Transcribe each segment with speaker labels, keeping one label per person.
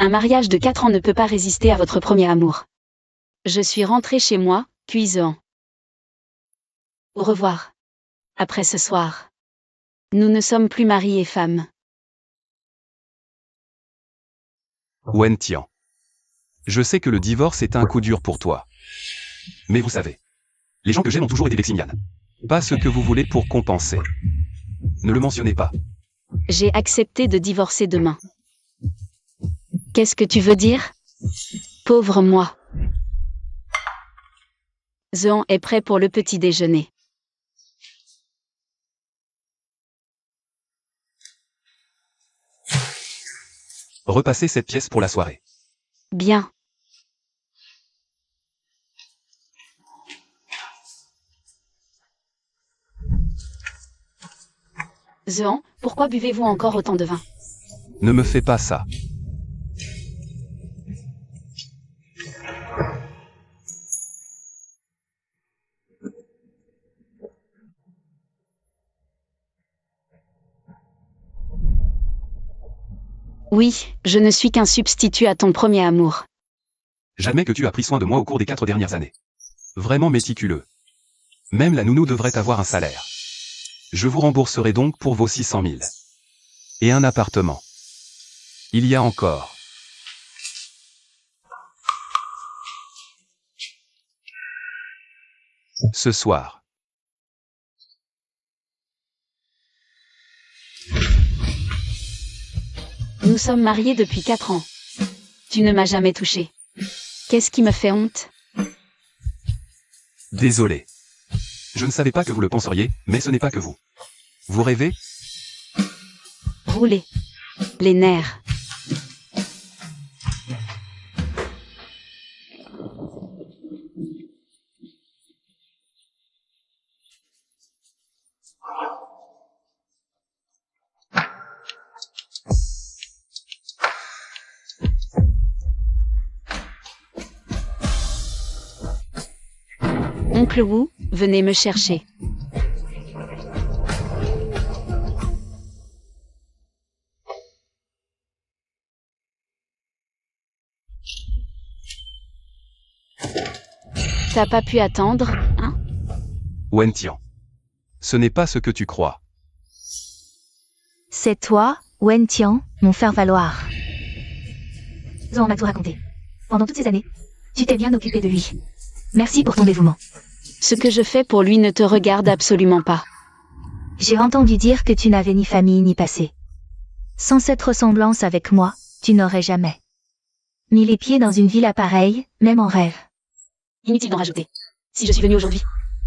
Speaker 1: Un mariage de 4 ans ne peut pas résister à votre premier amour. Je suis rentrée chez moi, cuisant. Au revoir. Après ce soir. Nous ne sommes plus mari et femme.
Speaker 2: Wen Tian. Je sais que le divorce est un coup dur pour toi. Mais vous savez, les gens que j'aime ont toujours été des Xingyan. Pas ce que vous voulez pour compenser. Ne le mentionnez pas.
Speaker 1: J'ai accepté de divorcer demain. Qu'est-ce que tu veux dire? Pauvre moi. Zhang est prêt pour le petit déjeuner.
Speaker 2: Repassez cette pièce pour la soirée.
Speaker 1: Bien. Zhang, pourquoi buvez-vous encore autant de vin?
Speaker 2: Ne me fais pas ça.
Speaker 1: Oui, je ne suis qu'un substitut à ton premier amour.
Speaker 2: J'admets que tu as pris soin de moi au cours des 4 dernières années. Vraiment méticuleux. Même la nounou devrait avoir un salaire. Je vous rembourserai donc pour vos 600 000. Et un appartement. Il y a encore. Ce soir.
Speaker 1: Nous sommes mariés depuis 4 ans. Tu ne m'as jamais touché. Qu'est-ce qui me fait honte?
Speaker 2: Désolé. Je ne savais pas que vous le penseriez, mais ce n'est pas que vous. Vous rêvez?
Speaker 1: Rouler. Les nerfs. Oncle Wu, venez me chercher. T'as pas pu attendre, hein?
Speaker 2: Wen Tian. Ce n'est pas ce que tu crois.
Speaker 3: C'est toi, Wen Tian, mon faire-valoir. Zhang m'a tout raconté. Pendant toutes ces années, tu t'es bien occupé de lui. Merci pour ton dévouement.
Speaker 1: Ce que je fais pour lui ne te regarde absolument pas.
Speaker 3: J'ai entendu dire que tu n'avais ni famille ni passé. Sans cette ressemblance avec moi, tu n'aurais jamais mis les pieds dans une villa pareille, même en rêve.
Speaker 1: Inutile d'en rajouter. Si je suis venue aujourd'hui,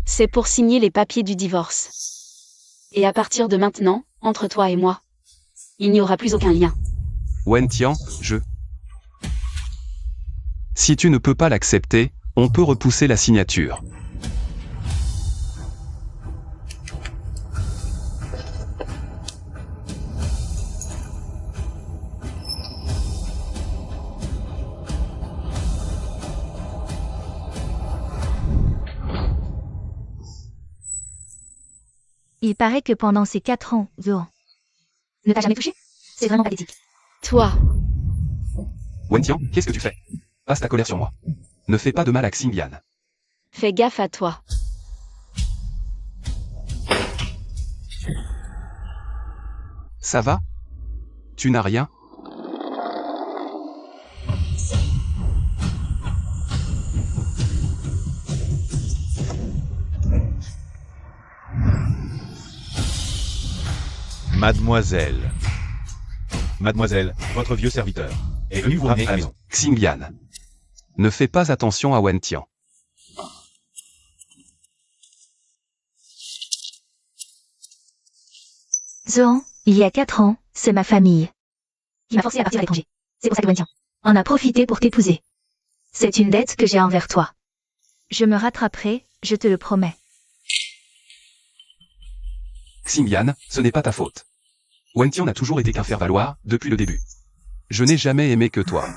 Speaker 1: c'est pour signer les papiers du divorce. Et à partir de maintenant, entre toi et moi, il n'y aura plus aucun lien.
Speaker 2: Wen Tian, Si tu ne peux pas l'accepter, on peut repousser la signature.
Speaker 3: Il paraît que pendant ces 4 ans, Zhang ne t'a jamais touché? C'est vraiment pathétique.
Speaker 1: Toi,
Speaker 2: Wen Tian, qu'est-ce que tu fais? Passe ta colère sur moi. Ne fais pas de mal à Xingyan.
Speaker 1: fais gaffe à toi.
Speaker 2: Ça va? Tu n'as rien?
Speaker 4: Mademoiselle. Mademoiselle, votre vieux serviteur est venu vous ramener à la maison.
Speaker 2: Xingyan. Ne fais pas attention à Wen Tian.
Speaker 3: Zhang, il y a 4 ans, c'est ma famille qui m'a forcé à partir à l'étranger. C'est pour ça que Wen Tian en a profité pour t'épouser. C'est une dette que j'ai envers toi. Je me rattraperai, je te le promets.
Speaker 2: Xingyan, ce n'est pas ta faute. Wen Tian n'a toujours été qu'un faire-valoir, depuis le début. Je n'ai jamais aimé que toi.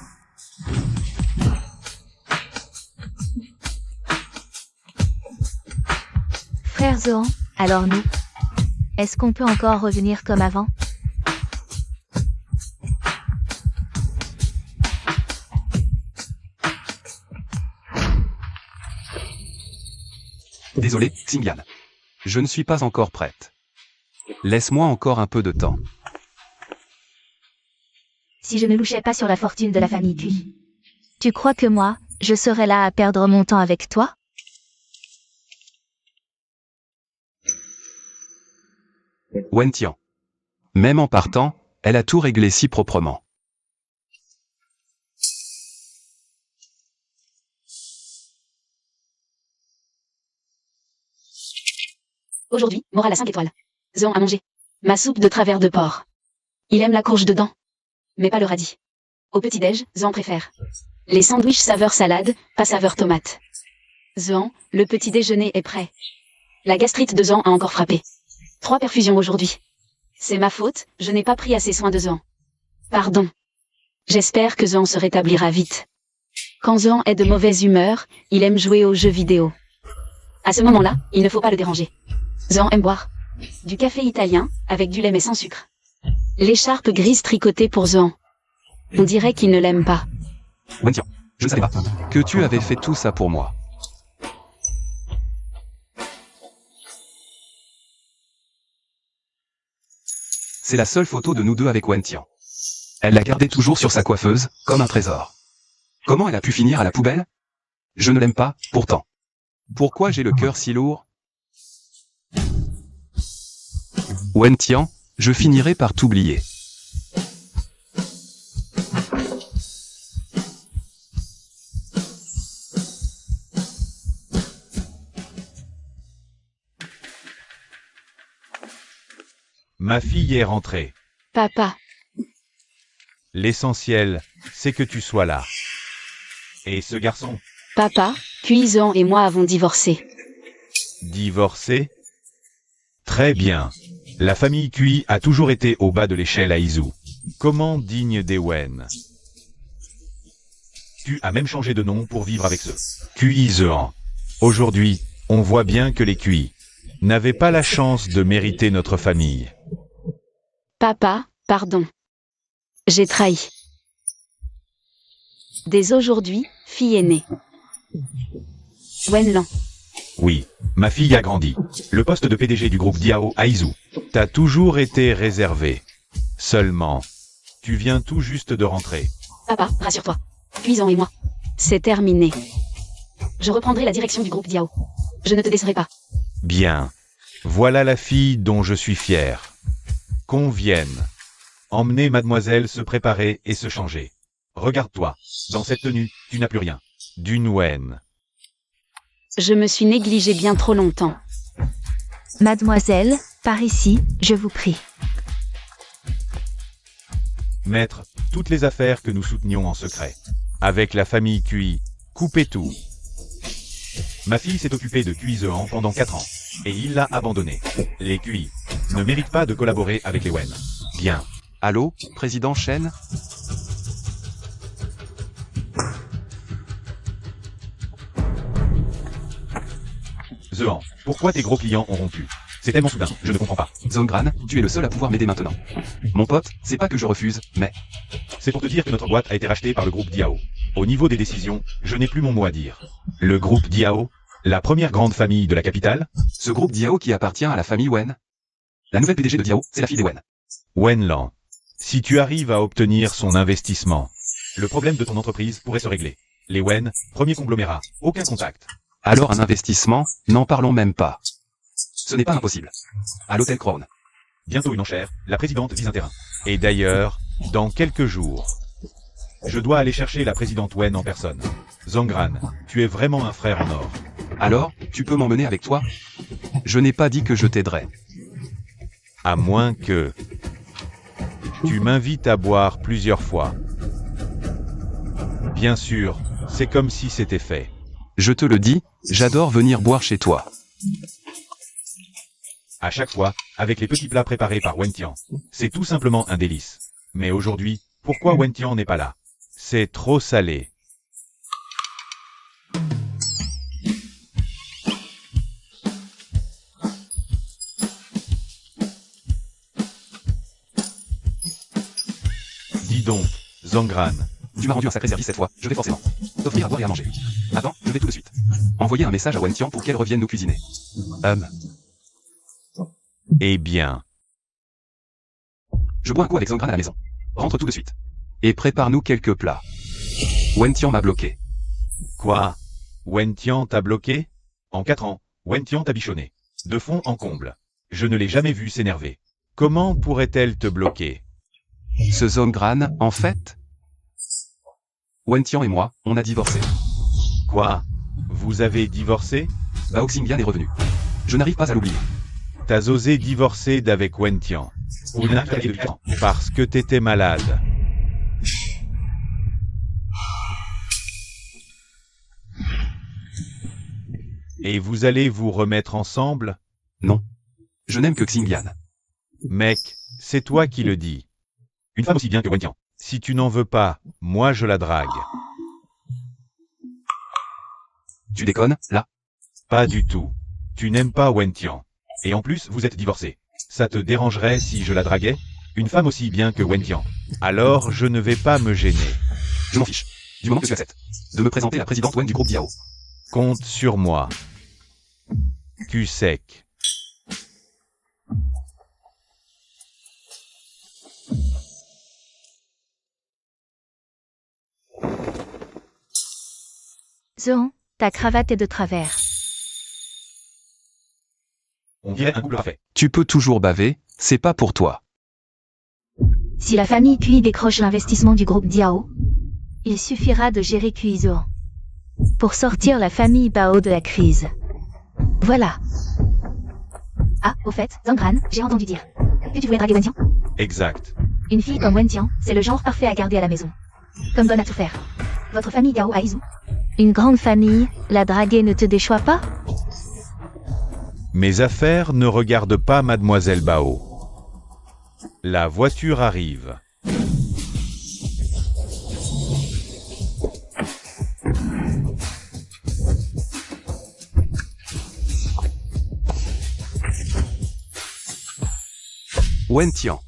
Speaker 3: Frère Zhang, alors nous, est-ce qu'on peut encore revenir comme avant?
Speaker 2: Désolé, Xingyan. Je ne suis pas encore prête. Laisse-moi encore un peu de temps.
Speaker 3: Si je ne louchais pas sur la fortune de la famille Cui, tu crois que moi, je serais là à perdre mon temps avec toi?
Speaker 2: Wen Tian. Même en partant, elle a tout réglé si proprement.
Speaker 1: Aujourd'hui, morale à 5 étoiles. Zhang a mangé ma soupe de travers de porc. Il aime la courge dedans, mais pas le radis. Au petit-déj, Zhang préfère les sandwichs saveur salade, pas saveur tomate. Zhang, le petit déjeuner est prêt. La gastrite de Zhang a encore frappé. 3 perfusions aujourd'hui. C'est ma faute, je n'ai pas pris assez soin de Zhang. Pardon. J'espère que Zhang se rétablira vite. Quand Zhang est de mauvaise humeur, il aime jouer aux jeux vidéo. À ce moment-là, il ne faut pas le déranger. Zhang aime boire du café italien, avec du lait mais sans sucre. L'écharpe grise tricotée pour Zhang. On dirait qu'il ne l'aime pas.
Speaker 2: Wen Tian, je ne savais pas que tu avais fait tout ça pour moi. C'est la seule photo de nous deux avec Wen Tian. Elle l'a gardée toujours sur sa coiffeuse, comme un trésor. Comment elle a pu finir à la poubelle? Je ne l'aime pas, pourtant. Pourquoi j'ai le cœur si lourd? Wen Tian, je finirai par t'oublier.
Speaker 4: Ma fille est rentrée.
Speaker 1: Papa,
Speaker 4: L'essentiel, c'est que tu sois là. Et ce garçon,
Speaker 1: papa, puis Zhang et moi avons divorcé.
Speaker 4: divorcé? Très bien. La famille Cui a toujours été au bas de l'échelle à Izu. Comment digne des Wen. Tu as même changé de nom pour vivre avec ce Cui Zehan. Aujourd'hui, on voit bien que les Cui n'avaient pas la chance de mériter notre famille.
Speaker 1: Papa, pardon. J'ai trahi. Dès aujourd'hui, fille aînée. Wenlan.
Speaker 4: Oui, ma fille a grandi. Le poste de PDG du groupe Diao à Izu t'a toujours été réservé. Seulement, tu viens tout juste de rentrer.
Speaker 1: Papa, rassure-toi. Puis et moi. C'est terminé. Je reprendrai la direction du groupe Diao. Je ne te décerai pas.
Speaker 4: Bien. Voilà la fille dont je suis fier. Qu'on vienne. Emmener mademoiselle se préparer et se changer. Regarde-toi. Dans cette tenue, tu n'as plus rien. D'une Wen.
Speaker 1: Je me suis négligée bien trop longtemps.
Speaker 3: Mademoiselle, par ici, je vous prie.
Speaker 4: Mettre toutes les affaires que nous soutenions en secret. Avec la famille Cui, coupez tout. Ma fille s'est occupée de Cui Zehan pendant 4 ans. Et il l'a abandonné. Les Cui ne méritent pas de collaborer avec les Wen. Bien.
Speaker 2: Allô, président Shen?
Speaker 4: Zehan, pourquoi tes gros clients ont rompu? C'est tellement soudain, je ne comprends pas.
Speaker 2: Zongran, tu es le seul à pouvoir m'aider maintenant. Mon pote, c'est pas que je refuse, mais...
Speaker 4: C'est pour te dire que notre boîte a été rachetée par le groupe Diao. Au niveau des décisions, je n'ai plus mon mot à dire. Le groupe Diao, la première grande famille de la capitale,
Speaker 2: Ce groupe Diao qui appartient à la famille Wen. La nouvelle PDG de Diao, c'est la fille des Wen.
Speaker 4: Wenlan. Si tu arrives à obtenir son investissement, le problème de ton entreprise pourrait se régler. Les Wen, premier conglomérat, aucun contact.
Speaker 2: Alors un investissement, n'en parlons même pas. Ce n'est pas impossible. À l'hôtel Crown.
Speaker 4: Bientôt une enchère, la présidente vise un terrain. Et d'ailleurs, dans quelques jours, je dois aller chercher la présidente Wen en personne. Zongran, tu es vraiment un frère en or.
Speaker 2: Alors, tu peux m'emmener avec toi? Je n'ai pas dit que je t'aiderais.
Speaker 4: À moins que tu m'invites à boire plusieurs fois. Bien sûr, c'est comme si c'était fait.
Speaker 2: Je te le dis, j'adore venir boire chez toi.
Speaker 4: À chaque fois, avec les petits plats préparés par Wen Tian. C'est tout simplement un délice. Mais aujourd'hui, pourquoi Wen Tian n'est pas là? C'est trop salé. Dis donc, Zongran,
Speaker 2: Tu m'as rendu un sacré service cette fois, je vais forcément t'offrir à boire et à manger. Attends, je vais tout de suite envoyer un message à Wen Tian pour qu'elle revienne nous cuisiner.
Speaker 4: Eh bien,
Speaker 2: Je bois un coup avec Zongran à la maison. Rentre tout de suite. Et prépare-nous quelques plats. Wen Tian m'a bloqué.
Speaker 4: quoi? Wen Tian t'a bloqué? En 4 ans, Wen Tian t'a bichonné. De fond en comble. Je ne l'ai jamais vu s'énerver. Comment pourrait-elle te bloquer?
Speaker 2: Ce Zongran, en fait, Wen Tian et moi, on a divorcé.
Speaker 4: Quoi? Vous avez divorcé?
Speaker 2: Bao Xingyan est revenu. Je n'arrive pas à l'oublier.
Speaker 4: T'as osé divorcer d'avec Wen Tian.
Speaker 2: Il n'a qu'à depuis 4 ans.
Speaker 4: Parce que t'étais malade. Et vous allez vous remettre ensemble?
Speaker 2: Non. Je n'aime que Xingyan.
Speaker 4: Mec, c'est toi qui le dis.
Speaker 2: Une femme aussi bien que Wen Tian.
Speaker 4: Si tu n'en veux pas, moi je la drague.
Speaker 2: Tu déconnes, là?
Speaker 4: Pas du tout. Tu n'aimes pas Wen Tian. Et en plus, vous êtes divorcés. Ça te dérangerait si je la draguais? Une femme aussi bien que Wen Tian. Alors, je ne vais pas me gêner.
Speaker 2: Je m'en fiche. Du moment que tu acceptes de me présenter la présidente Wen du groupe Diao.
Speaker 4: Compte sur moi. Cul sec.
Speaker 3: Zohan, ta cravate est de travers.
Speaker 4: On dirait un couple parfait.
Speaker 2: Tu peux toujours baver, c'est pas pour toi.
Speaker 3: Si la famille Cui décroche l'investissement du groupe Diao, il suffira de gérer Cui Zohan pour sortir la famille Bao de la crise. Voilà. Ah, au fait, Zongran, j'ai entendu dire que tu voulais draguer Wen Tian.
Speaker 4: Exact.
Speaker 3: Une fille comme Wen Tian, c'est le genre parfait à garder à la maison. Comme bonne à tout faire. Votre famille Gao a Izu. Une grande famille, la draguer ne te déchoit pas?
Speaker 4: Mes affaires ne regardent pas Mademoiselle Bao. La voiture arrive.
Speaker 2: Wen Tian.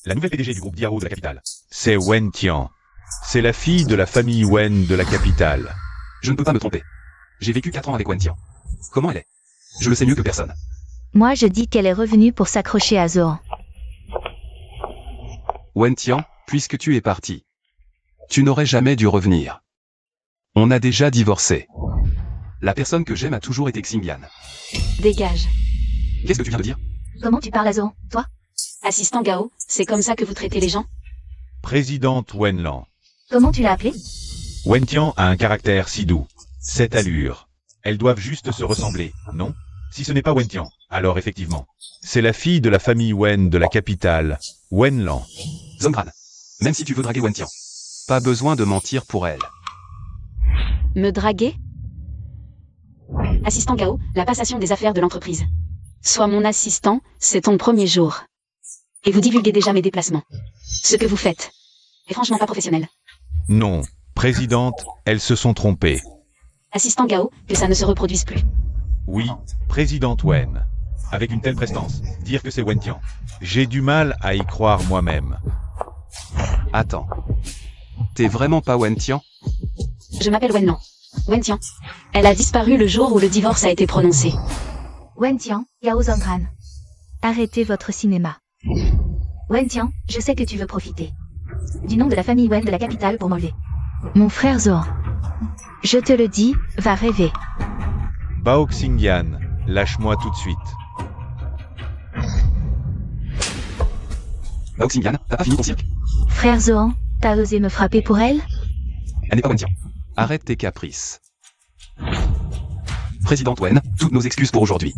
Speaker 4: La nouvelle PDG du groupe Diao de la capitale. C'est Wen Tian. C'est la fille de la famille Wen de la capitale.
Speaker 2: Je ne peux pas me tromper. J'ai vécu 4 ans avec Wen Tian. Comment elle est? Je le sais mieux que personne.
Speaker 3: Moi je dis qu'elle est revenue pour s'accrocher à Zohan.
Speaker 2: Wen Tian, puisque tu es parti, tu n'aurais jamais dû revenir. On a déjà divorcé. La personne que j'aime a toujours été Xingyan.
Speaker 1: Dégage.
Speaker 2: Qu'est-ce que tu viens de dire?
Speaker 3: Comment tu parles à Zohan, toi?
Speaker 1: Assistant Gao, c'est comme ça que vous traitez les gens?
Speaker 4: Présidente Wenlan.
Speaker 3: Comment tu l'as appelée?
Speaker 4: Wen Tian a un caractère si doux. Cette allure. Elles doivent juste se ressembler, non? Si ce n'est pas Wen Tian, alors effectivement. C'est la fille de la famille Wen de la capitale, Wenlan.
Speaker 2: Zongran. Même si tu veux draguer Wen Tian. Pas besoin de mentir pour elle.
Speaker 1: Me draguer? Assistant Gao, la passation des affaires de l'entreprise. Sois mon assistant, c'est ton premier jour. Et vous divulguez déjà mes déplacements. Ce que vous faites est franchement pas professionnel.
Speaker 4: Non, présidente, elles se sont trompées.
Speaker 1: Assistant Gao, que ça ne se reproduise plus.
Speaker 4: Oui, présidente Wen. Avec une telle prestance, dire que c'est Wen Tian. J'ai du mal à y croire moi-même.
Speaker 2: Attends. T'es vraiment pas Wen Tian?
Speaker 1: Je m'appelle Wenlan. Wen Tian. Elle a disparu le jour où le divorce a été prononcé.
Speaker 3: Wen Tian, Gao Zongran. Arrêtez votre cinéma. Wen Tian, je sais que tu veux profiter du nom de la famille Wen de la capitale pour m'enlever mon frère Zohan. Je te le dis, va rêver.
Speaker 4: Bao Xingyan, lâche-moi tout de suite.
Speaker 2: Bao Xingyan, t'as pas fini ton cirque?
Speaker 3: Frère Zohan, t'as osé me frapper pour elle?
Speaker 2: Elle n'est pas Wen Tian. Arrête tes caprices. Présidente Wen, toutes nos excuses pour aujourd'hui.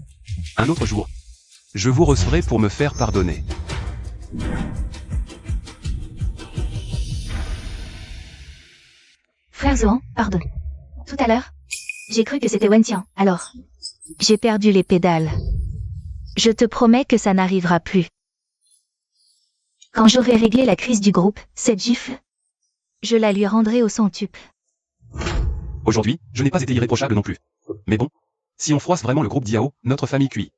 Speaker 2: Un autre jour, je vous recevrai pour me faire pardonner.
Speaker 3: Frère Zohan, pardon. Tout à l'heure, j'ai cru que c'était Wen Tian, alors. J'ai perdu les pédales. Je te promets que ça n'arrivera plus. Quand j'aurai réglé la crise du groupe, cette gifle, je la lui rendrai au centuple.
Speaker 2: Aujourd'hui, je n'ai pas été irréprochable non plus. Mais bon, si on froisse vraiment le groupe Diao, notre famille cuit.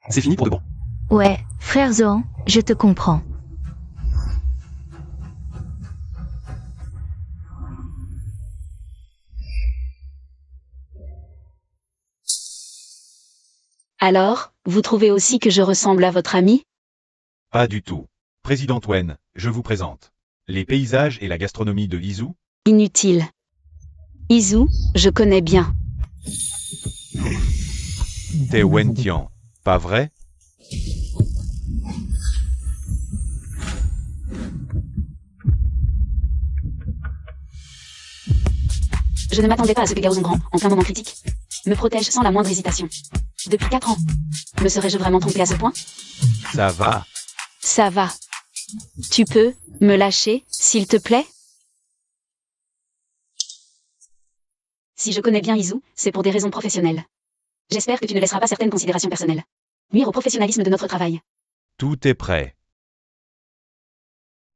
Speaker 2: C'est fini pour de bon.
Speaker 3: Ouais, frère Zohan, je te comprends.
Speaker 1: Alors, vous trouvez aussi que je ressemble à votre ami?
Speaker 4: Pas du tout. Président Wen, je vous présente. Les paysages et la gastronomie de Izu.
Speaker 1: Inutile. Izu, je connais bien.
Speaker 4: T'es Wen Tian, pas vrai?
Speaker 1: Je ne m'attendais pas à ce que Gao Zongrand, en plein moment critique, me protège sans la moindre hésitation. Depuis 4 ans. Me serais-je vraiment trompé à ce point?
Speaker 4: Ça va.
Speaker 1: Ça va. Tu peux me lâcher, s'il te plaît? Si je connais bien Izu, c'est pour des raisons professionnelles. J'espère que tu ne laisseras pas certaines considérations personnelles nuire au professionnalisme de notre travail.
Speaker 4: Tout est prêt.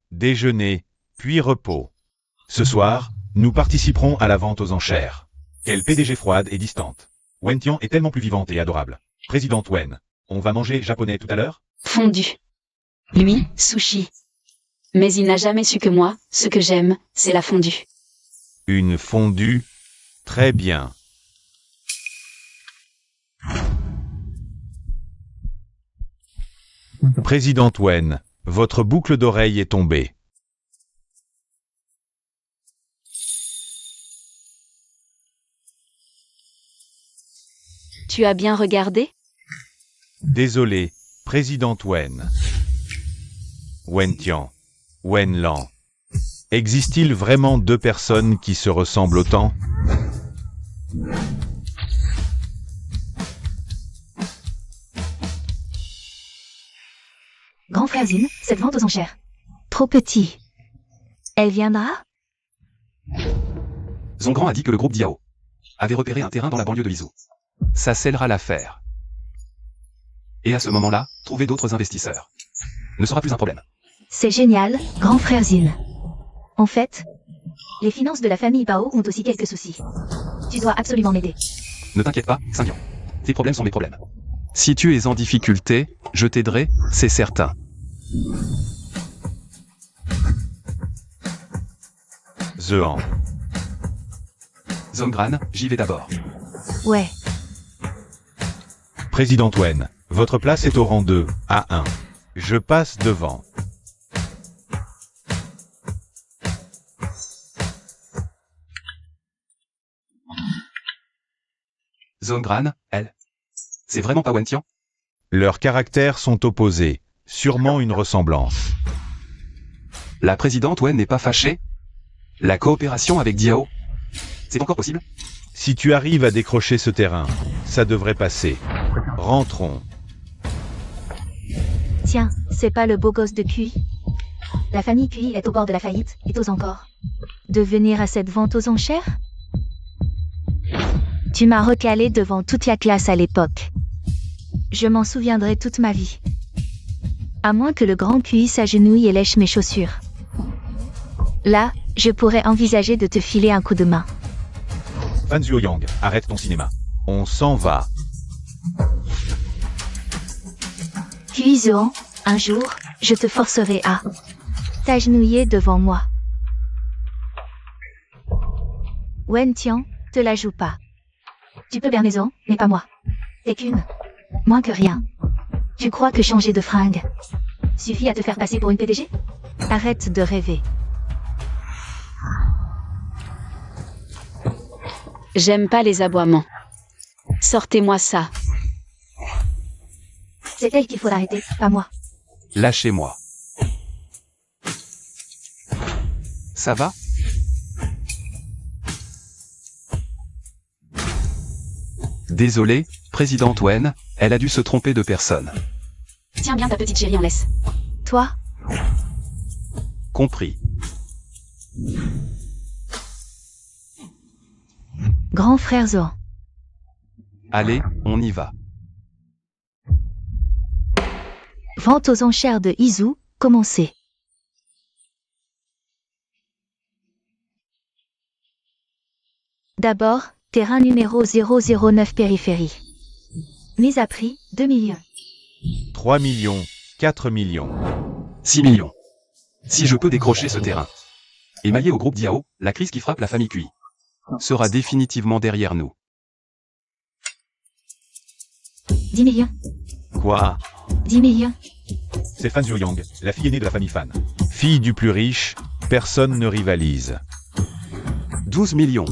Speaker 4: Déjeuner, puis repos. Ce soir, nous participerons à la vente aux enchères. Quelle PDG froide et distante. Wen Tian est tellement plus vivante et adorable. Président Wen, on va manger japonais tout à l'heure?
Speaker 1: Fondu. Lui, sushi. Mais il n'a jamais su que moi, ce que j'aime, c'est la fondue.
Speaker 4: Une fondue? Très bien. Président Wen, votre boucle d'oreille est tombée.
Speaker 1: Tu as bien regardé?
Speaker 4: Désolé, Président Wen. Wen Tian, Wen Lan. Existe-t-il vraiment deux personnes qui se ressemblent autant?
Speaker 3: Grand frère Zin, cette vente aux enchères. Trop petit. Elle viendra?
Speaker 2: Zongrand a dit que le groupe Diao avait repéré un terrain dans la banlieue de Izu. Ça scellera l'affaire. Et à ce moment-là, trouver d'autres investisseurs ne sera plus un problème.
Speaker 3: C'est génial, grand frère Zin. En fait, les finances de la famille Bao ont aussi quelques soucis. Tu dois absolument m'aider.
Speaker 2: Ne t'inquiète pas, Saint-Lian. Tes problèmes sont mes problèmes. Si tu es en difficulté, je t'aiderai, c'est certain.
Speaker 4: Zehan.
Speaker 2: Zongran, j'y vais d'abord.
Speaker 3: Ouais.
Speaker 4: Président Wen, votre place est au rang 2, A1. Je passe devant.
Speaker 2: Zongran, elle. C'est vraiment pas Wen Tian?
Speaker 4: Leurs caractères sont opposés, sûrement une ressemblance.
Speaker 2: La présidente Wen n'est pas fâchée? La coopération avec Diao? C'est encore possible?
Speaker 4: Si tu arrives à décrocher ce terrain, ça devrait passer. Rentrons.
Speaker 3: Tiens, c'est pas le beau gosse de QI? La famille QI est au bord de la faillite, et t'oses encore de venir à cette vente aux enchères? Tu m'as recalé devant toute la classe à l'époque. Je m'en souviendrai toute ma vie. À moins que le grand QI s'agenouille et lèche mes chaussures. Là, je pourrais envisager de te filer un coup de main.
Speaker 4: Fan Zhuoyang, arrête ton cinéma. On s'en va.
Speaker 3: QI Zehan, un jour, je te forcerai à t'agenouiller devant moi. Wen Tian, te la joue pas. Tu peux berner Zehan, mais pas moi. T'es qu'une. Moins que rien. Tu crois que changer de fringue suffit à te faire passer pour une PDG? Arrête de rêver.
Speaker 1: J'aime pas les aboiements. Sortez-moi ça.
Speaker 3: C'est elle qu'il faut arrêter, pas moi.
Speaker 2: Lâchez-moi. Ça va? Désolé, présidente Wen, elle a dû se tromper de personne.
Speaker 1: Tiens bien ta petite chérie en laisse.
Speaker 3: Toi?
Speaker 2: Compris.
Speaker 3: Grand frère Zehan.
Speaker 2: Allez, on y va.
Speaker 3: Vente aux enchères de Izu, commencez. D'abord, terrain numéro 009 périphérie. Mise à prix, 2 millions.
Speaker 4: 3 millions, 4 millions.
Speaker 2: 6 millions. Si je peux décrocher ce terrain. Et mallier au groupe Diao, la crise qui frappe la famille QI sera définitivement derrière nous.
Speaker 3: 10 millions.
Speaker 4: Quoi?
Speaker 3: 10 millions.
Speaker 4: C'est Fan Zhuoyang, la fille aînée de la famille Fan. Fille du plus riche, personne ne rivalise.
Speaker 2: 12 millions.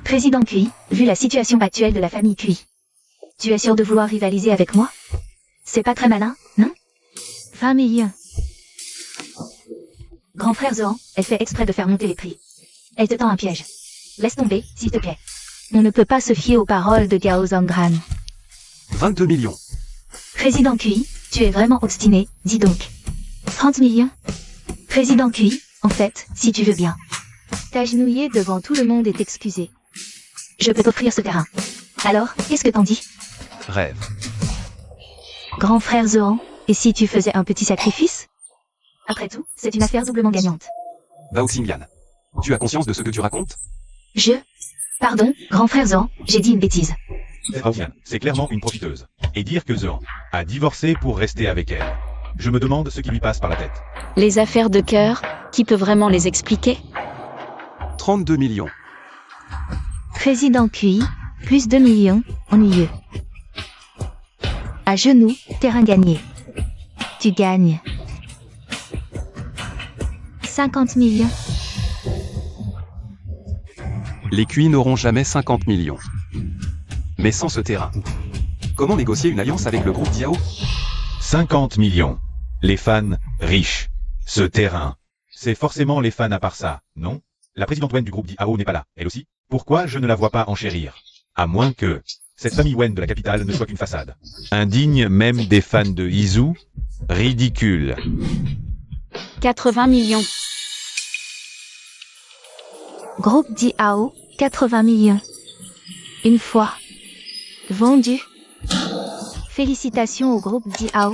Speaker 3: Président Cui, vu la situation actuelle de la famille Cui, tu es sûr de vouloir rivaliser avec moi? C'est pas très malin, non? 20 millions. Grand frère Zohan, elle fait exprès de faire monter les prix. Elle te tend un piège. Laisse tomber, s'il te plaît. On ne peut pas se fier aux paroles de Gao Zhangran.
Speaker 2: 22 millions.
Speaker 3: Président Cui, tu es vraiment obstiné, dis donc. 30 millions. Président Cui, en fait, si tu veux bien. T'agenouiller devant tout le monde est excusé. Je peux t'offrir ce terrain. Alors, qu'est-ce que t'en dis?
Speaker 2: Rêve.
Speaker 3: Grand frère Zohan, et si tu faisais un petit sacrifice? Après tout, c'est une affaire doublement gagnante.
Speaker 2: Bao Xingyan. Tu as conscience de ce que tu racontes?
Speaker 3: Pardon, grand frère Zohan, j'ai dit une bêtise.
Speaker 4: C'est clairement une profiteuse. Et dire que Zohan a divorcé pour rester avec elle. Je me demande ce qui lui passe par la tête.
Speaker 1: Les affaires de cœur, qui peut vraiment les expliquer?
Speaker 2: 32 millions.
Speaker 3: Président Cui, plus 2 millions, ennuyeux. À genoux, terrain gagné. Tu gagnes. 50 millions.
Speaker 2: Les Cui n'auront jamais 50 millions. Mais sans ce terrain. Comment négocier une alliance avec le groupe Diao?
Speaker 4: 50 millions. Les fans riches. Ce terrain. C'est forcément les fans à part ça, non? La présidente Wen du groupe Diao n'est pas là, elle aussi. Pourquoi je ne la vois pas enchérir? À moins que cette famille Wen de la capitale ne soit qu'une façade. Indigne même des fans de Izu. Ridicule.
Speaker 1: 80 millions.
Speaker 3: Groupe Diao, 80 millions. Une fois. Vendu. Félicitations au groupe Diao.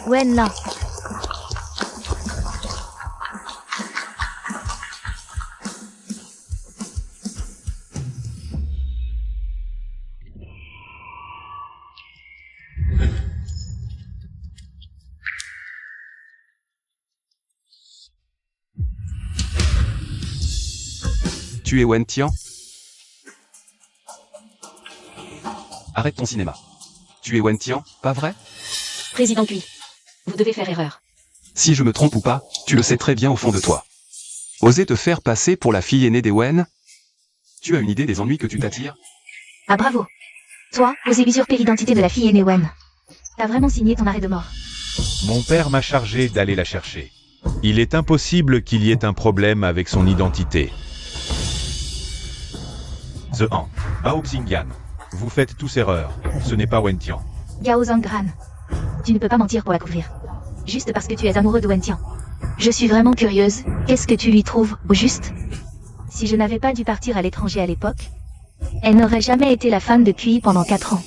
Speaker 3: Wen là.
Speaker 2: Tu es Wen Tian? Arrête ton cinéma. Tu es Wen Tian, pas vrai?
Speaker 1: Président Cui, vous devez faire erreur.
Speaker 2: Si je me trompe ou pas, tu le sais très bien au fond de toi. Oser te faire passer pour la fille aînée des Wen? Tu as une idée des ennuis que tu t'attires?
Speaker 3: Ah bravo. Toi, oser usurper l'identité de la fille aînée Wen. T'as vraiment signé ton arrêt de mort.
Speaker 4: Mon père m'a chargé d'aller la chercher. Il est impossible qu'il y ait un problème avec son identité. Zohan, Bao Xingyan, vous faites tous erreur. Ce n'est pas Wen Tian.
Speaker 3: Gao Zhangran. Tu ne peux pas mentir pour la couvrir. Juste parce que tu es amoureux de Wen Tian. Je suis vraiment curieuse, qu'est-ce que tu lui trouves, au juste? Si je n'avais pas dû partir à l'étranger à l'époque, elle n'aurait jamais été la femme de Cui pendant 4 ans.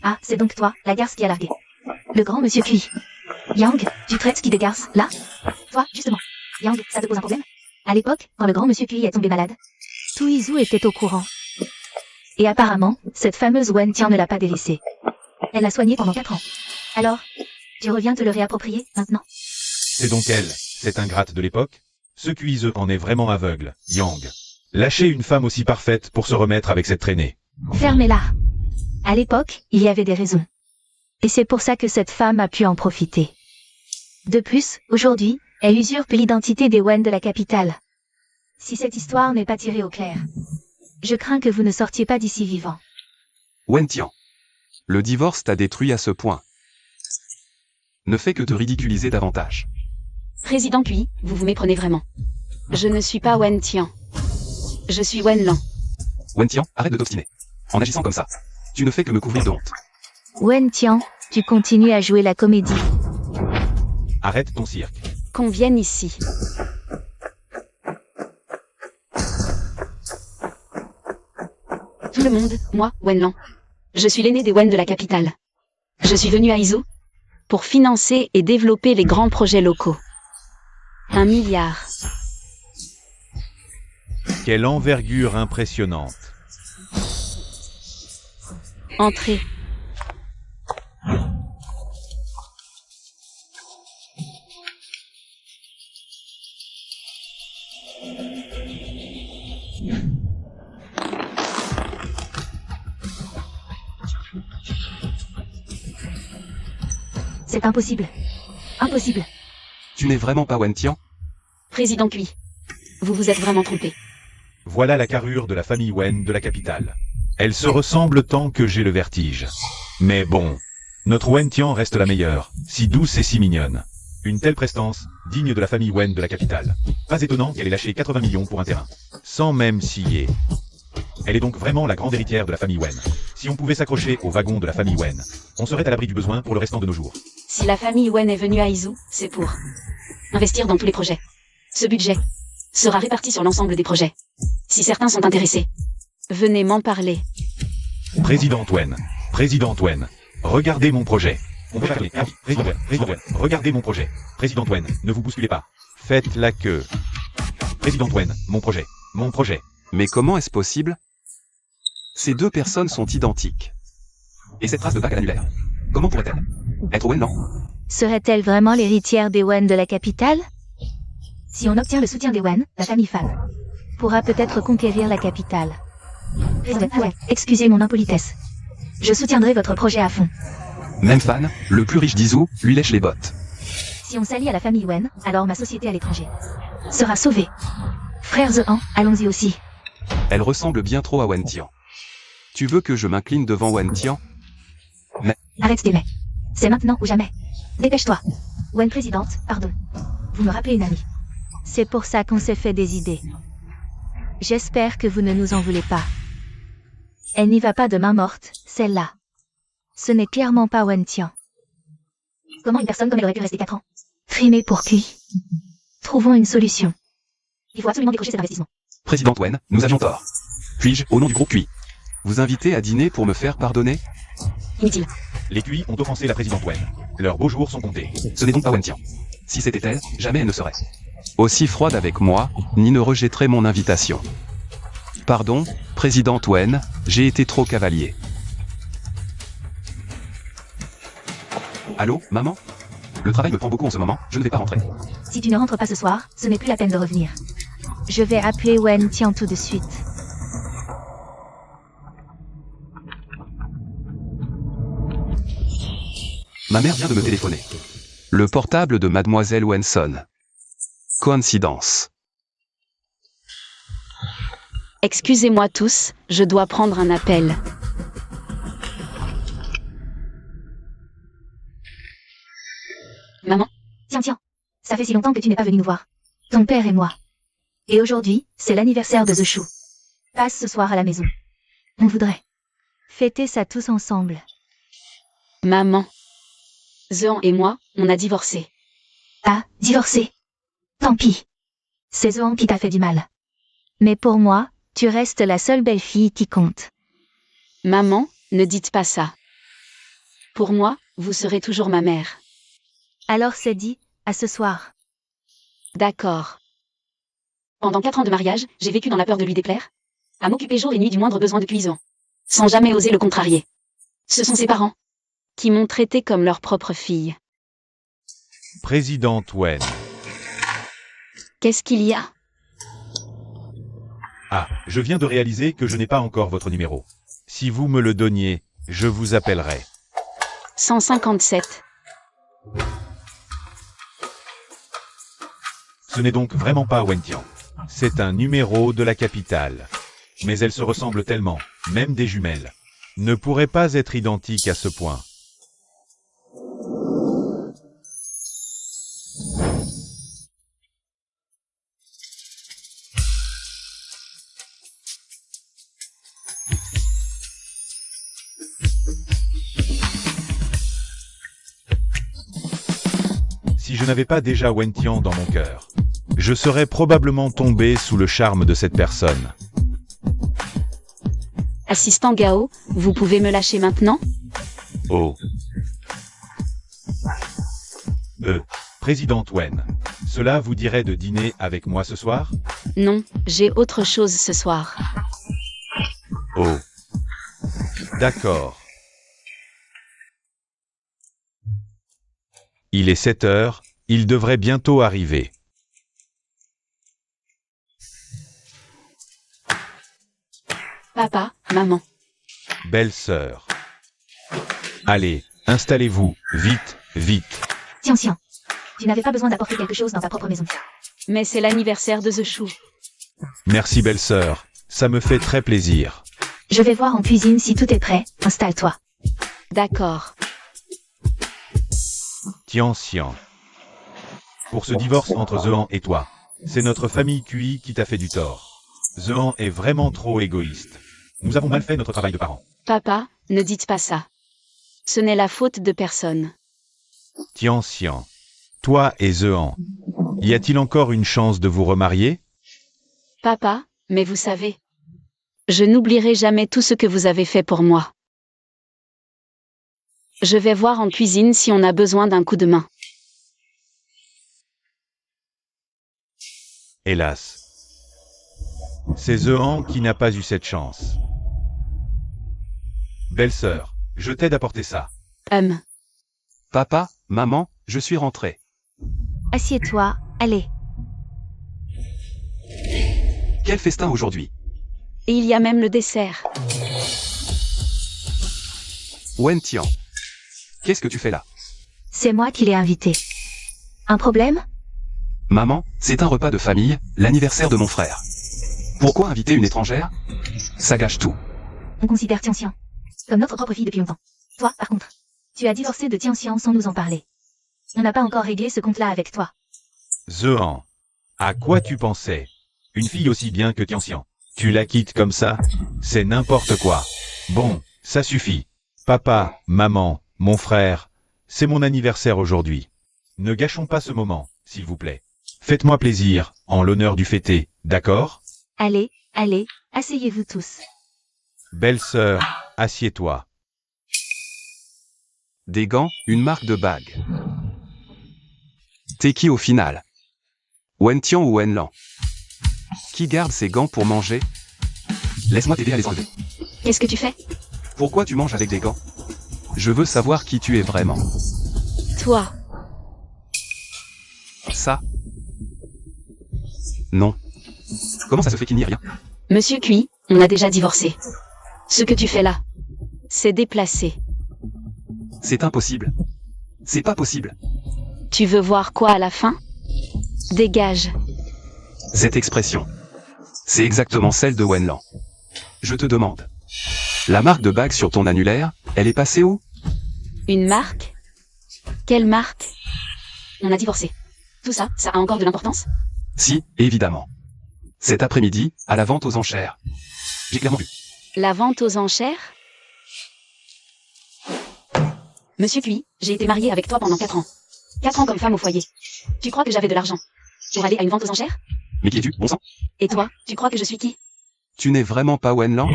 Speaker 3: Ah, c'est donc toi, la garce qui a largué. Le grand monsieur Cui. Yang, tu traites qui des garces, là? Toi, justement. Yang, ça te pose un problème? À l'époque, quand le grand monsieur Cui est tombé malade, tout Izu était au courant. Et apparemment, cette fameuse Wen Tian ne l'a pas délaissé. Elle l'a soigné pendant 4 ans. Alors, tu reviens te le réapproprier, maintenant?
Speaker 4: C'est donc elle, cette ingrate de l'époque? Ce Cuise en est vraiment aveugle, Yang. Lâcher une femme aussi parfaite pour se remettre avec cette traînée.
Speaker 3: Fermez-la. À l'époque, il y avait des raisons. Et c'est pour ça que cette femme a pu en profiter. De plus, aujourd'hui, elle usurpe l'identité des Wen de la capitale. Si cette histoire n'est pas tirée au clair, je crains que vous ne sortiez pas d'ici vivant.
Speaker 2: Wen Tian. Le divorce t'a détruit à ce point. Ne fait que te ridiculiser davantage.
Speaker 1: Président Cui, vous vous méprenez vraiment. Je ne suis pas Wen Tian. Je suis Wen Lan.
Speaker 2: Wen Tian, arrête de t'obstiner. En agissant comme ça, tu ne fais que me couvrir de honte.
Speaker 3: Wen Tian, tu continues à jouer la comédie.
Speaker 4: Arrête ton cirque.
Speaker 1: Qu'on vienne ici. Tout le monde, moi, Wen Lan. Je suis l'aîné des Wen de la capitale. Je suis venu à Izu pour financer et développer les grands projets locaux. 1 milliard.
Speaker 4: Quelle envergure impressionnante.
Speaker 1: Entrée.
Speaker 3: C'est impossible. Impossible.
Speaker 2: Tu n'es vraiment pas Wen Tian?
Speaker 1: Président Cui. Vous vous êtes vraiment trompé.
Speaker 4: Voilà la carrure de la famille Wen de la capitale. Elle se ressemble tant que j'ai le vertige. Mais bon, notre Wen Tian reste la meilleure, si douce et si mignonne. Une telle prestance, digne de la famille Wen de la capitale. Pas étonnant qu'elle ait lâché 80 millions pour un terrain. Sans même scier. Elle est donc vraiment la grande héritière de la famille Wen. Si on pouvait s'accrocher au wagon de la famille Wen, on serait à l'abri du besoin pour le restant de nos jours.
Speaker 1: Si la famille Wen est venue à Izu, c'est pour investir dans tous les projets. Ce budget sera réparti sur l'ensemble des projets. Si certains sont intéressés, venez m'en parler.
Speaker 4: Président Wen, regardez mon projet. On peut parler. Président Wen, regardez mon projet. Président Wen, ne vous bousculez pas. Faites la queue. Président Wen, mon projet.
Speaker 2: Mais comment est-ce possible? Ces deux personnes sont identiques. Et cette trace de bague à l'annulaire, comment pourrait-elle être Wen, non?
Speaker 3: Serait-elle vraiment l'héritière des Wen de la capitale? Si on obtient le soutien des Wen, la famille Fan pourra peut-être conquérir la capitale. Excusez mon impolitesse. Je soutiendrai votre projet à fond.
Speaker 2: Même Fan, le plus riche d'Izu, lui lèche les bottes.
Speaker 3: Si on s'allie à la famille Wen, alors ma société à l'étranger sera sauvée. Frère Zehan, allons-y aussi.
Speaker 2: Elle ressemble bien trop à Wen Tian. Tu veux que je m'incline devant Wen Tian?
Speaker 3: Arrête tes mets. C'est maintenant ou jamais. Dépêche-toi. Wen présidente, pardon. Vous me rappelez une amie. C'est pour ça qu'on s'est fait des idées. J'espère que vous ne nous en voulez pas. Elle n'y va pas de main morte, celle-là. Ce n'est clairement pas Wen Tian. Comment une personne comme elle aurait pu rester 4 ans trimée pour Cui? Trouvons une solution. Il faut absolument décrocher cet investissement.
Speaker 2: Président Wen, nous avions tort. Puis-je, au nom du groupe Cui, vous inviter à dîner pour me faire pardonner?
Speaker 1: Inutile.
Speaker 4: Les Cui ont offensé la présidente Wen. Leurs beaux jours sont comptés.
Speaker 2: Ce n'est donc pas Wen Tian. Si c'était elle, jamais elle ne serait aussi froide avec moi, ni ne rejetterait mon invitation. Pardon, Président Wen, j'ai été trop cavalier. Allô, maman? Le travail me prend beaucoup en ce moment, je ne vais pas rentrer.
Speaker 3: Si tu ne rentres pas ce soir, ce n'est plus la peine de revenir. Je vais appeler Wen Tian tout de suite.
Speaker 2: Ma mère vient de me téléphoner. Le portable de Mademoiselle Wen sonne. Coïncidence.
Speaker 1: Excusez-moi tous, je dois prendre un appel. Maman?
Speaker 3: Tiens, ça fait si longtemps que tu n'es pas venu nous voir. Ton père et moi. Et aujourd'hui, c'est l'anniversaire de The Chou. Passe ce soir à la maison. On voudrait fêter ça tous ensemble.
Speaker 1: Maman. Zehan et moi, on a divorcé.
Speaker 3: Ah, divorcé. Tant pis. C'est Zehan qui t'a fait du mal. Mais pour moi, tu restes la seule belle-fille qui compte.
Speaker 1: Maman, ne dites pas ça. Pour moi, vous serez toujours ma mère.
Speaker 3: Alors c'est dit, à ce soir.
Speaker 1: D'accord. Pendant 4 ans de mariage, j'ai vécu dans la peur de lui déplaire, à m'occuper jour et nuit du moindre besoin de cuisant, sans jamais oser le contrarier. Ce sont ses parents qui m'ont traité comme leur propre fille.
Speaker 4: Président Wen.
Speaker 1: Qu'est-ce qu'il y a?
Speaker 4: Ah, je viens de réaliser que je n'ai pas encore votre numéro. Si vous me le donniez, je vous appellerai.
Speaker 1: 157.
Speaker 4: Ce n'est donc vraiment pas Wen Tian. C'est un numéro de la capitale. Mais elles se ressemblent tellement, même des jumelles, ne pourraient pas être identiques à ce point. Si je n'avais pas déjà Wen Tian dans mon cœur, je serais probablement tombé sous le charme de cette personne.
Speaker 1: Assistant Gao, vous pouvez me lâcher maintenant?
Speaker 4: Oh. Président Wen, cela vous dirait de dîner avec moi ce soir?
Speaker 1: Non, j'ai autre chose ce soir.
Speaker 4: Oh. D'accord. Il est 7 heures, il devrait bientôt arriver.
Speaker 1: Papa, maman.
Speaker 4: Belle sœur. Allez, installez-vous, vite, Vite.
Speaker 3: Tiens, tu n'avais pas besoin d'apporter quelque chose dans ta propre maison.
Speaker 1: Mais c'est l'anniversaire de The Chou.
Speaker 4: Merci belle-sœur. Ça me fait très plaisir.
Speaker 3: Je vais voir en cuisine si tout est prêt. Installe-toi.
Speaker 1: D'accord.
Speaker 4: Tian. Pour ce divorce entre Zehan et toi, c'est notre famille QI qui t'a fait du tort. Zehan est vraiment trop égoïste. Nous avons mal fait notre travail de parents.
Speaker 1: Papa, ne dites pas ça. Ce n'est la faute de personne.
Speaker 4: Tian, toi et Zehan, y a-t-il encore une chance de vous remarier?
Speaker 1: Papa, mais vous savez. Je n'oublierai jamais tout ce que vous avez fait pour moi. Je vais voir en cuisine si on a besoin d'un coup de main.
Speaker 4: Hélas. C'est Zehan qui n'a pas eu cette chance. Belle-sœur, je t'aide à porter ça.
Speaker 2: Papa, maman, je suis rentré.
Speaker 3: Assieds-toi, allez.
Speaker 2: Quel festin aujourd'hui.
Speaker 1: Et il y a même le dessert.
Speaker 2: Wen Tian. Qu'est-ce que tu fais là?
Speaker 3: C'est moi qui l'ai invité. Un problème?
Speaker 2: Maman, c'est un repas de famille, l'anniversaire de mon frère. Pourquoi inviter une étrangère? Ça gâche tout.
Speaker 3: On considère Tian comme notre propre fille depuis longtemps. Toi, par contre, tu as divorcé de Tian sans nous en parler. On n'a pas encore réglé ce compte-là avec toi.
Speaker 4: Zehan, à quoi tu pensais? Une fille aussi bien que Tian. Tu la quittes comme ça? C'est n'importe quoi. Bon, ça suffit. Papa, maman, mon frère, c'est mon anniversaire aujourd'hui. Ne gâchons pas ce moment, s'il vous plaît. Faites-moi plaisir, en l'honneur du fêté, d'accord?
Speaker 3: Allez, asseyez-vous tous.
Speaker 4: Belle-sœur, assieds-toi.
Speaker 2: Des gants, une marque de bague. T'es qui au final? Wen Tian ou Wen Lan? Qui garde ses gants pour manger? Laisse-moi t'aider à les enlever.
Speaker 1: Qu'est-ce que tu fais?
Speaker 2: Pourquoi tu manges avec des gants? Je veux savoir qui tu es vraiment.
Speaker 1: Toi.
Speaker 2: Ça? Non. Comment ça se fait qu'il n'y ait rien?
Speaker 1: Monsieur Cui, on a déjà divorcé. Ce que tu fais là, c'est déplacé.
Speaker 2: C'est impossible. C'est pas possible.
Speaker 1: Tu veux voir quoi à la fin? Dégage.
Speaker 2: Cette expression, c'est exactement celle de Wen Lan. Je te demande. La marque de bague sur ton annulaire, elle est passée où?
Speaker 1: Une marque? Quelle marque? On a divorcé. Tout ça, ça a encore de l'importance?
Speaker 2: Si, évidemment. Cet après-midi, à la vente aux enchères. J'ai clairement vu.
Speaker 1: La vente aux enchères? Monsieur Cui, j'ai été mariée avec toi pendant 4 ans. 4 ans comme femme au foyer. Tu crois que j'avais de l'argent pour aller à une vente aux enchères?
Speaker 2: Mais qui es-tu, bon sang?
Speaker 1: Et toi, tu crois que je suis qui?
Speaker 2: Tu n'es vraiment pas Wen Lan?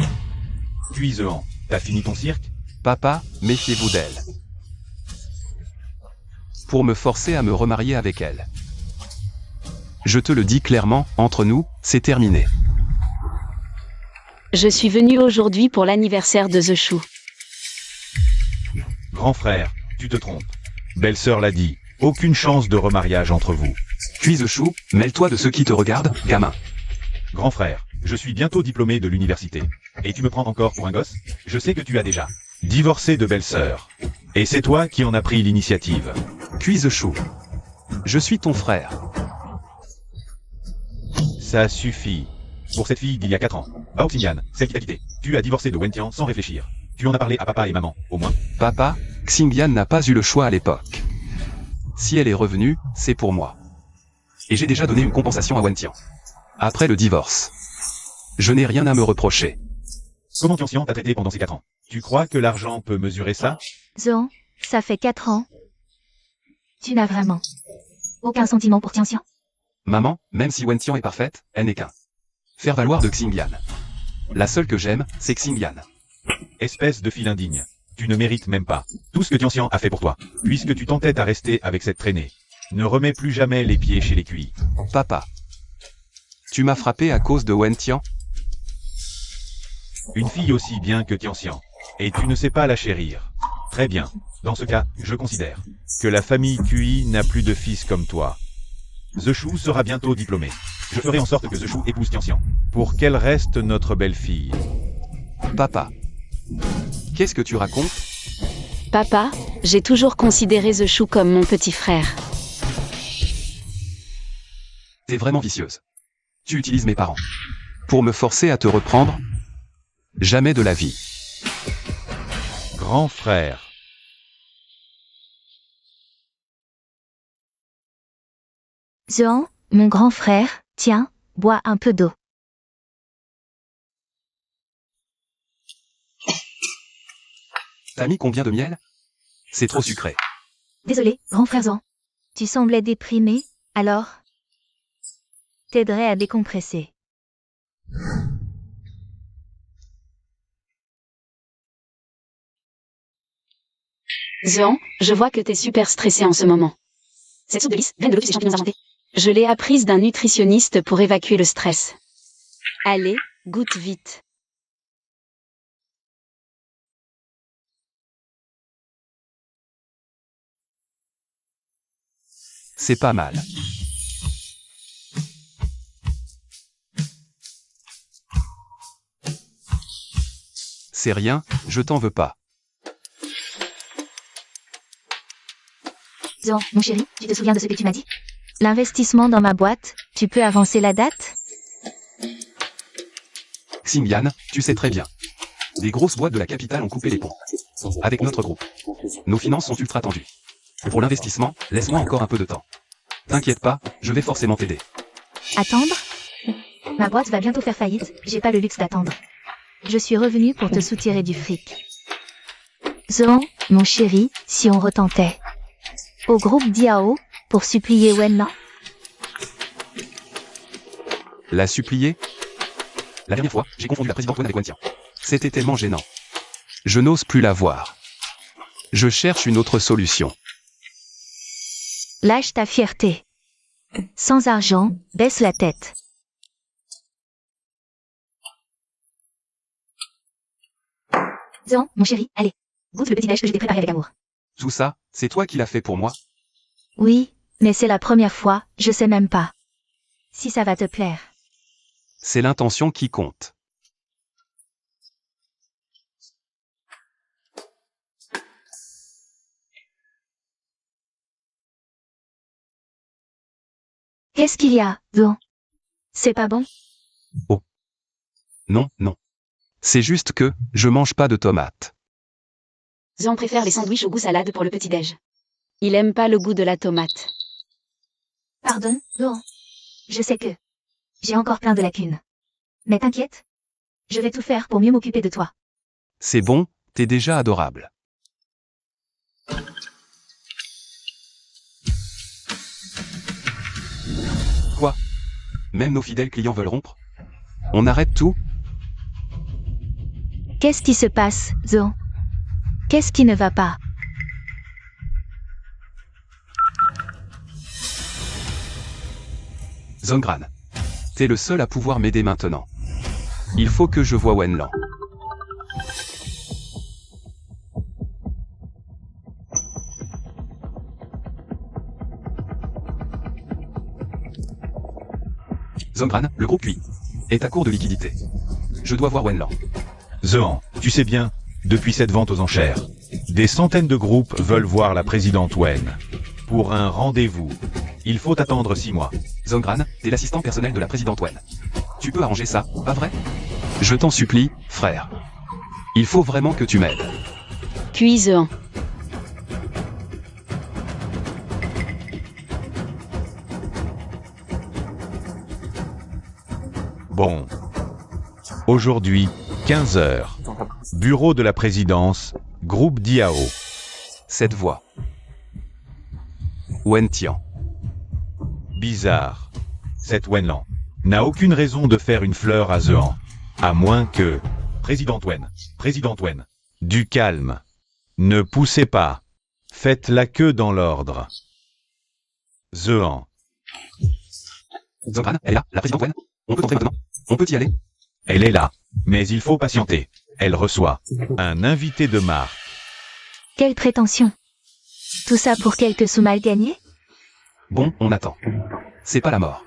Speaker 4: Puis Zehan, t'as fini ton cirque?
Speaker 2: Papa, méfiez-vous d'elle. Pour me forcer à me remarier avec elle. Je te le dis clairement, entre nous, c'est terminé.
Speaker 1: Je suis venue aujourd'hui pour l'anniversaire de The Chou.
Speaker 4: Grand frère, tu te trompes. Belle-sœur l'a dit, aucune chance de remariage entre vous.
Speaker 2: Puis The Chou, mêle-toi de ceux qui te regardent, gamin.
Speaker 4: Grand frère, je suis bientôt diplômé de l'université. Et tu me prends encore pour un gosse? Je sais que tu as déjà divorcé de belle-sœur. Et c'est toi qui en as pris l'initiative.
Speaker 2: Puis The Chou. Je suis ton frère.
Speaker 4: Ça suffit. Pour cette fille d'il y a 4 ans, Bao Xingyan, celle qui t'a quitté, tu as divorcé de Wen Tian sans réfléchir. Tu en as parlé à papa et maman, au moins.
Speaker 2: Papa, Xingyan n'a pas eu le choix à l'époque. Si elle est revenue, c'est pour moi. Et j'ai déjà donné une compensation à Wen Tian. Après le divorce. Je n'ai rien à me reprocher.
Speaker 4: Comment Tian t'a traité pendant ces 4 ans? Tu crois que l'argent peut mesurer ça?
Speaker 3: Zehan, ça fait 4 ans. Tu n'as vraiment aucun sentiment pour Tian?
Speaker 2: Maman, même si Wen Tian est parfaite, elle n'est qu'un faire valoir de Xingyan. La seule que j'aime, c'est Xingyan.
Speaker 4: Espèce de fille indigne. Tu ne mérites même pas tout ce que Tian a fait pour toi, puisque tu t'entêtes à rester avec cette traînée. Ne remets plus jamais les pieds chez les QI.
Speaker 2: Papa. Tu m'as frappé à cause de Wen Tian?
Speaker 4: Une fille aussi bien que Tian. Et tu ne sais pas la chérir. Très bien. Dans ce cas, je considère que la famille QI n'a plus de fils comme toi. The Chou sera bientôt diplômé. Je ferai en sorte que The Chou épouse Tian pour qu'elle reste notre belle-fille.
Speaker 2: Papa. Qu'est-ce que tu racontes?
Speaker 1: Papa, J'ai toujours considéré The Chou comme mon petit frère.
Speaker 2: T'es vraiment vicieuse. Tu utilises mes parents. Pour me forcer à te reprendre? Jamais de la vie.
Speaker 4: Grand frère.
Speaker 3: Zehan, mon grand frère, tiens, bois un peu d'eau.
Speaker 2: T'as mis combien de miel? C'est trop sucré.
Speaker 3: Désolé, grand frère Zehan. Tu semblais déprimé, alors? T'aiderais à décompresser.
Speaker 1: Zehan, je vois que t'es super stressé en ce moment. Cette soupe de lys, graine de lotus et champignons argentés. Je l'ai apprise d'un nutritionniste pour évacuer le stress. Allez, goûte vite.
Speaker 2: C'est pas mal. C'est rien, je t'en veux pas.
Speaker 3: Zehan, mon chéri, tu te souviens de ce que tu m'as dit? L'investissement dans ma boîte, tu peux avancer la date?
Speaker 2: Xingyan, tu sais très bien. Des grosses boîtes de la capitale ont coupé les ponts. Avec notre groupe. Nos finances sont ultra tendues. Pour l'investissement, laisse-moi encore un peu de temps. T'inquiète pas, je vais forcément t'aider.
Speaker 3: Attendre? Ma boîte va bientôt faire faillite, j'ai pas le luxe d'attendre. Je suis revenu pour te soutirer du fric. Zehan, mon chéri, si on retentait. Au groupe Diao, pour supplier Wenlan?
Speaker 2: La supplier? La dernière fois, j'ai confondu la présidente Wen avec Wen Tian. C'était tellement gênant. Je n'ose plus la voir. Je cherche une autre solution.
Speaker 3: Lâche ta fierté. Sans argent, baisse la tête. Zehan, mon chéri, allez. Goûte le petit déj que je t'ai préparé avec amour.
Speaker 2: Tout ça, c'est toi qui l'as fait pour moi?
Speaker 3: Oui, mais c'est la première fois, je sais même pas. Si ça va te plaire.
Speaker 2: C'est l'intention qui compte.
Speaker 3: Qu'est-ce qu'il y a, Zehan? C'est pas bon?
Speaker 2: Non, non. C'est juste que, je mange pas de tomates.
Speaker 1: Zehan préfère les sandwichs au goût salade pour le petit-déj. Il aime pas le goût de la tomate.
Speaker 3: Pardon, Zehan. Je sais que j'ai encore plein de lacunes. Mais t'inquiète. Je vais tout faire pour mieux m'occuper de toi.
Speaker 2: C'est bon, t'es déjà adorable. Quoi? Même nos fidèles clients veulent rompre? On arrête tout?
Speaker 3: Qu'est-ce qui se passe, Zehan? Qu'est-ce qui ne va pas?
Speaker 2: Zongran. T'es le seul à pouvoir m'aider maintenant. Il faut que je voie Wenlan. Zongran, le groupe QI, est à court de liquidité. Je dois voir Wenlan.
Speaker 4: Zehan, tu sais bien, depuis cette vente aux enchères, des centaines de groupes veulent voir la présidente Wen. Pour un rendez-vous, il faut attendre 6 mois.
Speaker 2: Zongran, t'es l'assistant personnel de la présidente Wen. Tu peux arranger ça, pas vrai? Je t'en supplie, frère. Il faut vraiment que tu m'aides.
Speaker 1: QI Zehan.
Speaker 4: Bon. Aujourd'hui, 15 h. Bureau de la présidence, groupe Diao.
Speaker 2: Cette voix. Wen Tian.
Speaker 4: Bizarre. Cette Wenlan n'a aucune raison de faire une fleur à Zehan. À moins que... Présidente Wen. Du calme. Ne poussez pas. Faites la queue dans l'ordre. Zehan.
Speaker 2: Zongran, elle est là, la présidente Wen. On peut entrer maintenant. On peut y aller.
Speaker 4: Elle est là. Mais il faut patienter. Elle reçoit un invité de marque.
Speaker 3: Quelle prétention! Tout ça pour quelques sous mal gagnés?
Speaker 2: Bon, on attend. C'est pas la mort.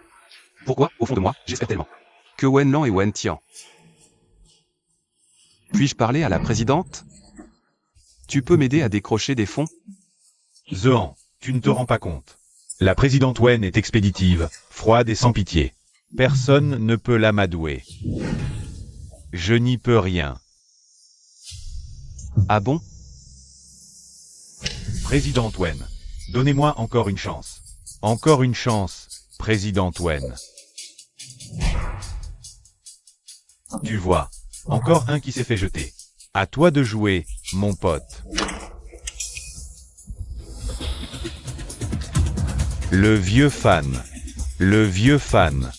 Speaker 2: Pourquoi, au fond de moi, j'espère tellement que Wenlan et Wen Tian. Puis-je parler à la présidente? Tu peux m'aider à décrocher des fonds?
Speaker 4: Zehan, tu ne te rends pas compte. La présidente Wen est expéditive, froide et sans pitié. Personne ne peut l'amadouer. Je n'y peux rien.
Speaker 2: Ah bon?
Speaker 4: Présidente Wen, donnez-moi encore une chance. Encore une chance, présidente Wen. Tu vois, encore un qui s'est fait jeter. À toi de jouer, mon pote. Le vieux Fan. Le vieux Fan.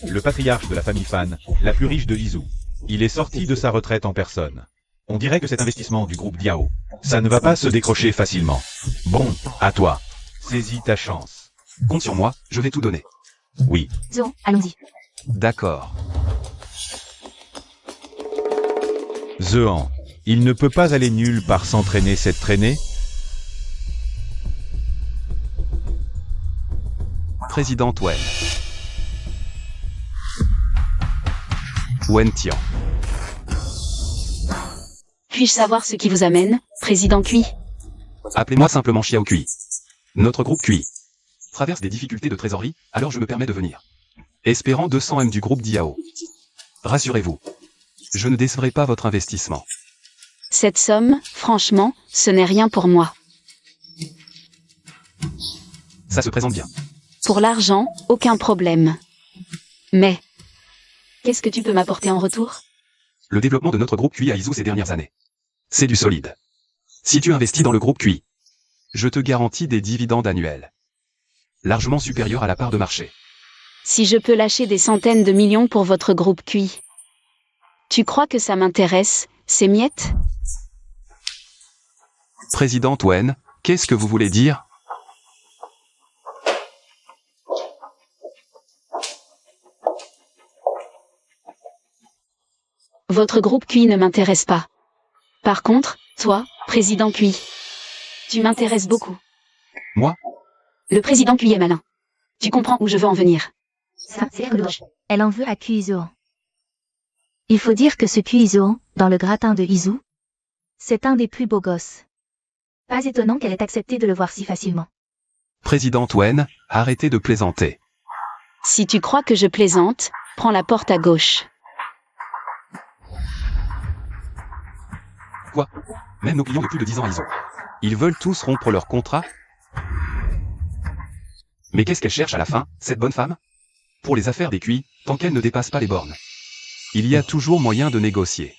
Speaker 4: Le patriarche de la famille Fan, la plus riche de Lizou. Il est sorti de sa retraite en personne. On dirait que cet investissement du groupe Diao, ça ne va pas se décrocher facilement. Bon, à toi. Saisis ta chance.
Speaker 2: Compte sur moi, je vais tout donner.
Speaker 4: Oui.
Speaker 3: Zehan, allons-y.
Speaker 2: D'accord.
Speaker 4: Zehan, il ne peut pas aller nulle part s'entraîner cette traînée?
Speaker 2: Présidente Wen. Wen Tian.
Speaker 1: Puis-je savoir ce qui vous amène, président Cui?
Speaker 2: Appelez-moi simplement Xiao Cui. Notre groupe Cui traverse des difficultés de trésorerie, alors je me permets de venir. Espérant 200 M du groupe Diao. Rassurez-vous, je ne décevrai pas votre investissement.
Speaker 1: Cette somme, franchement, ce n'est rien pour moi.
Speaker 2: Ça se présente bien.
Speaker 1: Pour l'argent, aucun problème. Mais, qu'est-ce que tu peux m'apporter en retour?
Speaker 2: Le développement de notre groupe Cui à Izu ces dernières années. C'est du solide. Si tu investis dans le groupe Cui, je te garantis des dividendes annuels. Largement supérieurs à la part de marché.
Speaker 1: Si je peux lâcher des centaines de millions pour votre groupe Cui, tu crois que ça m'intéresse, ces miettes?
Speaker 2: Présidente Wen, qu'est-ce que vous voulez dire?
Speaker 1: Votre groupe Cui ne m'intéresse pas. Par contre, toi, président Cui, tu m'intéresses beaucoup.
Speaker 2: Moi?
Speaker 1: Le président Cui est malin. Tu comprends où je veux en venir.
Speaker 3: Ça, c'est gauche. Elle en veut à Cui Zehan. Il faut dire que ce Cui Zehan, dans le gratin de Izu, c'est un des plus beaux gosses. Pas étonnant qu'elle ait accepté de le voir si facilement.
Speaker 2: Présidente Wen, arrêtez de plaisanter.
Speaker 1: Si tu crois que je plaisante, prends la porte à gauche.
Speaker 2: Quoi? Même nos clients de plus de 10 ans à Izu. Ils veulent tous rompre leur contrat? Mais qu'est-ce qu'elle cherche à la fin, cette bonne femme? Pour les affaires des Cui, tant qu'elle ne dépasse pas les bornes. Il y a toujours moyen de négocier.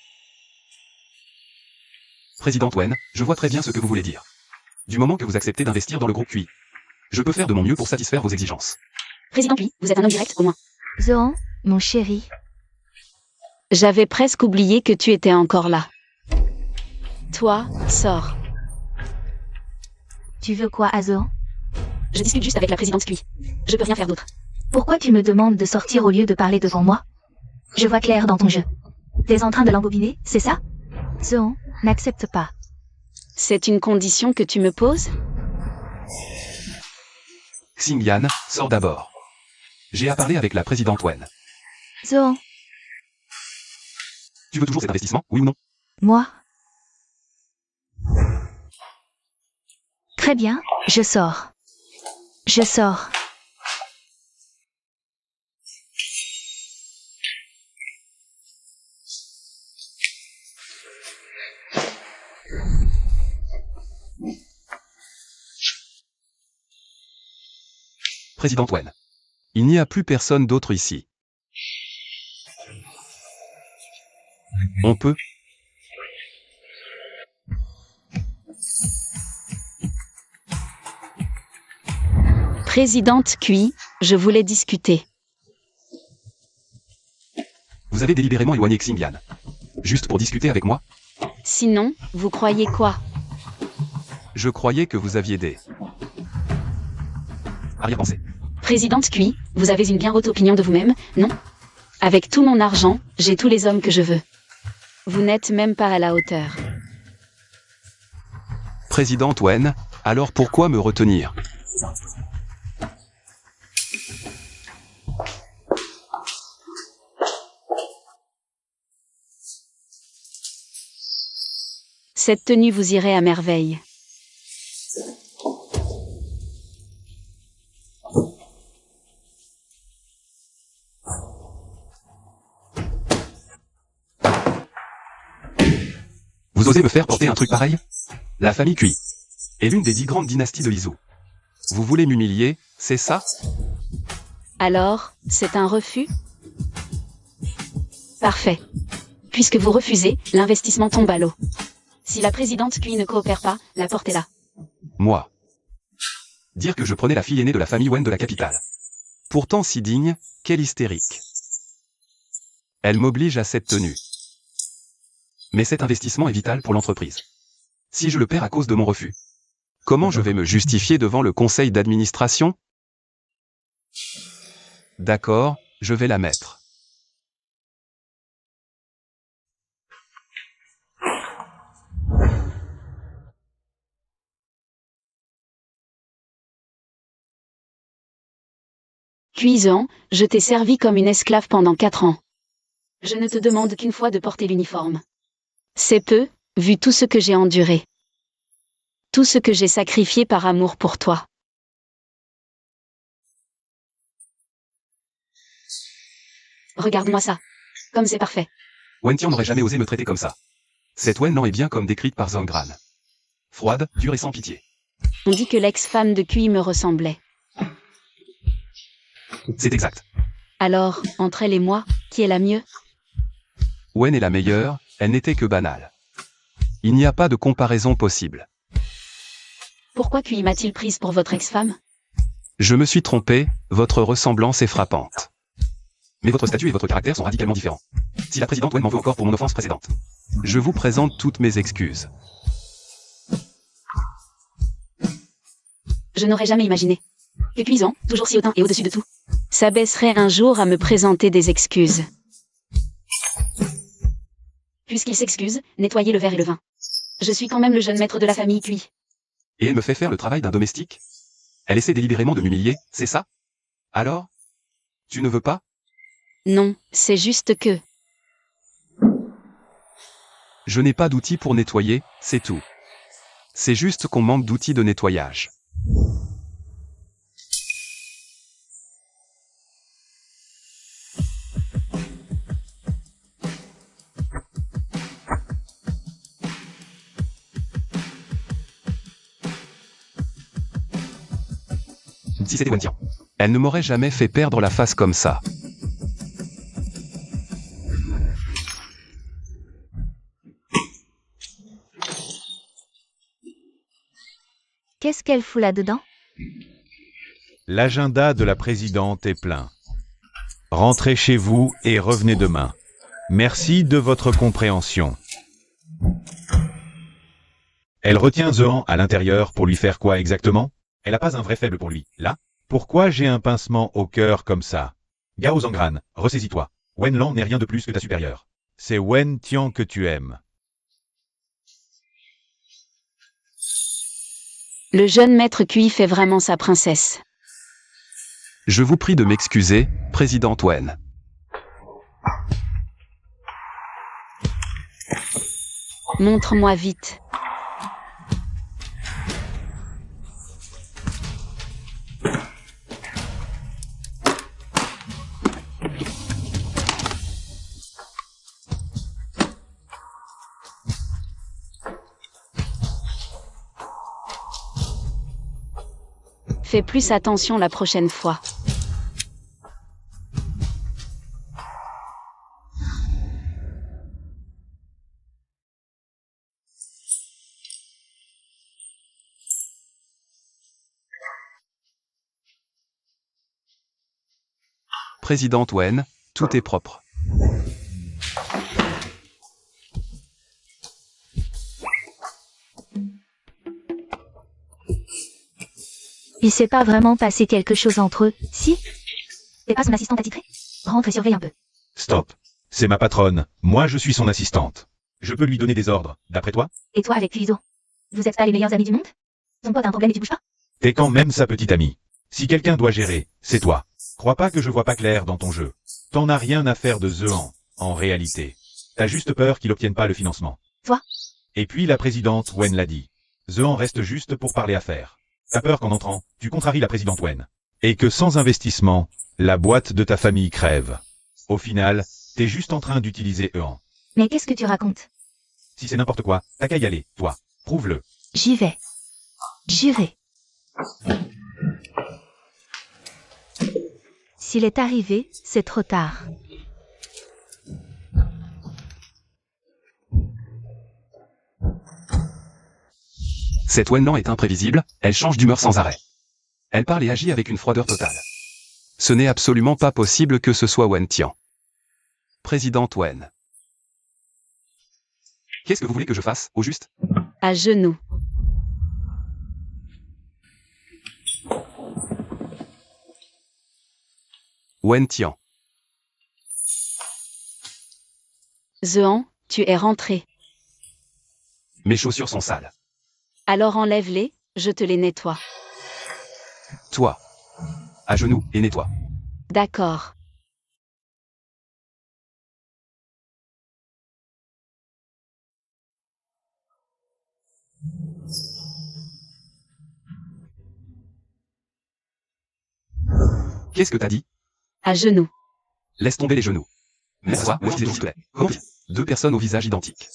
Speaker 2: Présidente Wen, je vois très bien ce que vous voulez dire. Du moment que vous acceptez d'investir dans le groupe Cui, je peux faire de mon mieux pour satisfaire vos exigences.
Speaker 1: Président Cui, vous êtes un homme direct, au moins.
Speaker 3: Zehan, mon chéri.
Speaker 1: J'avais presque oublié que tu étais encore là. Toi, sors.
Speaker 3: Tu veux quoi à Zehan?
Speaker 1: Je discute juste avec la présidente Cui. Je peux rien faire d'autre.
Speaker 3: Pourquoi tu me demandes de sortir au lieu de parler devant moi? Je vois clair dans ton jeu. T'es en train de l'embobiner, c'est ça? Zehan, n'accepte pas.
Speaker 1: C'est une condition que tu me poses?
Speaker 2: Xingyan, sors d'abord. J'ai à parler avec la présidente Wen.
Speaker 3: Zehan,
Speaker 2: Tu veux toujours cet investissement, oui ou non?
Speaker 3: moi? Très bien, je sors. Je sors.
Speaker 2: Présidente Wen. Il n'y a plus personne d'autre ici. On peut?
Speaker 1: Présidente Cui, je voulais discuter.
Speaker 2: Vous avez délibérément éloigné Xingyan. Juste pour discuter avec moi?
Speaker 1: Sinon, vous croyez quoi?
Speaker 2: Je croyais que vous aviez des... arrière-pensées.
Speaker 1: Présidente Cui, vous avez une bien haute opinion de vous-même, non? Avec tout mon argent, j'ai tous les hommes que je veux. Vous n'êtes même pas à la hauteur.
Speaker 2: Présidente Wen, alors pourquoi me retenir?
Speaker 1: Cette tenue vous irait à merveille.
Speaker 2: Vous osez me faire porter un truc pareil? La famille Cui est l'une des 10 grandes dynasties de Lizou. Vous voulez m'humilier, c'est ça?
Speaker 1: Alors, c'est un refus? Parfait. Puisque vous refusez, l'investissement tombe à l'eau. Si la présidente Cui ne coopère pas, la porte est là.
Speaker 2: Moi. Dire que je prenais la fille aînée de la famille Wen de la capitale. Pourtant si digne, quelle hystérique. Elle m'oblige à cette tenue. Mais cet investissement est vital pour l'entreprise. Si je le perds à cause de mon refus, comment je vais me justifier devant le conseil d'administration? D'accord, je vais la mettre.
Speaker 1: Cuisant, je t'ai servi comme une esclave pendant 4 ans. Je ne te demande qu'une fois de porter l'uniforme. C'est peu, vu tout ce que j'ai enduré. Tout ce que j'ai sacrifié par amour pour toi. Regarde-moi ça. Comme c'est parfait.
Speaker 2: Wen Tian n'aurait jamais osé me traiter comme ça. Cette Wen Lan est bien comme décrite par Zhongran. Froide, dure et sans pitié.
Speaker 1: On dit que l'ex-femme de Cui me ressemblait.
Speaker 2: C'est exact.
Speaker 1: Alors, entre elle et moi, qui est la mieux?
Speaker 2: Wen est la meilleure, elle n'était que banale. Il n'y a pas de comparaison possible.
Speaker 1: Pourquoi Cui m'a-t-il prise pour votre ex-femme?
Speaker 2: Je me suis trompé, votre ressemblance est frappante. Mais votre statut et votre caractère sont radicalement différents. Si la présidente Wen m'en veut encore pour mon offense précédente, je vous présente toutes mes excuses.
Speaker 1: Je n'aurais jamais imaginé que Cuisant, toujours si hautain et au-dessus de tout, s'abaisserait un jour à me présenter des excuses. Puisqu'il s'excuse, nettoyez le verre et le vin. Je suis quand même le jeune maître de la famille Cui.
Speaker 2: Et elle me fait faire le travail d'un domestique? Elle essaie délibérément de m'humilier, c'est ça? Alors? Tu ne veux pas?
Speaker 1: Non, c'est juste que...
Speaker 2: Je n'ai pas d'outils pour nettoyer, c'est tout. C'est juste qu'on manque d'outils de nettoyage. Si c'était Wen Tian, elle ne m'aurait jamais fait perdre la face comme ça.
Speaker 3: Qu'est-ce qu'elle fout là-dedans?
Speaker 4: L'agenda de la présidente est plein. Rentrez chez vous et revenez demain. Merci de votre compréhension. Elle retient Zehan à l'intérieur pour lui faire quoi exactement? Elle n'a pas un vrai faible pour lui, là? Pourquoi j'ai un pincement au cœur comme ça? Gao Zhongran, ressaisis-toi. Wen Lan n'est rien de plus que ta supérieure. C'est Wen Tian que tu aimes.
Speaker 1: Le jeune maître Cui fait vraiment sa princesse.
Speaker 2: Je vous prie de m'excuser, présidente Wen.
Speaker 1: Montre-moi vite. Fais plus attention la prochaine fois.
Speaker 2: Présidente Wen, tout est propre.
Speaker 3: Il s'est pas vraiment passé quelque chose entre eux, si? T'es pas son assistante attitrée? Rentre et surveille un peu.
Speaker 4: Stop. C'est ma patronne. Moi, je suis son assistante. Je peux lui donner des ordres, d'après toi?
Speaker 3: Et toi avec Cuiso? Vous êtes pas les meilleurs amis du monde? Ton pote a un problème et tu bouges pas?
Speaker 4: T'es quand même sa petite amie. Si quelqu'un doit gérer, c'est toi. Crois pas que je vois pas clair dans ton jeu. T'en as rien à faire de Zehan, en réalité. T'as juste peur qu'il obtienne pas le financement.
Speaker 3: Toi?
Speaker 4: Et puis la présidente Wen l'a dit. Zehan reste juste pour parler affaires. T'as peur qu'en entrant, tu contraries la présidente Wen. Et que sans investissement, la boîte de ta famille crève. Au final, t'es juste en train d'utiliser Ehan.
Speaker 3: Mais qu'est-ce que tu racontes?
Speaker 4: Si c'est n'importe quoi, t'as qu'à y aller, toi. Prouve-le.
Speaker 3: J'y vais. J'irai. S'il est arrivé, c'est trop tard.
Speaker 2: Cette Wennan est imprévisible, elle change d'humeur sans arrêt. Elle parle et agit avec une froideur totale. Ce n'est absolument pas possible que ce soit Wen Tian. Présidente Wen. Qu'est-ce que vous voulez que je fasse, au juste?
Speaker 1: À genoux.
Speaker 2: Wen Tian.
Speaker 1: Zehan, tu es rentré.
Speaker 2: Mes chaussures sont sales.
Speaker 1: Alors enlève-les, je te les nettoie.
Speaker 2: Toi. À genoux, et nettoie.
Speaker 1: D'accord.
Speaker 2: Qu'est-ce que t'as dit?
Speaker 1: À genoux.
Speaker 2: Laisse tomber les genoux. Mais ça, s'il te plaît. Comment? Deux personnes au visage identique.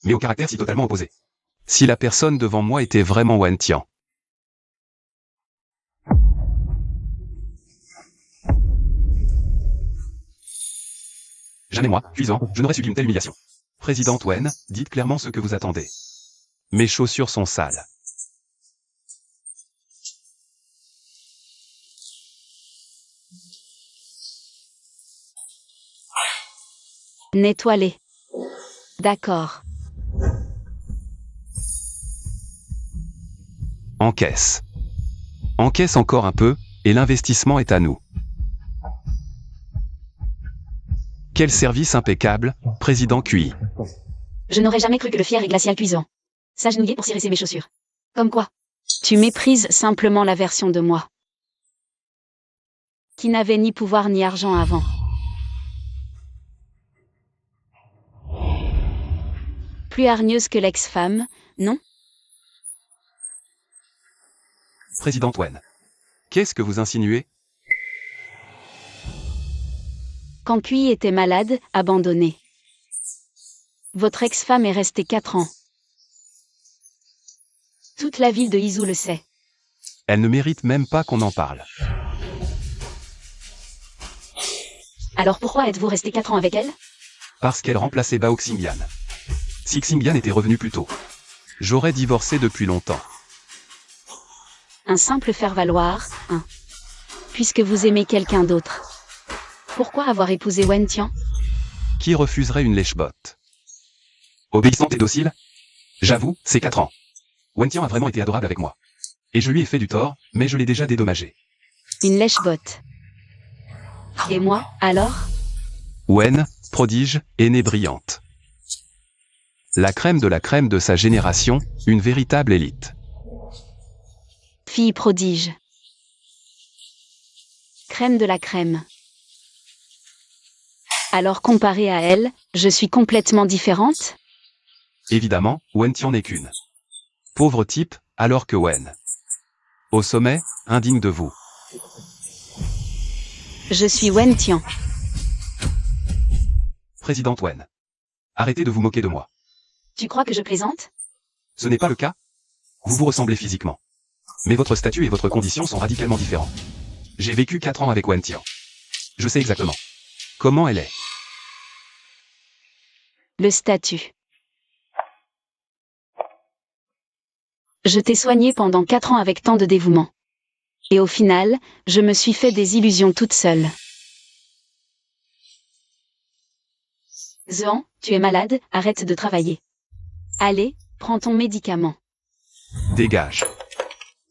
Speaker 2: Mais au caractère si totalement opposé. Si la personne devant moi était vraiment Wen Tian. Jamais moi, cuisant, je n'aurais subi une telle humiliation. Présidente Wen, dites clairement ce que vous attendez. Mes chaussures sont sales.
Speaker 1: Nettoie-les. D'accord.
Speaker 2: Encaisse. Encaisse encore un peu, et l'investissement est à nous. Quel service impeccable, président QI.
Speaker 1: Je n'aurais jamais cru que le fier et glacial cuisant s'agenouiller pour cirer mes chaussures. Comme quoi? Tu méprises simplement la version de moi qui n'avait ni pouvoir ni argent avant. Plus hargneuse que l'ex-femme, non?
Speaker 2: Présidente Wen. Qu'est-ce que vous insinuez?
Speaker 1: Quand Kui était malade, abandonné. Votre ex-femme est restée 4 ans. Toute la ville de Izu le sait.
Speaker 2: Elle ne mérite même pas qu'on en parle.
Speaker 1: Alors pourquoi êtes-vous resté 4 ans avec elle?
Speaker 2: Parce qu'elle remplaçait Bao Xingyan. Si Xingyan était revenu plus tôt, j'aurais divorcé depuis longtemps.
Speaker 1: Un simple faire-valoir, puisque vous aimez quelqu'un d'autre. Pourquoi avoir épousé Wen Tian?
Speaker 2: Qui refuserait une lèche-botte? Obéissante et docile? J'avoue, c'est 4 ans. Wen Tian a vraiment été adorable avec moi. Et je lui ai fait du tort, mais je l'ai déjà dédommagé.
Speaker 1: Une lèche-botte. Et moi, alors?
Speaker 2: Wen, prodige, est née brillante. La crème de sa génération, une véritable élite.
Speaker 1: Fille prodige. Crème de la crème. Alors comparée à elle, je suis complètement différente?
Speaker 2: Évidemment, Wen Tian n'est qu'une. Pauvre type, alors que Wen. Au sommet, indigne de vous.
Speaker 1: Je suis Wen Tian.
Speaker 2: Présidente Wen. Arrêtez de vous moquer de moi.
Speaker 1: Tu crois que je plaisante?
Speaker 2: Ce n'est pas le cas? Vous vous ressemblez physiquement. Mais votre statut et votre condition sont radicalement différents. J'ai vécu 4 ans avec Wen Tian. Je sais exactement comment elle est.
Speaker 1: Le statut. Je t'ai soigné pendant 4 ans avec tant de dévouement. Et au final, je me suis fait des illusions toute seule. Zehan, tu es malade, arrête de travailler. Allez, prends ton médicament.
Speaker 2: Dégage.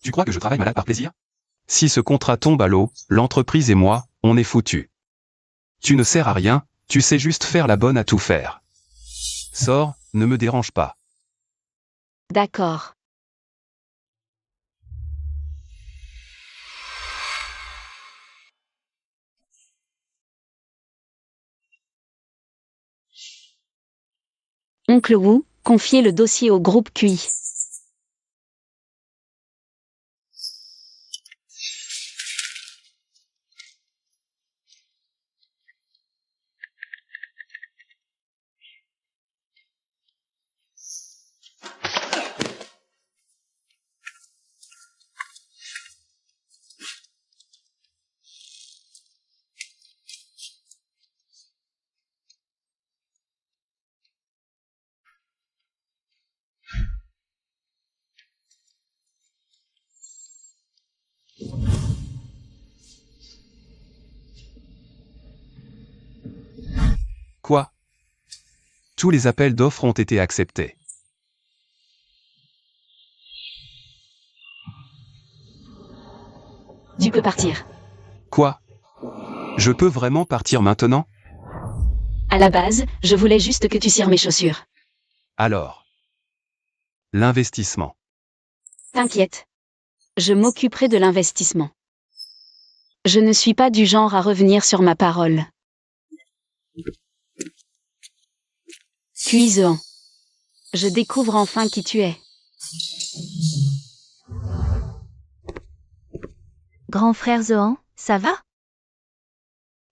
Speaker 2: Tu crois que je travaille malade par plaisir? Si ce contrat tombe à l'eau, l'entreprise et moi, on est foutus. Tu ne sers à rien, tu sais juste faire la bonne à tout faire. Sors, ne me dérange pas.
Speaker 1: D'accord. Oncle Wu, Confiez le dossier au groupe QI.
Speaker 2: Quoi? Tous les appels d'offres ont été acceptés.
Speaker 1: Tu peux partir.
Speaker 2: Quoi? Je peux vraiment partir maintenant?
Speaker 1: À la base, je voulais juste que tu cires mes chaussures.
Speaker 2: Alors. L'investissement.
Speaker 1: T'inquiète. Je m'occuperai de l'investissement. Je ne suis pas du genre à revenir sur ma parole. Cuisant. Je découvre enfin qui tu es.
Speaker 3: Grand frère Zohan, ça va?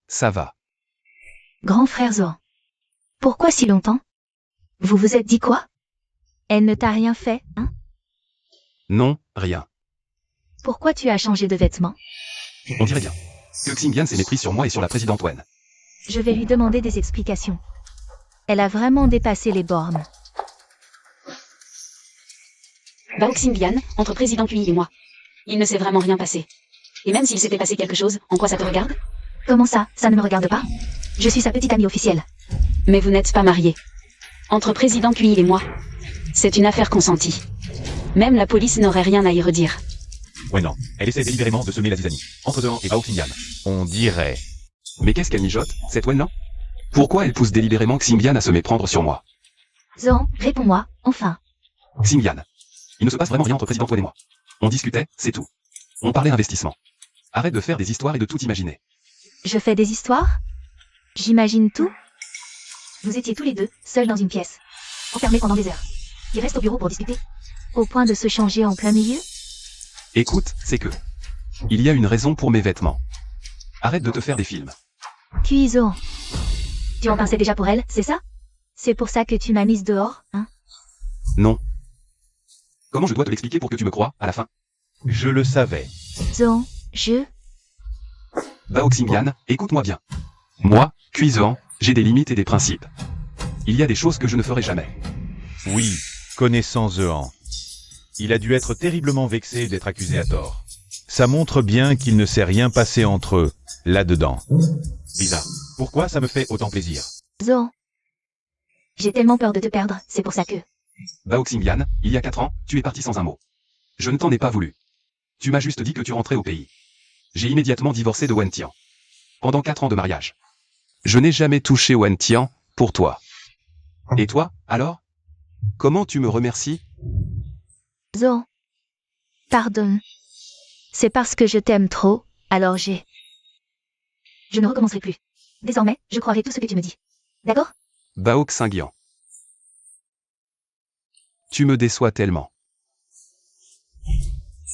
Speaker 2: Ça va.
Speaker 3: Grand frère Zohan. Pourquoi si longtemps? Vous vous êtes dit quoi? Elle ne t'a rien fait, hein?
Speaker 2: Non, rien.
Speaker 3: Pourquoi tu as changé de vêtements?
Speaker 2: On dirait bien que Xingyan s'est mépris sur moi et sur la présidente Wen.
Speaker 3: Je vais lui demander des explications. Elle a vraiment dépassé les bornes.
Speaker 1: Bao Xingyan, entre président QI et moi. Il ne s'est vraiment rien passé. Et même s'il s'était passé quelque chose, en quoi ça te regarde?
Speaker 3: Comment ça ne me regarde pas? Je suis sa petite amie officielle.
Speaker 1: Mais vous n'êtes pas mariés. Entre président QI et moi, c'est une affaire consentie. Même la police n'aurait rien à y redire.
Speaker 4: Ouais non, elle essaie délibérément de semer la zizanie. Entre Zohan et Bao Xingyan. On dirait.
Speaker 2: Mais qu'est-ce qu'elle mijote, cette Wen-là? Pourquoi elle pousse délibérément Xingyan à se méprendre sur moi?
Speaker 3: Zohan, réponds-moi, enfin.
Speaker 2: Xingyan. Il ne se passe vraiment rien entre président Wen et moi. On discutait, c'est tout. On parlait investissement. Arrête de faire des histoires et de tout imaginer.
Speaker 3: Je fais des histoires? J'imagine tout? Vous étiez tous les deux, seuls dans une pièce. Enfermés pendant des heures. Ils restent au bureau pour discuter. Au point de se changer en plein milieu?
Speaker 2: Écoute, c'est que... Il y a une raison pour mes vêtements. Arrête de te faire des films.
Speaker 3: Zohan. Tu en pensais déjà pour elle, c'est ça? C'est pour ça que tu m'as mise dehors, hein?
Speaker 2: Non. Comment je dois te l'expliquer pour que tu me crois, à la fin?
Speaker 4: Je le savais.
Speaker 3: Zohan,
Speaker 2: Bao Xingyan, écoute-moi bien. Moi, Cuisant, j'ai des limites et des principes. Il y a des choses que je ne ferai jamais.
Speaker 4: Oui, connaissant Zohan. Il a dû être terriblement vexé d'être accusé à tort. Ça montre bien qu'il ne s'est rien passé entre eux, là-dedans. Bizarre. Pourquoi ça me fait autant plaisir?
Speaker 3: Zohan. J'ai tellement peur de te perdre, c'est pour ça que...
Speaker 2: Bao Xingyan, il y a 4 ans, tu es parti sans un mot. Je ne t'en ai pas voulu. Tu m'as juste dit que tu rentrais au pays. J'ai immédiatement divorcé de Wen Tian. Pendant 4 ans de mariage. Je n'ai jamais touché Wen Tian, pour toi. Et toi, alors? Comment tu me remercies?
Speaker 3: Zohan. Pardonne. C'est parce que je t'aime trop, alors j'ai... Je ne recommencerai plus. Désormais, je croirai tout ce que tu me dis. D'accord?
Speaker 2: Bao Xingyan. Tu me déçois tellement.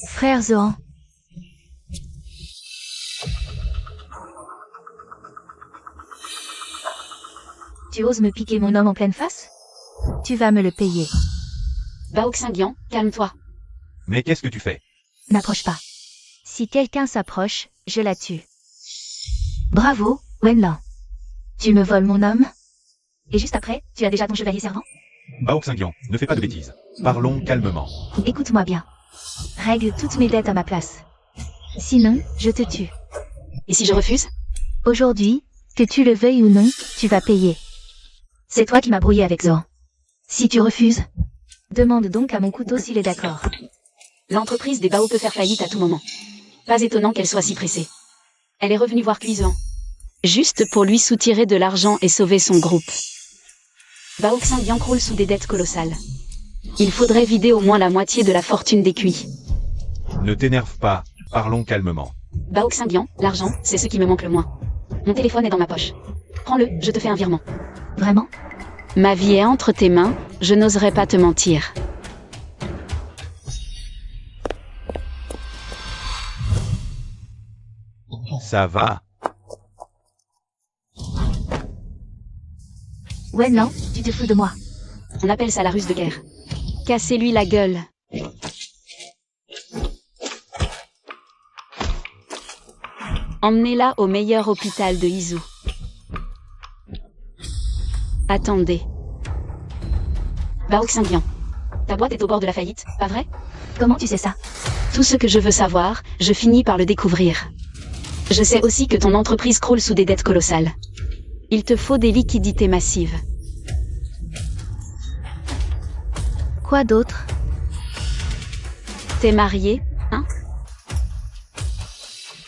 Speaker 3: Frère Zohan. Tu oses me piquer mon homme en pleine face? Tu vas me le payer.
Speaker 1: Bao Xingyan, calme-toi.
Speaker 4: Mais qu'est-ce que tu fais?
Speaker 3: N'approche pas. Si quelqu'un s'approche, je la tue. Bravo, Wenlan. Tu me voles mon homme? Et juste après, tu as déjà ton chevalier servant?
Speaker 4: Bao Xingyan, ne fais pas de bêtises. Parlons calmement.
Speaker 3: Écoute-moi bien. Règle toutes mes dettes à ma place. Sinon, je te tue.
Speaker 1: Et si je refuse?
Speaker 3: Aujourd'hui, que tu le veuilles ou non, tu vas payer. C'est toi qui m'as brouillé avec Zohan. Si tu refuses, demande donc à mon couteau s'il est d'accord.
Speaker 1: L'entreprise des Bao peut faire faillite à tout moment. Pas étonnant qu'elle soit si pressée. Elle est revenue voir Cuisant. Juste pour lui soutirer de l'argent et sauver son groupe. Bao Xingyan croule sous des dettes colossales. Il faudrait vider au moins la moitié de la fortune des Cui.
Speaker 4: Ne t'énerve pas, parlons calmement.
Speaker 1: Bao Xingyan, l'argent, c'est ce qui me manque le moins. Mon téléphone est dans ma poche. Prends-le, je te fais un virement.
Speaker 3: Vraiment?
Speaker 1: Ma vie est entre tes mains, je n'oserais pas te mentir.
Speaker 4: Ça va.
Speaker 3: Wenlan, tu te fous de moi.
Speaker 1: On appelle ça la ruse de guerre. Cassez-lui la gueule. Emmenez-la au meilleur hôpital de Izu. Attendez. Baoxindian. Ta boîte est au bord de la faillite, pas vrai?
Speaker 3: Comment tu sais ça?
Speaker 1: Tout ce que je veux savoir, je finis par le découvrir. Je sais aussi que ton entreprise croule sous des dettes colossales. Il te faut des liquidités massives.
Speaker 3: Quoi d'autre?
Speaker 1: T'es marié, hein?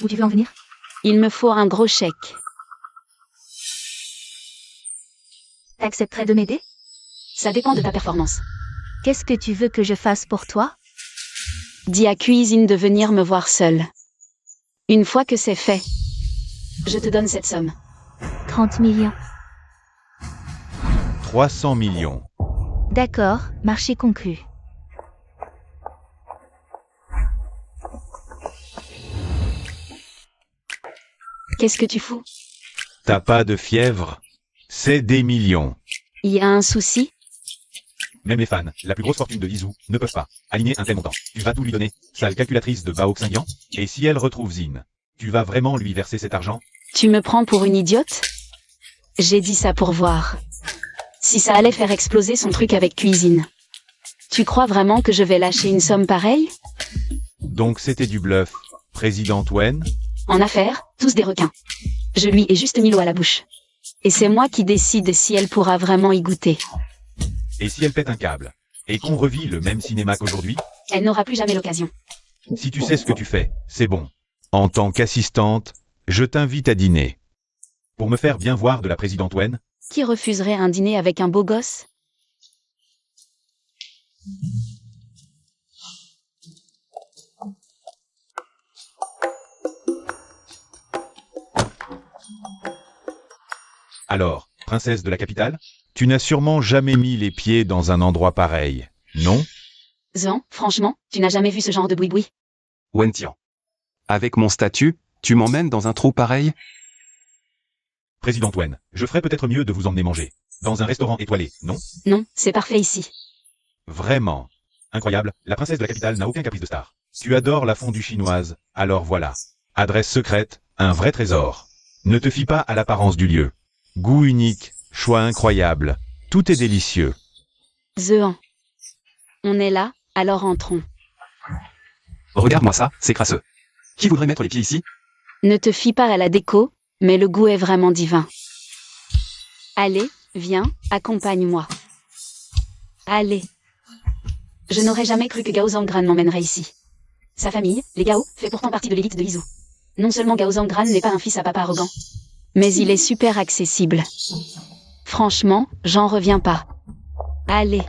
Speaker 3: Où tu veux en venir?
Speaker 1: Il me faut un gros chèque.
Speaker 3: T'accepterais de m'aider?
Speaker 1: Ça dépend de ta performance.
Speaker 3: Qu'est-ce que tu veux que je fasse pour toi?
Speaker 1: Dis à Cuisine de venir me voir seule. Une fois que c'est fait, je te donne cette somme.
Speaker 3: 30 millions.
Speaker 4: 300 millions.
Speaker 3: D'accord, marché conclu.
Speaker 1: Qu'est-ce que tu fous?
Speaker 4: T'as pas de fièvre? C'est des millions.
Speaker 1: Il y a un souci?
Speaker 4: Même les fans, la plus grosse fortune de Izu, ne peuvent pas aligner un tel montant. Tu vas tout lui donner, sale calculatrice de Baoxindian, et si elle retrouve Zin, tu vas vraiment lui verser cet argent?
Speaker 1: Tu me prends pour une idiote? J'ai dit ça pour voir. Si ça allait faire exploser son truc avec Cuisine. Tu crois vraiment que je vais lâcher une somme pareille?
Speaker 4: Donc c'était du bluff, Président Wen?
Speaker 1: En affaires, tous des requins. Je lui ai juste mis l'eau à la bouche. Et c'est moi qui décide si elle pourra vraiment y goûter.
Speaker 4: Et si elle pète un câble? Et qu'on revit le même cinéma qu'aujourd'hui?
Speaker 1: Elle n'aura plus jamais l'occasion.
Speaker 4: Si tu sais ce que tu fais, c'est bon. En tant qu'assistante, je t'invite à dîner. Pour me faire bien voir de la présidente Wen?
Speaker 1: Qui refuserait un dîner avec un beau gosse?
Speaker 4: Alors, princesse de la capitale, tu n'as sûrement jamais mis les pieds dans un endroit pareil, non?
Speaker 1: Zan, franchement, tu n'as jamais vu ce genre de boui-boui.
Speaker 2: Wentian. Avec mon statut, tu m'emmènes dans un trou pareil?
Speaker 4: Président Wen, je ferais peut-être mieux de vous emmener manger. Dans un restaurant étoilé, non?
Speaker 1: Non, c'est parfait ici.
Speaker 4: Vraiment. Incroyable, la princesse de la capitale n'a aucun caprice de star. Tu adores la fondue chinoise, alors voilà. Adresse secrète, un vrai trésor. Ne te fie pas à l'apparence du lieu. Goût unique, choix incroyable, tout est délicieux.
Speaker 1: Zean. On est là, alors entrons.
Speaker 2: Regarde-moi ça, c'est crasseux. Qui voudrait mettre les pieds ici?
Speaker 1: Ne te fie pas à la déco, mais le goût est vraiment divin. Allez, viens, accompagne-moi. Allez. Je n'aurais jamais cru que Gao Zhangran m'emmènerait ici. Sa famille, les Gao, fait pourtant partie de l'élite de Izu. Non seulement Gao Zhangran n'est pas un fils à papa arrogant, mais il est super accessible. Franchement, j'en reviens pas. Allez.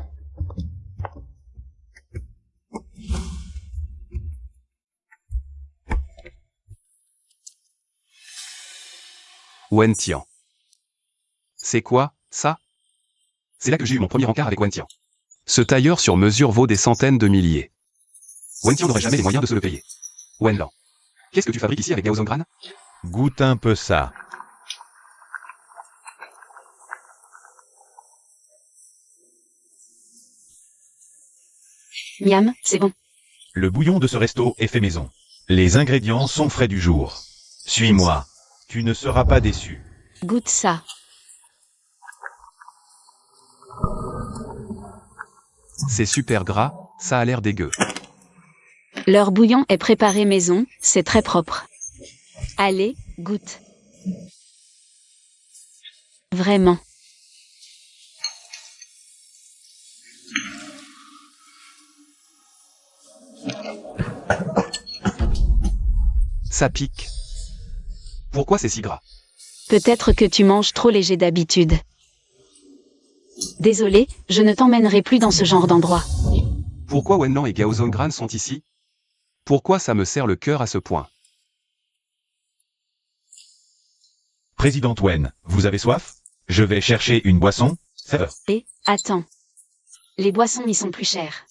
Speaker 2: Wentian. C'est quoi, ça? C'est là que j'ai eu mon premier encart avec Wentian. Ce tailleur sur mesure vaut des centaines de milliers. Wentian n'aurait jamais les moyens de se le payer. Wenlan. Qu'est-ce que tu fabriques ici avec Gao Zhangran?
Speaker 4: Goûte un peu ça.
Speaker 1: Miam, c'est bon.
Speaker 4: Le bouillon de ce resto est fait maison. Les ingrédients sont frais du jour. Suis-moi. Tu ne seras pas déçu.
Speaker 1: Goûte ça.
Speaker 2: C'est super gras, ça a l'air dégueu.
Speaker 1: Leur bouillon est préparé maison, c'est très propre. Allez, goûte. Vraiment.
Speaker 2: Ça pique. Pourquoi c'est si gras?
Speaker 1: Peut-être que tu manges trop léger d'habitude. Désolé, je ne t'emmènerai plus dans ce genre d'endroit.
Speaker 2: Pourquoi Wenlan et Gao Zhangran sont ici? Pourquoi ça me serre le cœur à ce point?
Speaker 4: Président Wen, vous avez soif? Je vais chercher une boisson. Serveur.
Speaker 1: Et, attends. Les boissons y sont plus chères.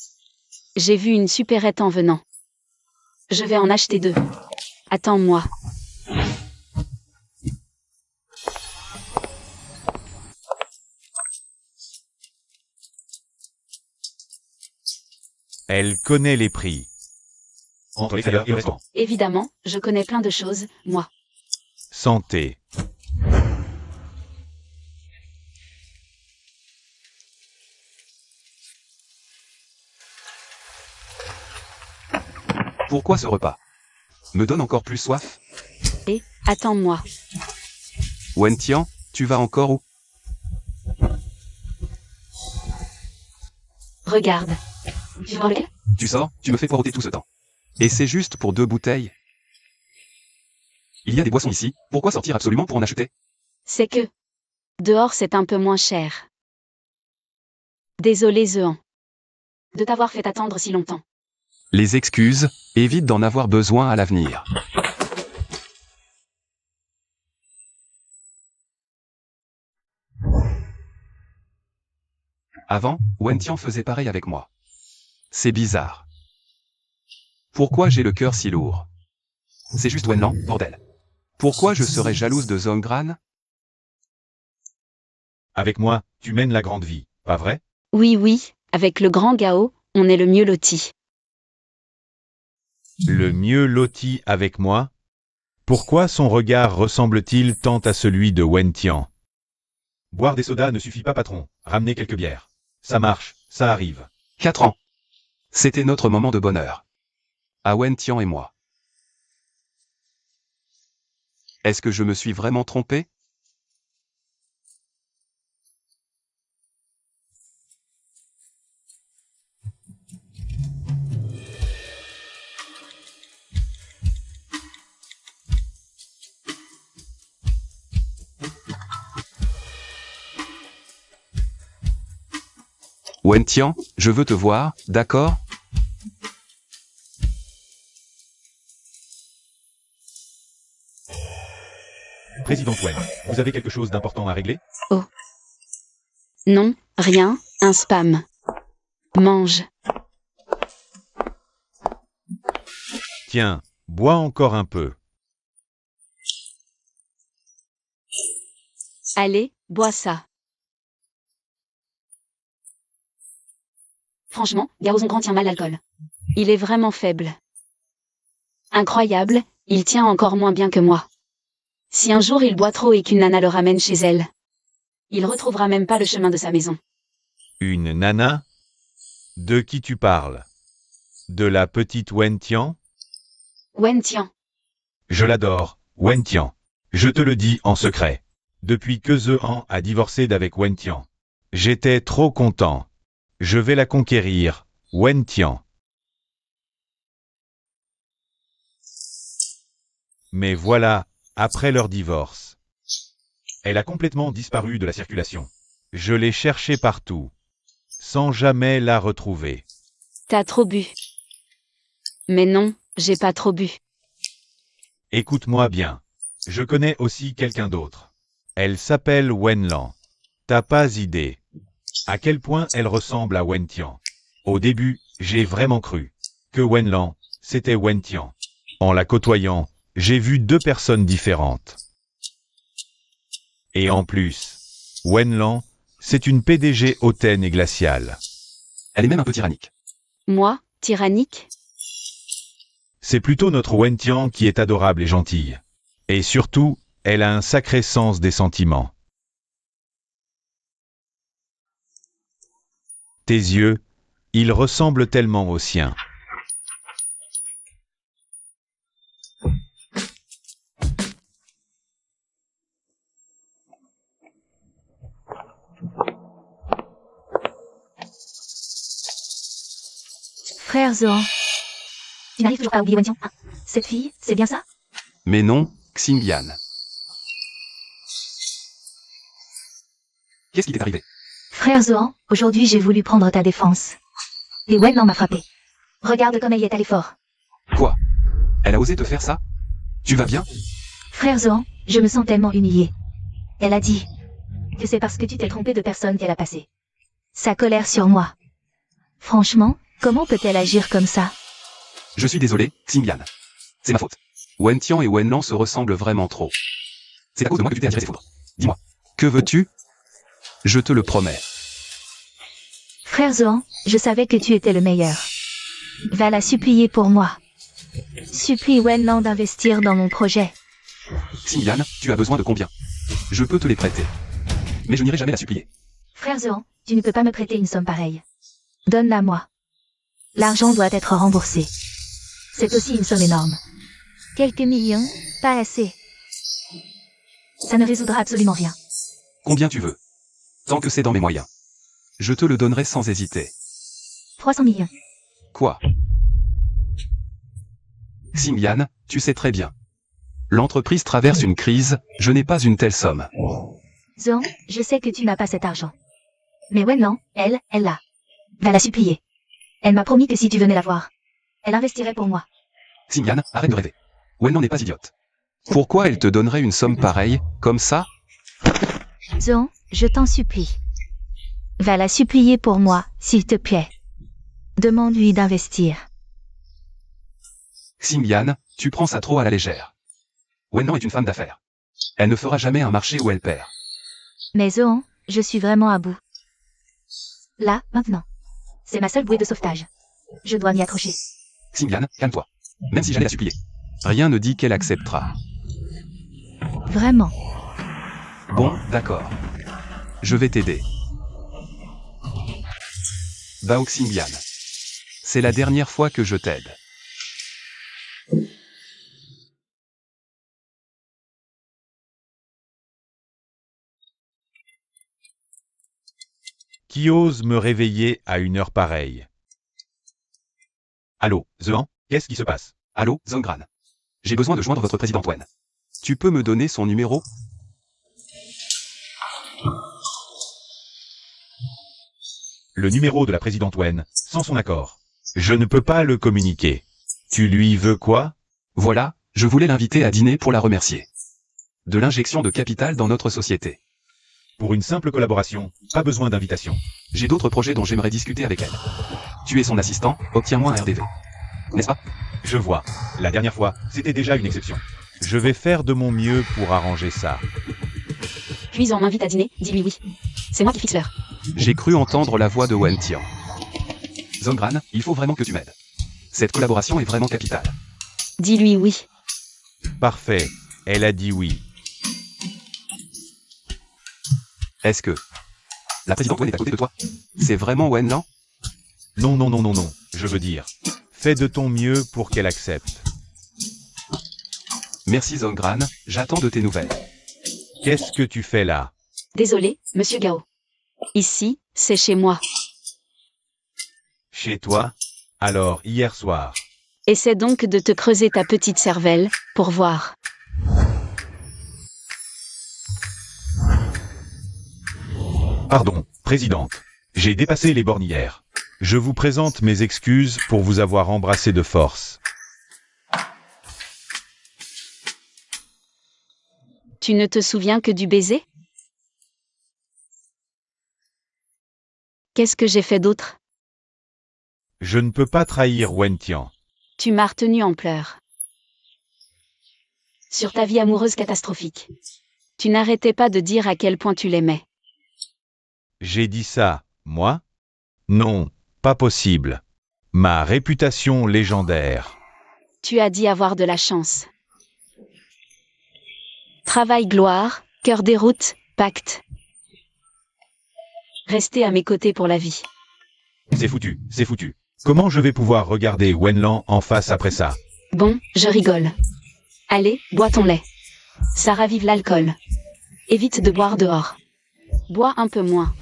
Speaker 1: J'ai vu une supérette en venant. Je vais en acheter 2. Attends-moi.
Speaker 4: Elle connaît les prix. Entre l'extérieur et le restaurant.
Speaker 1: Évidemment, je connais plein de choses, moi.
Speaker 4: Santé.
Speaker 2: Pourquoi ce repas me donne encore plus soif?
Speaker 1: Et, attends-moi.
Speaker 2: Wen Tian, tu vas encore où?
Speaker 1: Regarde. Tu vois lequel?
Speaker 2: Tu sors, tu me fais poireauter tout ce temps. Et c'est juste pour 2 bouteilles? Il y a des boissons ici, pourquoi sortir absolument pour en acheter?
Speaker 1: C'est que... Dehors c'est un peu moins cher. Désolé Zehan. De t'avoir fait attendre si longtemps.
Speaker 2: Les excuses, évite d'en avoir besoin à l'avenir. Avant, Wen Tian faisait pareil avec moi. C'est bizarre. Pourquoi j'ai le cœur si lourd? C'est juste Wenlan, bordel. Pourquoi je serais jalouse de Zongran?
Speaker 4: Avec moi, tu mènes la grande vie, pas vrai?
Speaker 1: Oui oui, avec le grand Gao, on est le mieux loti.
Speaker 4: Le mieux loti avec moi? Pourquoi son regard ressemble-t-il tant à celui de Wen Tian? Boire des sodas ne suffit pas, patron. Ramenez quelques bières. Ça marche, ça arrive.
Speaker 2: 4 ans. C'était notre moment de bonheur. À Wen Tian et moi. Est-ce que je me suis vraiment trompé? Wen Tian, je veux te voir, d'accord?
Speaker 4: Président Wen, vous avez quelque chose d'important à régler?
Speaker 1: Non, rien, un spam. Mange.
Speaker 4: Tiens, bois encore un peu.
Speaker 1: Allez, bois ça. Franchement, Gao Zongran tient mal l'alcool. Il est vraiment faible. Incroyable, il tient encore moins bien que moi. Si un jour il boit trop et qu'une nana le ramène chez elle, il retrouvera même pas le chemin de sa maison.
Speaker 4: Une nana? De qui tu parles? De la petite Wen Tian?
Speaker 1: Wen Tian.
Speaker 4: Je l'adore, Wen Tian. Je te le dis en secret. Depuis que Zehan a divorcé d'avec Wen Tian. J'étais trop content. Je vais la conquérir, Wen Tian. Mais voilà, après leur divorce. Elle a complètement disparu de la circulation. Je l'ai cherchée partout, sans jamais la retrouver.
Speaker 1: T'as trop bu. Mais non, j'ai pas trop bu.
Speaker 4: Écoute-moi bien. Je connais aussi quelqu'un d'autre. Elle s'appelle Wenlan. T'as pas idée à quel point elle ressemble à Wen Tian. Au début, j'ai vraiment cru que Wenlan, c'était Wen Tian. En la côtoyant, j'ai vu 2 personnes différentes. Et en plus, Wenlan, c'est une PDG hautaine et glaciale.
Speaker 2: Elle est même un peu tyrannique.
Speaker 1: Moi, tyrannique?
Speaker 4: C'est plutôt notre Wen Tian qui est adorable et gentille. Et surtout, elle a un sacré sens des sentiments. Tes yeux, ils ressemblent tellement aux siens.
Speaker 3: Frère Zehan. Tu n'arrives toujours pas à oublier Wen Tian? Ah, cette fille, c'est bien ça?
Speaker 2: Mais non, Xingyan. Qu'est-ce qui t'est arrivé?
Speaker 3: Frère Zehan, aujourd'hui j'ai voulu prendre ta défense. Et Wenlan m'a frappé. Regarde comme elle y est allée fort.
Speaker 2: Quoi? Elle a osé te faire ça? Tu vas bien?
Speaker 3: Frère Zehan, je me sens tellement humiliée. Elle a dit que c'est parce que tu t'es trompé de personne qu'elle a passé sa colère sur moi. Franchement, comment peut-elle agir comme ça?
Speaker 2: Je suis désolé, Xingyan. C'est ma faute. Wen Tian et Wen Lan se ressemblent vraiment trop. C'est à cause de moi que tu t'es attiré ces foudres. Dis-moi, que veux-tu? Je te le promets.
Speaker 3: Frère Zohan, je savais que tu étais le meilleur. Va la supplier pour moi. Supplie Wenlan d'investir dans mon projet.
Speaker 2: Xingyan, tu as besoin de combien? Je peux te les prêter. Mais je n'irai jamais la supplier.
Speaker 3: Frère Zohan, tu ne peux pas me prêter une somme pareille. Donne-la moi. L'argent doit être remboursé. C'est aussi une somme énorme. Quelques millions, pas assez. Ça ne résoudra absolument rien.
Speaker 2: Combien tu veux? Tant que c'est dans mes moyens. Je te le donnerai sans hésiter.
Speaker 3: 300 millions.
Speaker 2: Quoi? Xingyan, tu sais très bien. L'entreprise traverse une crise, je n'ai pas une telle somme.
Speaker 3: Zohan, je sais que tu n'as pas cet argent. Mais Wenlan, elle l'a. Va la supplier. Elle m'a promis que si tu venais la voir, elle investirait pour moi.
Speaker 2: Xingyan, arrête de rêver. Wenlan n'est pas idiote. Pourquoi elle te donnerait une somme pareille, comme ça?
Speaker 3: Zohan, je t'en supplie. Va la supplier pour moi, s'il te plaît. Demande-lui d'investir.
Speaker 2: Xingyan, tu prends ça trop à la légère. Wenlan est une femme d'affaires. Elle ne fera jamais un marché où elle perd.
Speaker 3: Mais Zohan, je suis vraiment à bout. Là, maintenant. C'est ma seule bouée de sauvetage. Je dois m'y accrocher.
Speaker 2: Xingyan, calme-toi. Même si j'allais la supplier. Rien ne dit qu'elle acceptera.
Speaker 3: Vraiment.
Speaker 2: Bon, d'accord. Je vais t'aider. Bao Xingyan. C'est la dernière fois que je t'aide.
Speaker 4: Qui ose me réveiller à une heure pareille? Allô, Zohan, qu'est-ce qui se passe?
Speaker 2: Allô, Zongran. J'ai besoin de joindre votre président Wen. Tu peux me donner son numéro?
Speaker 4: Le numéro de la présidente Wen, sans son accord. Je ne peux pas le communiquer. Tu lui veux quoi?
Speaker 2: Voilà, je voulais l'inviter à dîner pour la remercier. De l'injection de capital dans notre société.
Speaker 4: Pour une simple collaboration, pas besoin d'invitation.
Speaker 2: J'ai d'autres projets dont j'aimerais discuter avec elle. Tu es son assistant, obtiens-moi un RDV. N'est-ce pas?
Speaker 4: Je vois. La dernière fois, c'était déjà une exception. Je vais faire de mon mieux pour arranger ça.
Speaker 1: Puis on m'invite à dîner, dis-lui oui. C'est moi qui fixe l'heure.
Speaker 2: J'ai cru entendre la voix de Wen Tian. Zongran, il faut vraiment que tu m'aides. Cette collaboration est vraiment capitale.
Speaker 1: Dis-lui oui.
Speaker 4: Parfait. Elle a dit oui.
Speaker 2: Est-ce que la présidente Wen est à côté de toi? C'est vraiment Wen Lan?
Speaker 4: Non, non, non, non, non. Je veux dire, fais de ton mieux pour qu'elle accepte.
Speaker 2: Merci Zongran, j'attends de tes nouvelles.
Speaker 4: Qu'est-ce que tu fais là?
Speaker 1: Désolé, monsieur Gao. Ici, c'est chez moi.
Speaker 4: Chez toi? Alors, hier soir.
Speaker 1: Essaie donc de te creuser ta petite cervelle, pour voir.
Speaker 4: Pardon, présidente. J'ai dépassé les bornes hier. Je vous présente mes excuses pour vous avoir embrassé de force.
Speaker 1: Tu ne te souviens que du baiser? Qu'est-ce que j'ai fait d'autre?
Speaker 4: Je ne peux pas trahir Wen Tian.
Speaker 1: Tu m'as retenu en pleurs. Sur ta vie amoureuse catastrophique. Tu n'arrêtais pas de dire à quel point tu l'aimais.
Speaker 4: J'ai dit ça, moi? Non, pas possible. Ma réputation légendaire.
Speaker 1: Tu as dit avoir de la chance. Travail, gloire, cœur déroute, pacte. Rester à mes côtés pour la vie.
Speaker 4: C'est foutu, c'est foutu. Comment je vais pouvoir regarder Wen Lan en face après ça?
Speaker 1: Bon, je rigole. Allez, bois ton lait. Ça ravive l'alcool. Évite de boire dehors. Bois un peu moins.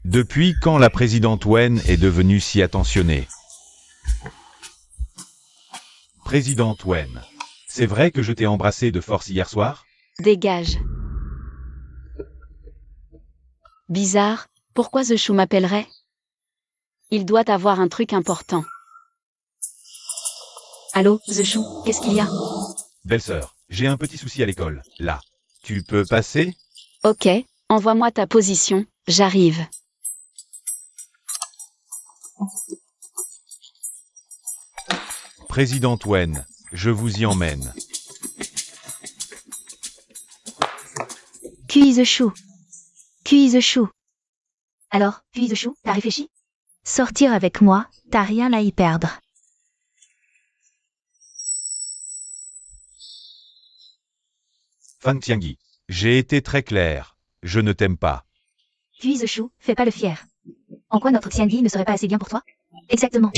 Speaker 4: Depuis quand la présidente Wen est devenue si attentionnée? Présidente Wen, c'est vrai que je t'ai embrassé de force hier soir?
Speaker 1: Dégage. Bizarre, pourquoi The Chou m'appellerait? Il doit avoir un truc important. Allô, The Chou, qu'est-ce qu'il y a?
Speaker 4: Belle-sœur, j'ai un petit souci à l'école, là. Tu peux passer?
Speaker 1: Ok, envoie-moi ta position, j'arrive.
Speaker 4: Présidente Wen, je vous y emmène.
Speaker 3: Cuise-chou. Cuise-chou. Alors, Cuise-chou, t'as réfléchi? Sortir avec moi, t'as rien à y perdre.
Speaker 4: Fan Xiangyi, j'ai été très clair. Je ne t'aime pas.
Speaker 3: Cuise-chou, fais pas le fier. En quoi notre Xiangyi ne serait pas assez bien pour toi? Exactement.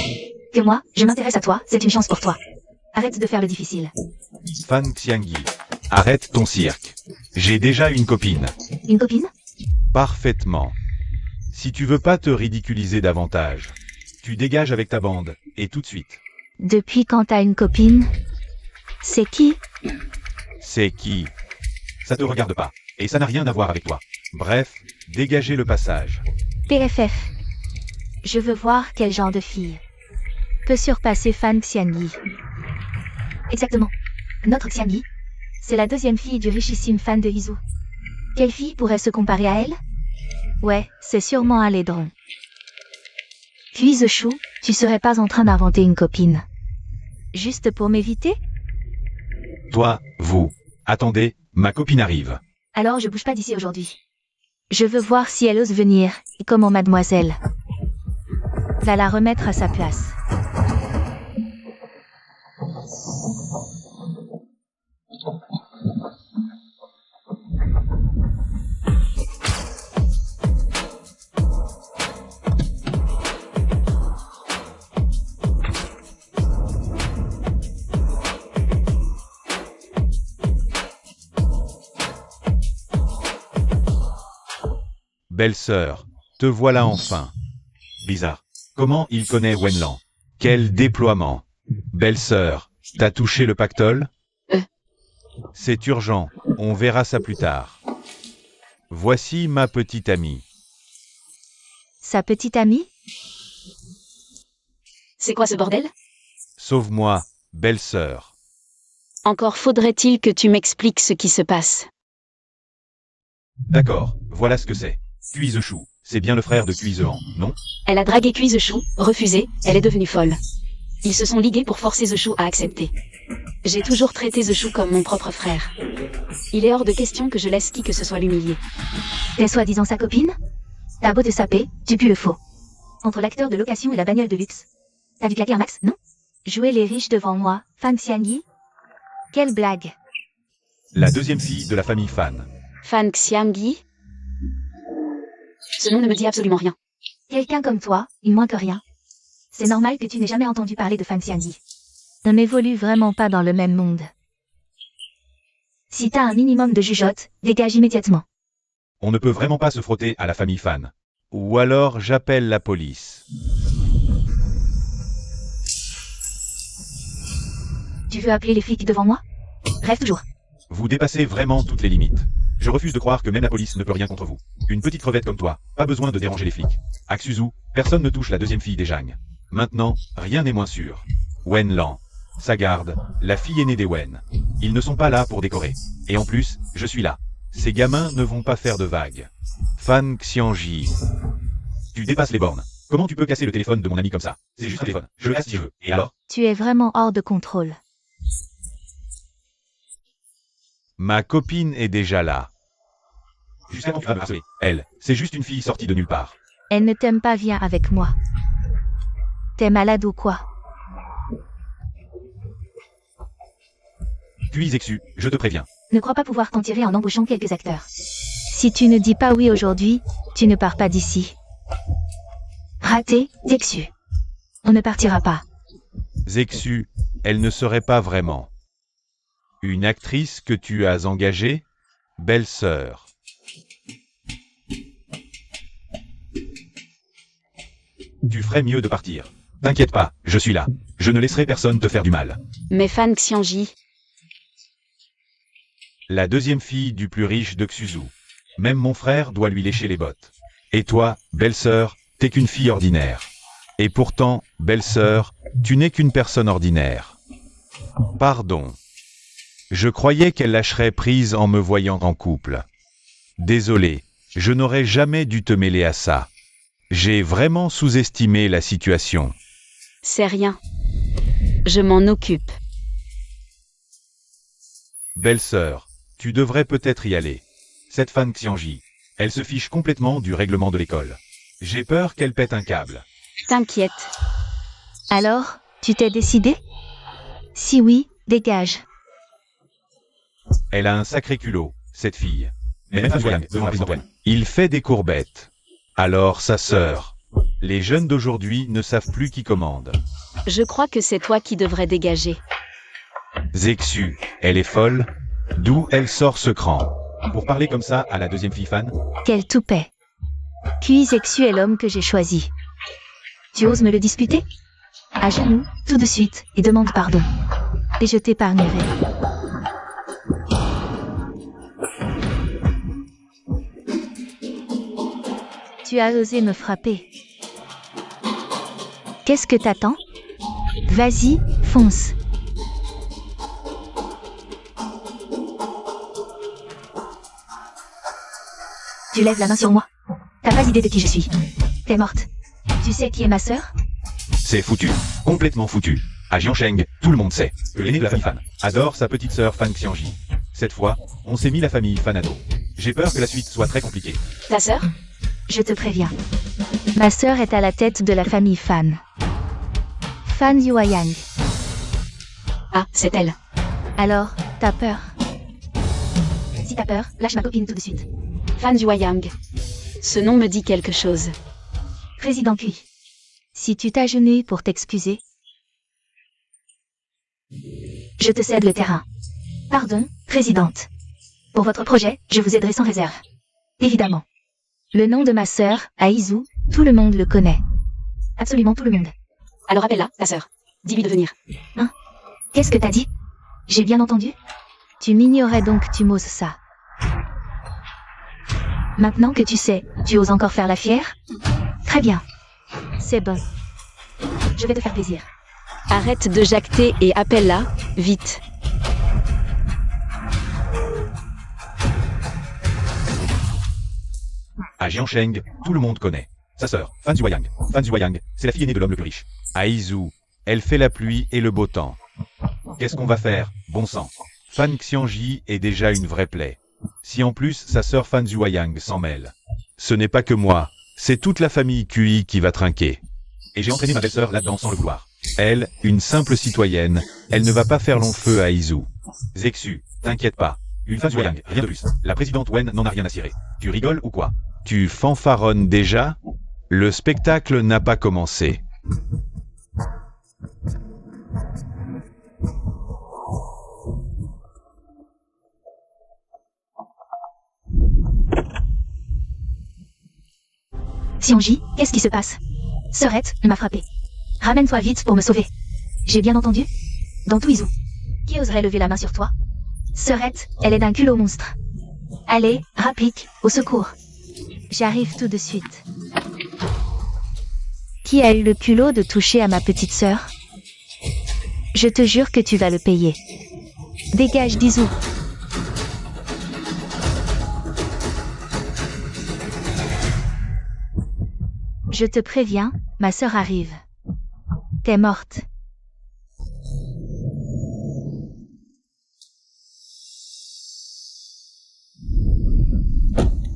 Speaker 3: Que moi, je m'intéresse à toi, c'est une chance pour toi. Arrête de faire le difficile.
Speaker 4: Fan Xiangyi, arrête ton cirque. J'ai déjà une copine.
Speaker 3: Une copine?
Speaker 4: Parfaitement. Si tu veux pas te ridiculiser davantage, tu dégages avec ta bande, et tout de suite.
Speaker 3: Depuis quand t'as une copine? C'est qui?
Speaker 4: C'est qui? Ça te regarde pas, et ça n'a rien à voir avec toi. Bref, dégagez le passage.
Speaker 3: PFF. Je veux voir quel genre de fille peut surpasser Fan Xiangyi. Exactement. Notre Xiangyi, c'est la deuxième fille du richissime fan de Izu. Quelle fille pourrait se comparer à elle? Ouais, c'est sûrement un laidron. Cuise-chou, tu serais pas en train d'inventer une copine? Juste pour m'éviter?
Speaker 4: Toi, vous. Attendez, ma copine arrive.
Speaker 3: Alors je bouge pas d'ici aujourd'hui. Je veux voir si elle ose venir, et comment mademoiselle va la remettre à sa place.
Speaker 4: Belle-sœur, te voilà enfin. Bizarre. Comment il connaît Wenlan? Quel déploiement. Belle-sœur, t'as touché le pactole? C'est urgent, on verra ça plus tard. Voici ma petite amie.
Speaker 3: Sa petite amie?
Speaker 1: C'est quoi ce bordel?
Speaker 4: Sauve-moi, belle-sœur.
Speaker 1: Encore faudrait-il que tu m'expliques ce qui se passe.
Speaker 4: D'accord, voilà ce que c'est. Cuise-chou, c'est bien le frère de Cuisehan, non?
Speaker 1: Elle a dragué Cuise-chou, refusé, elle est devenue folle. Ils se sont ligués pour forcer Zechou à accepter. J'ai toujours traité Zechou comme mon propre frère. Il est hors de question que je laisse qui que ce soit l'humilier.
Speaker 3: T'es soi-disant sa copine? T'as beau te saper, tu pues le faux. Entre l'acteur de location et la bagnole de luxe. T'as dû claquer un max, non? Jouer les riches devant moi, Fan Xiangyi? Quelle blague!
Speaker 4: La deuxième fille de la famille Fan.
Speaker 1: Fan Xiangyi? Ce nom ne me dit absolument rien.
Speaker 3: Quelqu'un comme toi, il moins que rien. C'est normal que tu n'aies jamais entendu parler de Fan Xiangyi. On n'évolue vraiment pas dans le même monde. Si t'as un minimum de jugeote, dégage immédiatement.
Speaker 4: On ne peut vraiment pas se frotter à la famille Fan. Ou alors j'appelle la police.
Speaker 3: Tu veux appeler les flics devant moi? Rêve toujours.
Speaker 4: Vous dépassez vraiment toutes les limites. Je refuse de croire que même la police ne peut rien contre vous. Une petite crevette comme toi, pas besoin de déranger les flics. À Xuzu, personne ne touche la deuxième fille des Jang. Maintenant, rien n'est moins sûr. Wen Lan, sa garde, la fille aînée des Wen. Ils ne sont pas là pour décorer. Et en plus, je suis là. Ces gamins ne vont pas faire de vagues. Fan Xiangyi. Tu dépasses les bornes. Comment tu peux casser le téléphone de mon ami comme ça? C'est juste un téléphone. Je le casse si je veux. Et alors?
Speaker 3: Tu es vraiment hors de contrôle.
Speaker 4: Ma copine est déjà là. Jusqu'à quand tu vas me harceler? Elle, c'est juste une fille sortie de nulle part.
Speaker 3: Elle ne t'aime pas, viens avec moi. T'es malade ou quoi?
Speaker 4: Puis Exu, je te préviens.
Speaker 3: Ne crois pas pouvoir t'en tirer en embauchant quelques acteurs. Si tu ne dis pas oui aujourd'hui, tu ne pars pas d'ici. Raté, Zexu. On ne partira pas.
Speaker 4: Zexu, elle ne serait pas vraiment. Une actrice que tu as engagée? Belle-sœur. Tu ferais mieux de partir. T'inquiète pas, je suis là. Je ne laisserai personne te faire du mal.
Speaker 1: Mais Fan Xiangyi,
Speaker 4: La deuxième fille du plus riche de Xuzu. Même mon frère doit lui lécher les bottes. Et toi, belle-sœur, t'es qu'une fille ordinaire. Et pourtant, belle-sœur, tu n'es qu'une personne ordinaire. Pardon. Je croyais qu'elle lâcherait prise en me voyant en couple. Désolé, je n'aurais jamais dû te mêler à ça. J'ai vraiment sous-estimé la situation.
Speaker 1: C'est rien. Je m'en occupe.
Speaker 4: Belle-sœur, tu devrais peut-être y aller. Cette Fan Xiangji, elle se fiche complètement du règlement de l'école. J'ai peur qu'elle pète un câble.
Speaker 1: T'inquiète.
Speaker 3: Alors, tu t'es décidé? Si oui, dégage.
Speaker 4: Elle a un sacré culot, cette fille. Mais même Fan devant la présidente Wen. Il fait des courbettes. Alors sa sœur. Les jeunes d'aujourd'hui ne savent plus qui commande.
Speaker 1: Je crois que c'est toi qui devrais dégager.
Speaker 4: Zexu, elle est folle. D'où elle sort ce cran? Pour parler comme ça à la deuxième fille Fan?
Speaker 3: Quel toupet. Kui Zexu est l'homme que j'ai choisi. Tu oses me le disputer? À genoux, tout de suite, et demande pardon. Et je t'épargnerai. Tu as osé me frapper. Qu'est-ce que t'attends? Vas-y, fonce. Tu lèves la main sur moi. T'as pas idée de qui je suis. T'es morte. Tu sais qui est ma sœur?
Speaker 4: C'est foutu. Complètement foutu. À Jiansheng, tout le monde sait que l'aîné de la famille Fan adore sa petite sœur Fan Xiangji. Cette fois, on s'est mis la famille Fan à dos. J'ai peur que la suite soit très compliquée.
Speaker 1: Ta sœur?
Speaker 3: Je te préviens. Ma sœur est à la tête de la famille Fan. Fan Yueyang.
Speaker 1: Ah, c'est elle.
Speaker 3: Alors, t'as peur? Si t'as peur, lâche ma copine tout de suite.
Speaker 1: Fan Yueyang. Ce nom me dit quelque chose.
Speaker 3: Président Kui. Si tu t'agenouilles pour t'excuser, je te cède le terrain. Pardon, présidente. Pour votre projet, je vous aiderai sans réserve. Évidemment. Le nom de ma sœur, Aizu, tout le monde le connaît. Absolument tout le monde.
Speaker 1: Alors appelle-la, ta sœur. Dis-lui de venir.
Speaker 3: Hein? Qu'est-ce que t'as dit? J'ai bien entendu? Tu m'ignorais donc tu m'oses ça. Maintenant que tu sais, tu oses encore faire la fière? Très bien. C'est bon. Je vais te faire plaisir.
Speaker 1: Arrête de jacter et appelle-la, vite.
Speaker 4: À Jiansheng, tout le monde connaît sa sœur, Fan Yueyang. Fan Yueyang, c'est la fille aînée de l'homme le plus riche. Aizu, elle fait la pluie et le beau temps. Qu'est-ce qu'on va faire, bon sang? Fan Xiangji est déjà une vraie plaie. Si en plus sa sœur Fan Yueyang s'en mêle. Ce n'est pas que moi, c'est toute la famille Kui qui va trinquer. Et j'ai entraîné ma belle-sœur là-dedans sans le vouloir. Elle, une simple citoyenne, elle ne va pas faire long feu à Aizu. Zexu, t'inquiète pas. Une Fan Yueyang, rien de plus. La présidente Wen n'en a rien à cirer. Tu rigoles ou quoi? Tu fanfaronnes déjà? Le spectacle n'a pas commencé.
Speaker 3: Xiangji, qu'est-ce qui se passe? Sœurette, il m'a frappé. Ramène-toi vite pour me sauver. J'ai bien entendu? Dans Tuizu. Qui oserait lever la main sur toi? Sœurette, elle est d'un culot monstre. Allez, rapide, au secours. J'arrive tout de suite. Qui a eu le culot de toucher à ma petite sœur? Je te jure que tu vas le payer. Dégage d'Izu. Je te préviens, ma sœur arrive. T'es morte.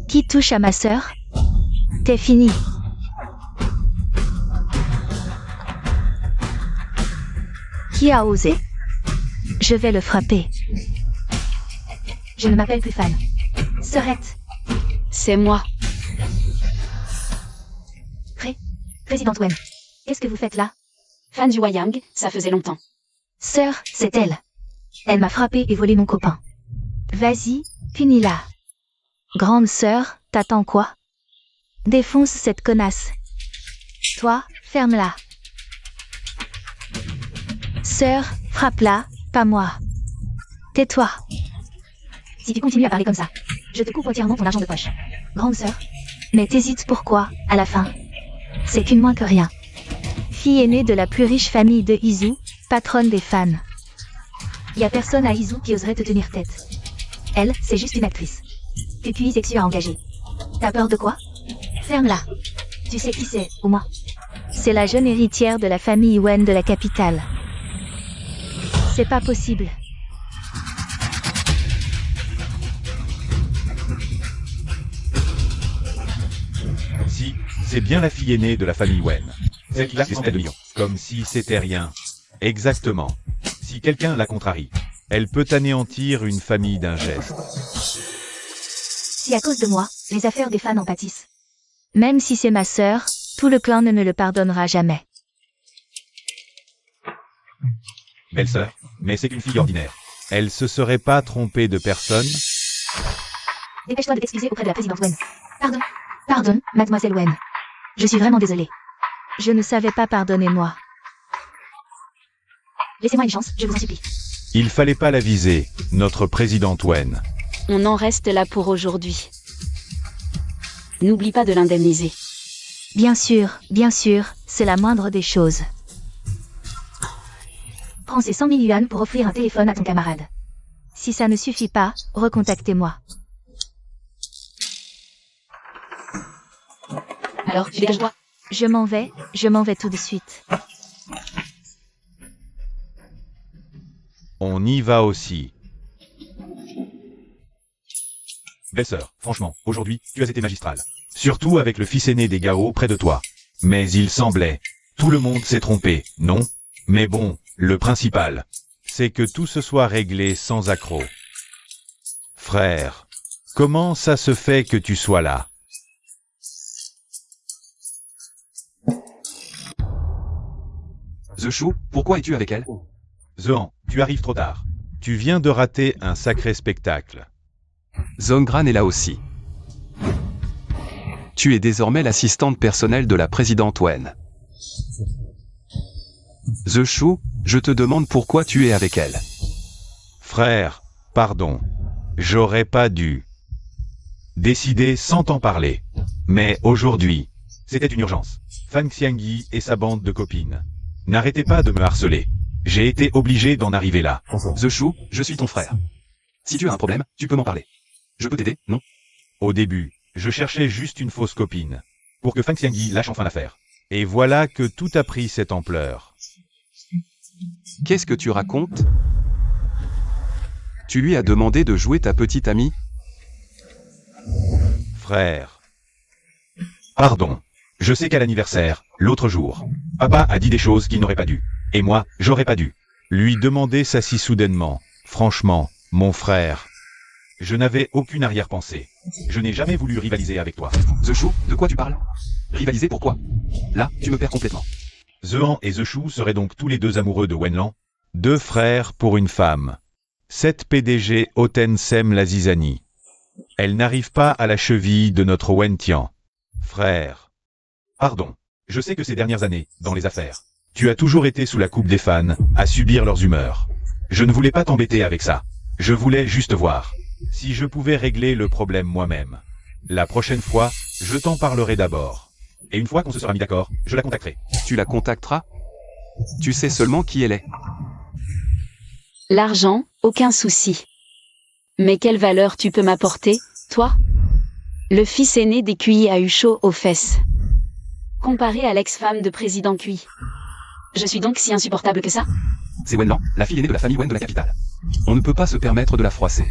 Speaker 3: Qui touche à ma sœur? T'es fini. Qui a osé? Je vais le frapper. Je ne m'appelle plus Fan. Sœurette.
Speaker 1: C'est moi.
Speaker 3: Présidente Wen. Qu'est-ce que vous faites là?
Speaker 1: Fan Yueyang, ça faisait longtemps.
Speaker 3: Sœur, c'est elle. Elle m'a frappé et volé mon copain. Vas-y, punis-la. Grande sœur, t'attends quoi? Défonce cette connasse. Toi, ferme-la. Sœur, frappe-la, pas moi. Tais-toi. Si tu continues à parler comme ça, je te coupe entièrement ton argent de poche. Grande sœur. Mais t'hésites pourquoi, à la fin? C'est qu'une moins que rien. Fille aînée de la plus riche famille de Izu, patronne des fans. Y a personne à Izu qui oserait te tenir tête. Elle, c'est juste une actrice. Que Kui Zexu a engagée. T'as peur de quoi? Ferme-la. Tu sais qui c'est, ou moi? C'est la jeune héritière de la famille Wen de la capitale. C'est pas possible.
Speaker 4: Si, c'est bien la fille aînée de la famille Wen. Celle qui a 100 millions. Comme si c'était rien. Exactement. Si quelqu'un la contrarie, elle peut anéantir une famille d'un geste.
Speaker 3: Si à cause de moi, les affaires des fans en pâtissent. Même si c'est ma sœur, tout le clan ne me le pardonnera jamais.
Speaker 4: Belle-sœur, mais c'est une fille ordinaire. Elle se serait pas trompée de personne?
Speaker 3: Dépêche-toi de t'excuser auprès de la présidente Wen. Pardon, mademoiselle Wen. Je suis vraiment désolée. Je ne savais pas, pardonnez-moi. Laissez-moi une chance, je vous en supplie.
Speaker 4: Il fallait pas la viser, notre présidente Wen.
Speaker 1: On en reste là pour aujourd'hui. N'oublie pas de l'indemniser.
Speaker 3: Bien sûr, c'est la moindre des choses. Prends ces 100 000 yuan pour offrir un téléphone à ton camarade. Si ça ne suffit pas, recontactez-moi.
Speaker 1: Alors, tu dégages-toi.
Speaker 3: Je m'en vais tout de suite.
Speaker 4: On y va aussi. Belle-sœur, franchement, aujourd'hui, tu as été magistrale. Surtout avec le fils aîné des Gao près de toi. Mais il semblait. Tout le monde s'est trompé, non? Mais bon, le principal, c'est que tout se soit réglé sans accroc. Frère, comment ça se fait que tu sois là?
Speaker 2: The Shu, pourquoi es-tu avec elle?
Speaker 4: Zehan, tu arrives trop tard. Tu viens de rater un sacré spectacle.
Speaker 2: Zongran est là aussi. Tu es désormais l'assistante personnelle de la présidente Wen. The Shu, je te demande pourquoi tu es avec elle.
Speaker 4: Frère, pardon. J'aurais pas dû décider sans t'en parler. Mais aujourd'hui, c'était une urgence. Fang Xiangyi et sa bande de copines. N'arrêtez pas de me harceler. J'ai été obligé d'en arriver là.
Speaker 2: The Shu, je suis ton frère. Si tu as un problème, tu peux m'en parler. Je peux t'aider, non?
Speaker 4: Au début, je cherchais juste une fausse copine. Pour que Fang Xiangyi lâche enfin l'affaire. Et voilà que tout a pris cette ampleur.
Speaker 2: Qu'est-ce que tu racontes? Tu lui as demandé de jouer ta petite amie?
Speaker 4: Frère. Pardon. Je sais qu'à l'anniversaire, l'autre jour, papa a dit des choses qu'il n'aurait pas dû. Et moi, j'aurais pas dû lui demander ça si soudainement. Franchement, mon frère. Je n'avais aucune arrière-pensée. Je n'ai jamais voulu rivaliser avec toi.
Speaker 2: The Shu, de quoi tu parles? Rivaliser pourquoi? Là, tu me perds complètement.
Speaker 4: Zehan et The Shu seraient donc tous les deux amoureux de Wenlan. Deux frères pour une femme. Cette PDG hautaine sème la zizanie. Elle n'arrive pas à la cheville de notre Wen Tian. Frère. Pardon. Je sais que ces dernières années, dans les affaires, tu as toujours été sous la coupe des fans, à subir leurs humeurs. Je ne voulais pas t'embêter avec ça. Je voulais juste voir si je pouvais régler le problème moi-même. La prochaine fois, je t'en parlerai d'abord. Et une fois qu'on se sera mis d'accord, je la contacterai.
Speaker 2: Tu la contacteras? Tu sais seulement qui elle est.
Speaker 1: L'argent, aucun souci. Mais quelle valeur tu peux m'apporter, toi? Le fils aîné des QI a eu chaud aux fesses. Comparé à l'ex-femme de président QI. Je suis donc si insupportable que ça?
Speaker 2: C'est Wenlan, la fille aînée de la famille Wen de la capitale. On ne peut pas se permettre de la froisser.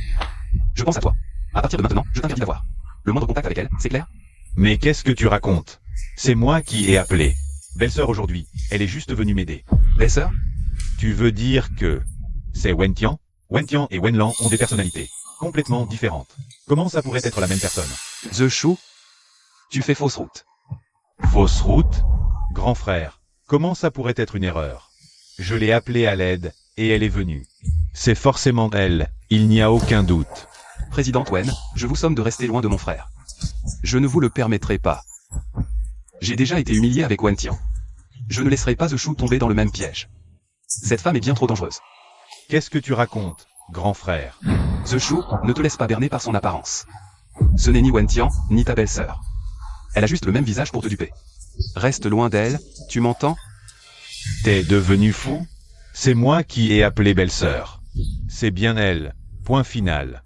Speaker 2: Je pense à toi. À partir de maintenant, je t'interdis d'avoir le moindre contact avec elle, c'est clair?
Speaker 4: Mais qu'est-ce que tu racontes? C'est moi qui ai appelé. Belle-sœur aujourd'hui, elle est juste venue m'aider.
Speaker 2: Belle-sœur?
Speaker 4: Tu veux dire que c'est Wen Tian? Wen Tian et Wenlan ont des personnalités complètement différentes. Comment ça pourrait être la même personne?
Speaker 2: The Shu? Tu fais fausse route.
Speaker 4: Fausse route? Grand frère, comment ça pourrait être une erreur? Je l'ai appelée à l'aide, et elle est venue. C'est forcément elle, il n'y a aucun doute.
Speaker 2: Présidente Wen, je vous somme de rester loin de mon frère. Je ne vous le permettrai pas. J'ai déjà été humilié avec Wen Tian. Je ne laisserai pas The Shu tomber dans le même piège. Cette femme est bien trop dangereuse.
Speaker 4: Qu'est-ce que tu racontes, grand frère?
Speaker 2: The Shu, ne te laisse pas berner par son apparence. Ce n'est ni Wen Tian, ni ta belle-sœur. Elle a juste le même visage pour te duper. Reste loin d'elle, tu m'entends?
Speaker 4: T'es devenu fou? C'est moi qui ai appelé belle-sœur. C'est bien elle. Point final.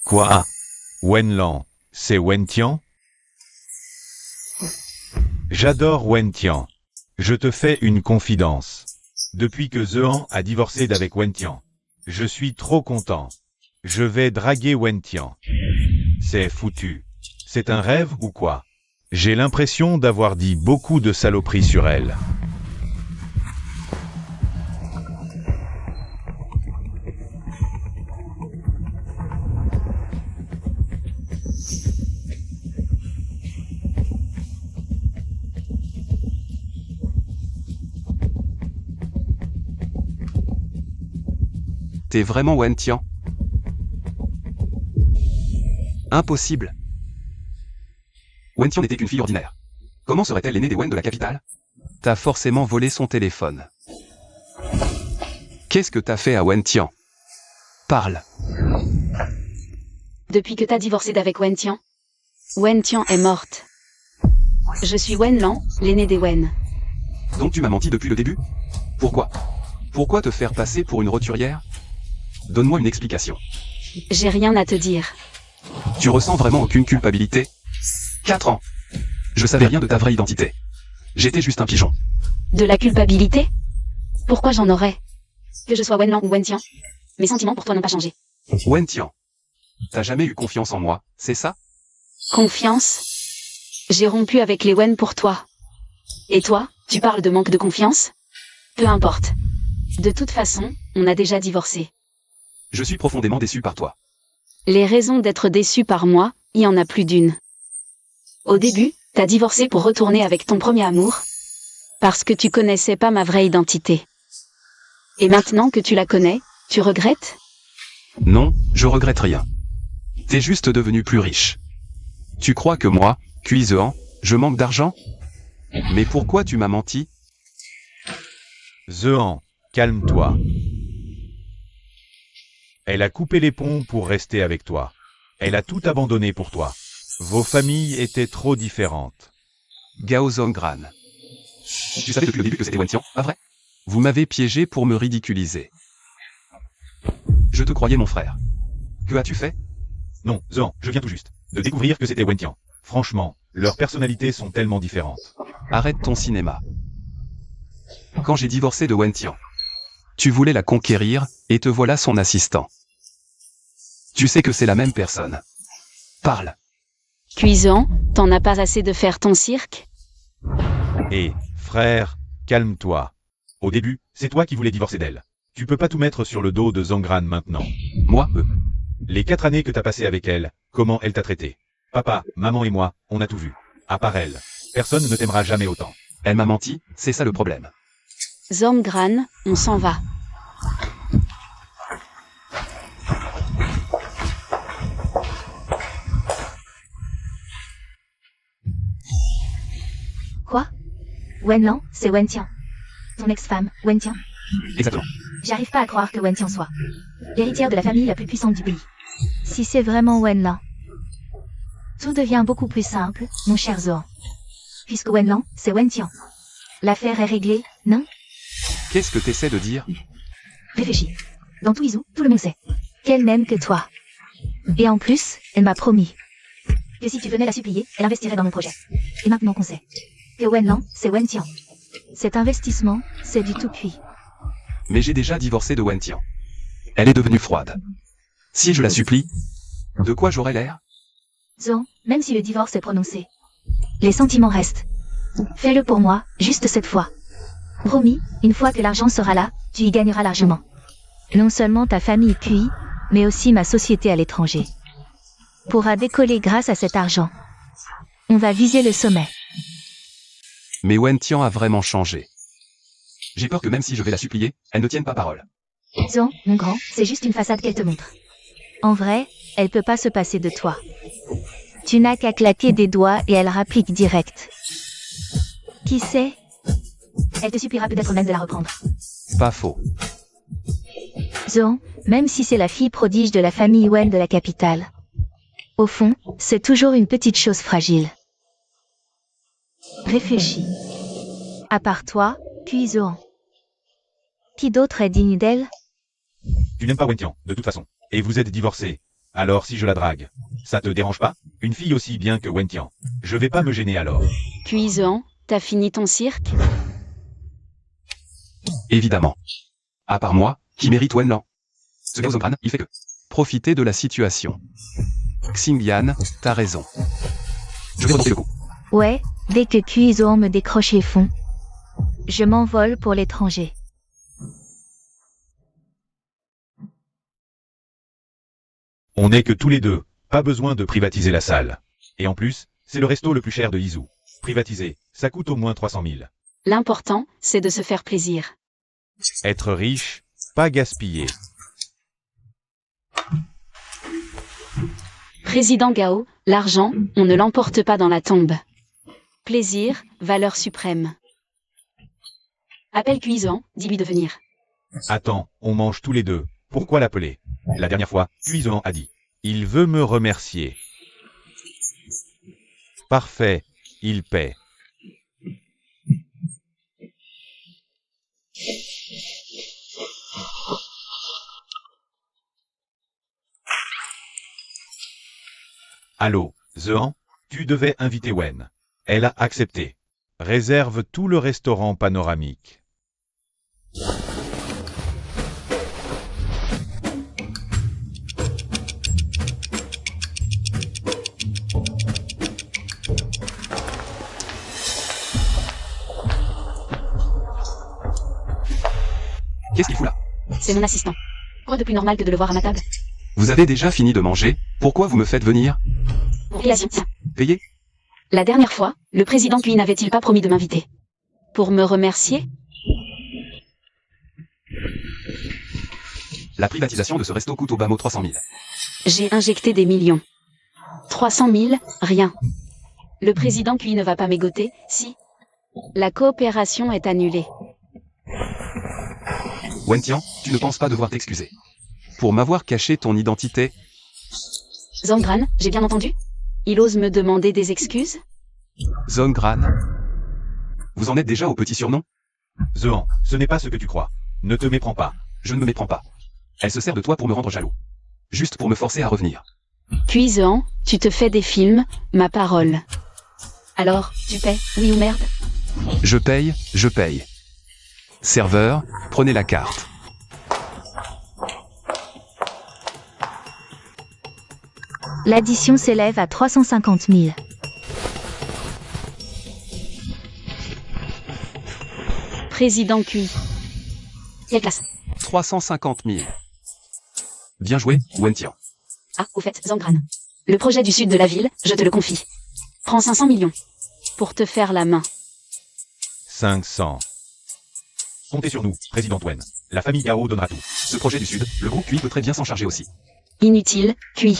Speaker 4: Quoi? Wenlan, c'est Wentian? J'adore Wentian. Je te fais une confidence. Depuis que Zehan a divorcé d'avec Wentian, je suis trop content. Je vais draguer Wentian. C'est foutu. C'est un rêve ou quoi? J'ai l'impression d'avoir dit beaucoup de saloperies sur elle.
Speaker 2: T'es vraiment Wentian? Impossible. Wentian n'était qu'une fille ordinaire. Comment serait-elle l'aînée des Wen de la capitale? T'as forcément volé son téléphone. Qu'est-ce que t'as fait à Wentian? Parle.
Speaker 1: Depuis que t'as divorcé d'avec Wentian, Wentian est morte. Je suis Wenlan, l'aîné des Wen.
Speaker 2: Donc tu m'as menti depuis le début? Pourquoi? Pourquoi te faire passer pour une roturière? Donne-moi une explication.
Speaker 1: J'ai rien à te dire.
Speaker 2: Tu ressens vraiment aucune culpabilité? 4 ans. Je savais rien de ta vraie identité. J'étais juste un pigeon.
Speaker 1: De la culpabilité? Pourquoi j'en aurais? Que je sois Wenlan ou Wentian, mes sentiments pour toi n'ont pas changé.
Speaker 2: Wentian. T'as jamais eu confiance en moi, c'est ça?
Speaker 1: Confiance? J'ai rompu avec les Wen pour toi. Et toi, tu parles de manque de confiance? Peu importe. De toute façon, on a déjà divorcé.
Speaker 2: Je suis profondément déçu par toi.
Speaker 1: Les raisons d'être déçu par moi, il y en a plus d'une. Au début, t'as divorcé pour retourner avec ton premier amour, parce que tu connaissais pas ma vraie identité. Et maintenant que tu la connais, tu regrettes?
Speaker 2: Non, je regrette rien. T'es juste devenu plus riche. Tu crois que moi, Cuisean, je manque d'argent? Mais pourquoi tu m'as menti?
Speaker 4: Zehan, calme-toi. Elle a coupé les ponts pour rester avec toi. Elle a tout abandonné pour toi. Vos familles étaient trop différentes.
Speaker 2: Gao Zongran. Tu savais depuis le début que c'était Wentian, pas vrai? Vous m'avez piégé pour me ridiculiser. Je te croyais mon frère. Que as-tu fait?
Speaker 4: Non, Zehan, je viens tout juste de découvrir que c'était Wentian. Franchement, leurs personnalités sont tellement différentes.
Speaker 2: Arrête ton cinéma. Quand j'ai divorcé de Wentian, tu voulais la conquérir, et te voilà son assistant. Tu sais que c'est la même personne. Parle.
Speaker 1: Cuisean, t'en as pas assez de faire ton cirque?
Speaker 4: Et, frère, calme-toi. Au début, c'est toi qui voulais divorcer d'elle. Tu peux pas tout mettre sur le dos de Zongran maintenant.
Speaker 2: Moi,
Speaker 4: Les 4 années que t'as passées avec elle, comment elle t'a traité? Papa, maman et moi, on a tout vu. À part elle. Personne ne t'aimera jamais autant.
Speaker 2: elle m'a menti, c'est ça le problème.
Speaker 1: Zongran, on s'en va.
Speaker 3: Quoi? Wenlan, c'est Wentian. Ton ex-femme, Wentian.
Speaker 2: Exactement.
Speaker 3: J'arrive pas à croire que Wentian soit l'héritière de la famille la plus puissante du pays. Si c'est vraiment Wenlan, tout devient beaucoup plus simple, mon cher Zohan. Puisque Wenlan, c'est Wentian. L'affaire est réglée, non?
Speaker 2: Qu'est-ce que t'essaies de dire?
Speaker 3: Réfléchis. Dans tout Izu, tout le monde sait qu'elle n'aime que toi. Et en plus, elle m'a promis que si tu venais la supplier, elle investirait dans mon projet. Et maintenant qu'on sait que Wenlan, c'est Wentian, cet investissement, c'est du tout cuit.
Speaker 2: Mais j'ai déjà divorcé de Wentian. Elle est devenue froide. Si je la supplie, de quoi j'aurais l'air?
Speaker 3: Zohan, même si le divorce est prononcé, les sentiments restent. Fais-le pour moi, juste cette fois. Promis, une fois que l'argent sera là, tu y gagneras largement. Non seulement ta famille QI, mais aussi ma société à l'étranger pourra décoller grâce à cet argent. On va viser le sommet.
Speaker 2: Mais Wentian a vraiment changé. J'ai peur que même si je vais la supplier, elle ne tienne pas parole.
Speaker 3: Zohan, mon grand, c'est juste une façade qu'elle te montre. En vrai, elle peut pas se passer de toi. Tu n'as qu'à claquer des doigts et elle rapplique direct. Qui sait? Elle te suppliera peut-être même de la reprendre.
Speaker 2: Pas faux.
Speaker 3: Zohan, même si c'est la fille prodige de la famille Wen de la capitale, au fond, c'est toujours une petite chose fragile. Réfléchis. À part toi, puis Zohan. Qui d'autre est digne d'elle?
Speaker 4: Tu n'aimes pas Wentian, de toute façon. Et vous êtes divorcés. Alors si je la drague, ça te dérange pas? Une fille aussi bien que Wentian. Je vais pas me gêner alors.
Speaker 1: Cuiseant, t'as fini ton cirque?
Speaker 2: Évidemment. À part moi, qui mérite Wenlan. Ce gars aux Zongran, il fait que profiter de la situation. Xingyan, t'as raison. Je vais remonter le coup.
Speaker 3: Ouais, dès que Cuiseant me décroche les fonds, je m'envole pour l'étranger.
Speaker 4: On n'est que tous les deux, pas besoin de privatiser la salle. Et en plus, c'est le resto le plus cher de Izu. Privatiser, ça coûte au moins 300 000.
Speaker 1: L'important, c'est de se faire plaisir.
Speaker 4: Être riche, pas gaspiller.
Speaker 1: Président Gao, l'argent, on ne l'emporte pas dans la tombe. Plaisir, valeur suprême. Appelle Cuiseant, dis-lui de venir.
Speaker 4: Attends, on mange tous les deux. Pourquoi l'appeler? La dernière fois, Cuiseant a dit. Il veut me remercier. Parfait, il paie. Allô, Zehan, tu devais inviter Wen. Elle a accepté. Réserve tout le restaurant panoramique.
Speaker 2: Qu'est-ce qu'il fout là?
Speaker 1: C'est mon assistant. Quoi de plus normal que de le voir à ma table?
Speaker 2: Vous avez déjà fini de manger? Pourquoi vous me faites venir?
Speaker 1: Pour relation, tiens.
Speaker 2: Payez?
Speaker 1: La dernière fois, le président Cui n'avait-il pas promis de m'inviter? Pour me remercier?
Speaker 2: La privatisation de ce resto coûte au bas mot 300 000.
Speaker 1: J'ai injecté des millions. 300 000, rien. Le président Cui ne va pas m'égoter, si. La coopération est annulée.
Speaker 2: Wentian, tu ne penses pas devoir t'excuser. Pour m'avoir caché ton identité,
Speaker 1: Zongran, j'ai bien entendu? Il ose me demander des excuses?
Speaker 2: Zongran. Vous en êtes déjà au petit surnom?
Speaker 4: Zehan, ce n'est pas ce que tu crois. Ne te méprends pas.
Speaker 2: Je ne me méprends pas. Elle se sert de toi pour me rendre jaloux. Juste pour me forcer à revenir.
Speaker 1: Cuiseant, tu te fais des films, ma parole. Alors, tu paies, oui ou merde?
Speaker 2: Je paye, je paye. Serveur, prenez la carte.
Speaker 3: L'addition s'élève à 350 000.
Speaker 1: Président Cui. Quelle classe?
Speaker 2: 350 000. Bien joué, Wentian.
Speaker 1: Ah, au fait, Zongran. Le projet du sud de la ville, je te le confie. Prends 500 millions. Pour te faire la main.
Speaker 4: 500. Comptez sur nous, président Wen. La famille Gao donnera tout.
Speaker 2: Ce projet du Sud, le groupe Cui peut très bien s'en charger aussi.
Speaker 1: Inutile, Cui.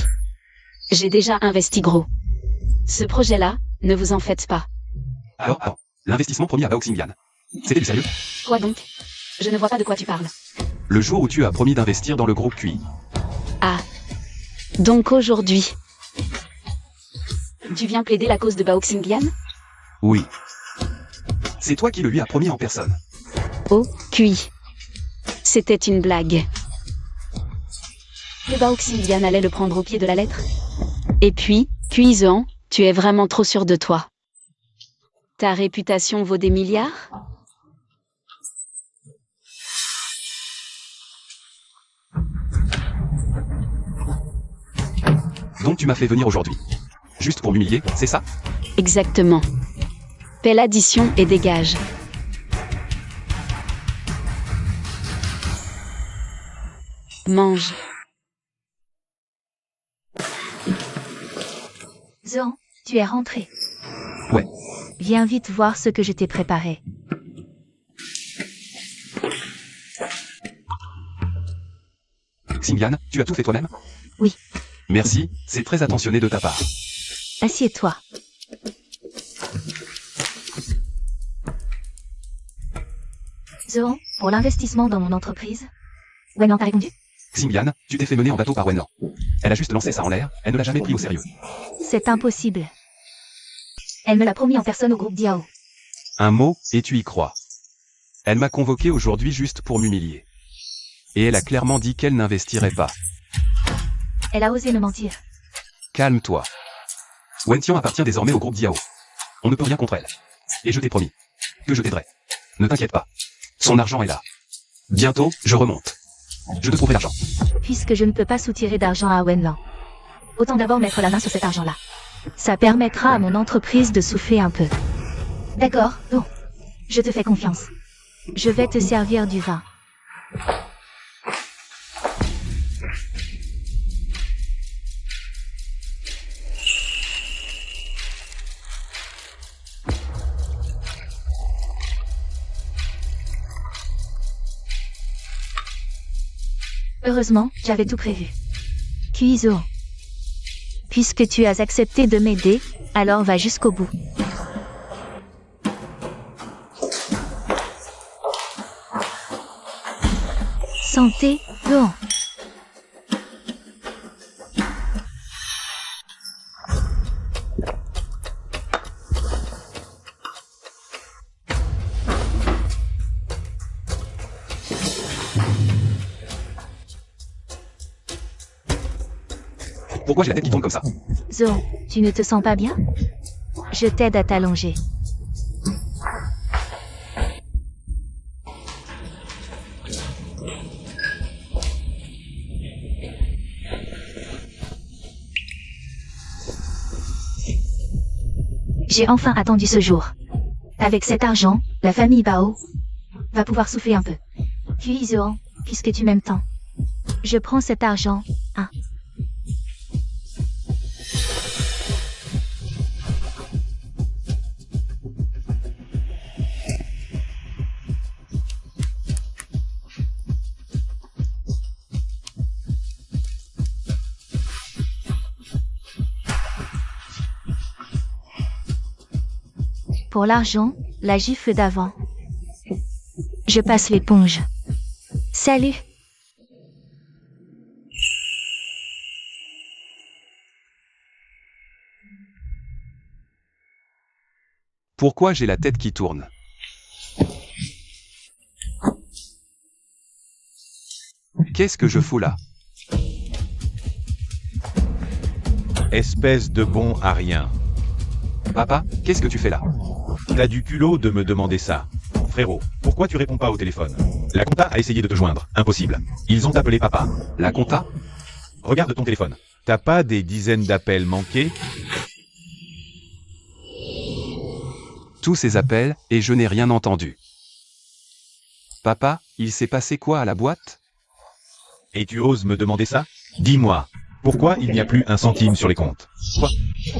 Speaker 1: J'ai déjà investi gros. Ce projet-là, ne vous en faites pas.
Speaker 2: Alors, l'investissement promis à Bao Xingyan. C'était du sérieux?
Speaker 1: Quoi donc? Je ne vois pas de quoi tu parles.
Speaker 2: Le jour où tu as promis d'investir dans le groupe Cui.
Speaker 1: Ah. Donc aujourd'hui. Tu viens plaider la cause de Bao Xingyan?
Speaker 2: Oui. C'est toi qui le lui as promis en personne.
Speaker 1: Oh, Cui. C'était une blague. Que Bao Xingyan allait le prendre au pied de la lettre? Et puis, Cuiseant, tu es vraiment trop sûr de toi. Ta réputation vaut des milliards?
Speaker 2: Donc tu m'as fait venir aujourd'hui. Juste pour m'humilier, c'est ça?
Speaker 1: Exactement. Paie l'addition et dégage. Mange.
Speaker 3: Zehan, tu es rentré.
Speaker 2: Ouais.
Speaker 3: Viens vite voir ce que je t'ai préparé.
Speaker 2: Xingyan, tu as tout fait toi-même?
Speaker 3: Oui.
Speaker 2: Merci, c'est très attentionné de ta part.
Speaker 3: Assieds-toi. Zehan, pour l'investissement dans mon entreprise, Wenlan t'a répondu?
Speaker 2: Xingyan, tu t'es fait mener en bateau par Wenlan. Elle a juste lancé ça en l'air, elle ne l'a jamais pris au sérieux.
Speaker 3: C'est impossible. Elle me l'a promis en personne au groupe Diao.
Speaker 2: Un mot, et tu y crois. Elle m'a convoqué aujourd'hui juste pour m'humilier. Et elle a clairement dit qu'elle n'investirait pas.
Speaker 3: Elle a osé me mentir.
Speaker 2: Calme-toi. Wentian appartient désormais au groupe Diao. On ne peut rien contre elle. Et je t'ai promis que je t'aiderai. Ne t'inquiète pas. Son argent est là. Bientôt, je remonte. Je te trouverai l'argent.
Speaker 3: Puisque je ne peux pas soutirer d'argent à Wenlan, autant d'abord mettre la main sur cet argent-là. Ça permettra à mon entreprise de souffler un peu. D'accord, bon. Je te fais confiance. Je vais te servir du vin. Heureusement, j'avais tout prévu. Kuizo. Puisque tu as accepté de m'aider, alors va jusqu'au bout. Santé, Gohan.
Speaker 2: Pourquoi j'ai la tête qui tourne comme ça?
Speaker 3: Zohan, tu ne te sens pas bien? Je t'aide à t'allonger. J'ai enfin attendu ce jour. Avec cet argent, la famille Bao va pouvoir souffler un peu. Puis Zohan, puisque tu m'aimes tant, je prends cet argent, hein. Pour l'argent, la gifle d'avant. Je passe l'éponge. Salut.
Speaker 2: Pourquoi j'ai la tête qui tourne? Qu'est-ce que je fous là?
Speaker 4: Espèce de bon à rien.
Speaker 2: Papa, qu'est-ce que tu fais là?
Speaker 4: T'as du culot de me demander ça. Frérot, pourquoi tu réponds pas au téléphone? La compta a essayé de te joindre. Impossible. Ils ont appelé papa.
Speaker 2: La compta?
Speaker 4: Regarde ton téléphone. T'as pas des dizaines d'appels manqués?
Speaker 2: Tous ces appels, et je n'ai rien entendu. Papa, il s'est passé quoi à la boîte?
Speaker 4: Et tu oses me demander ça? Dis-moi, pourquoi il n'y a plus un centime sur les comptes?
Speaker 2: Quoi?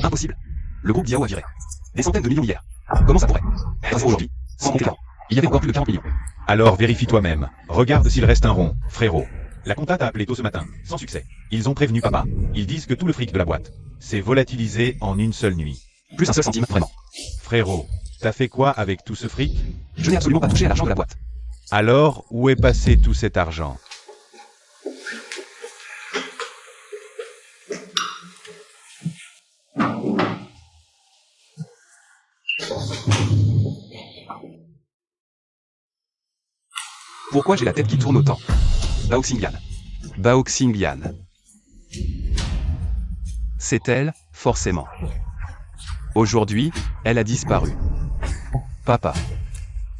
Speaker 2: Impossible. Le groupe Diao a viré. Des centaines de millions hier. Comment ça pourrait? Pas aujourd'hui. Sans compter l'an. Il y avait encore plus de 40 millions.
Speaker 4: Alors vérifie toi-même. Regarde s'il reste un rond, frérot. La compta t'a appelé tôt ce matin, sans succès. Ils ont prévenu papa. Ils disent que tout le fric de la boîte s'est volatilisé en une seule nuit.
Speaker 2: Plus un seul centime, vraiment.
Speaker 4: Frérot, t'as fait quoi avec tout ce fric?
Speaker 2: Je n'ai absolument pas touché à l'argent de la boîte.
Speaker 4: Alors, où est passé tout cet argent?
Speaker 2: Pourquoi j'ai la tête qui tourne autant? Bao Xingyan. Bao Xingyan. C'est elle, forcément. Aujourd'hui, elle a disparu. Papa.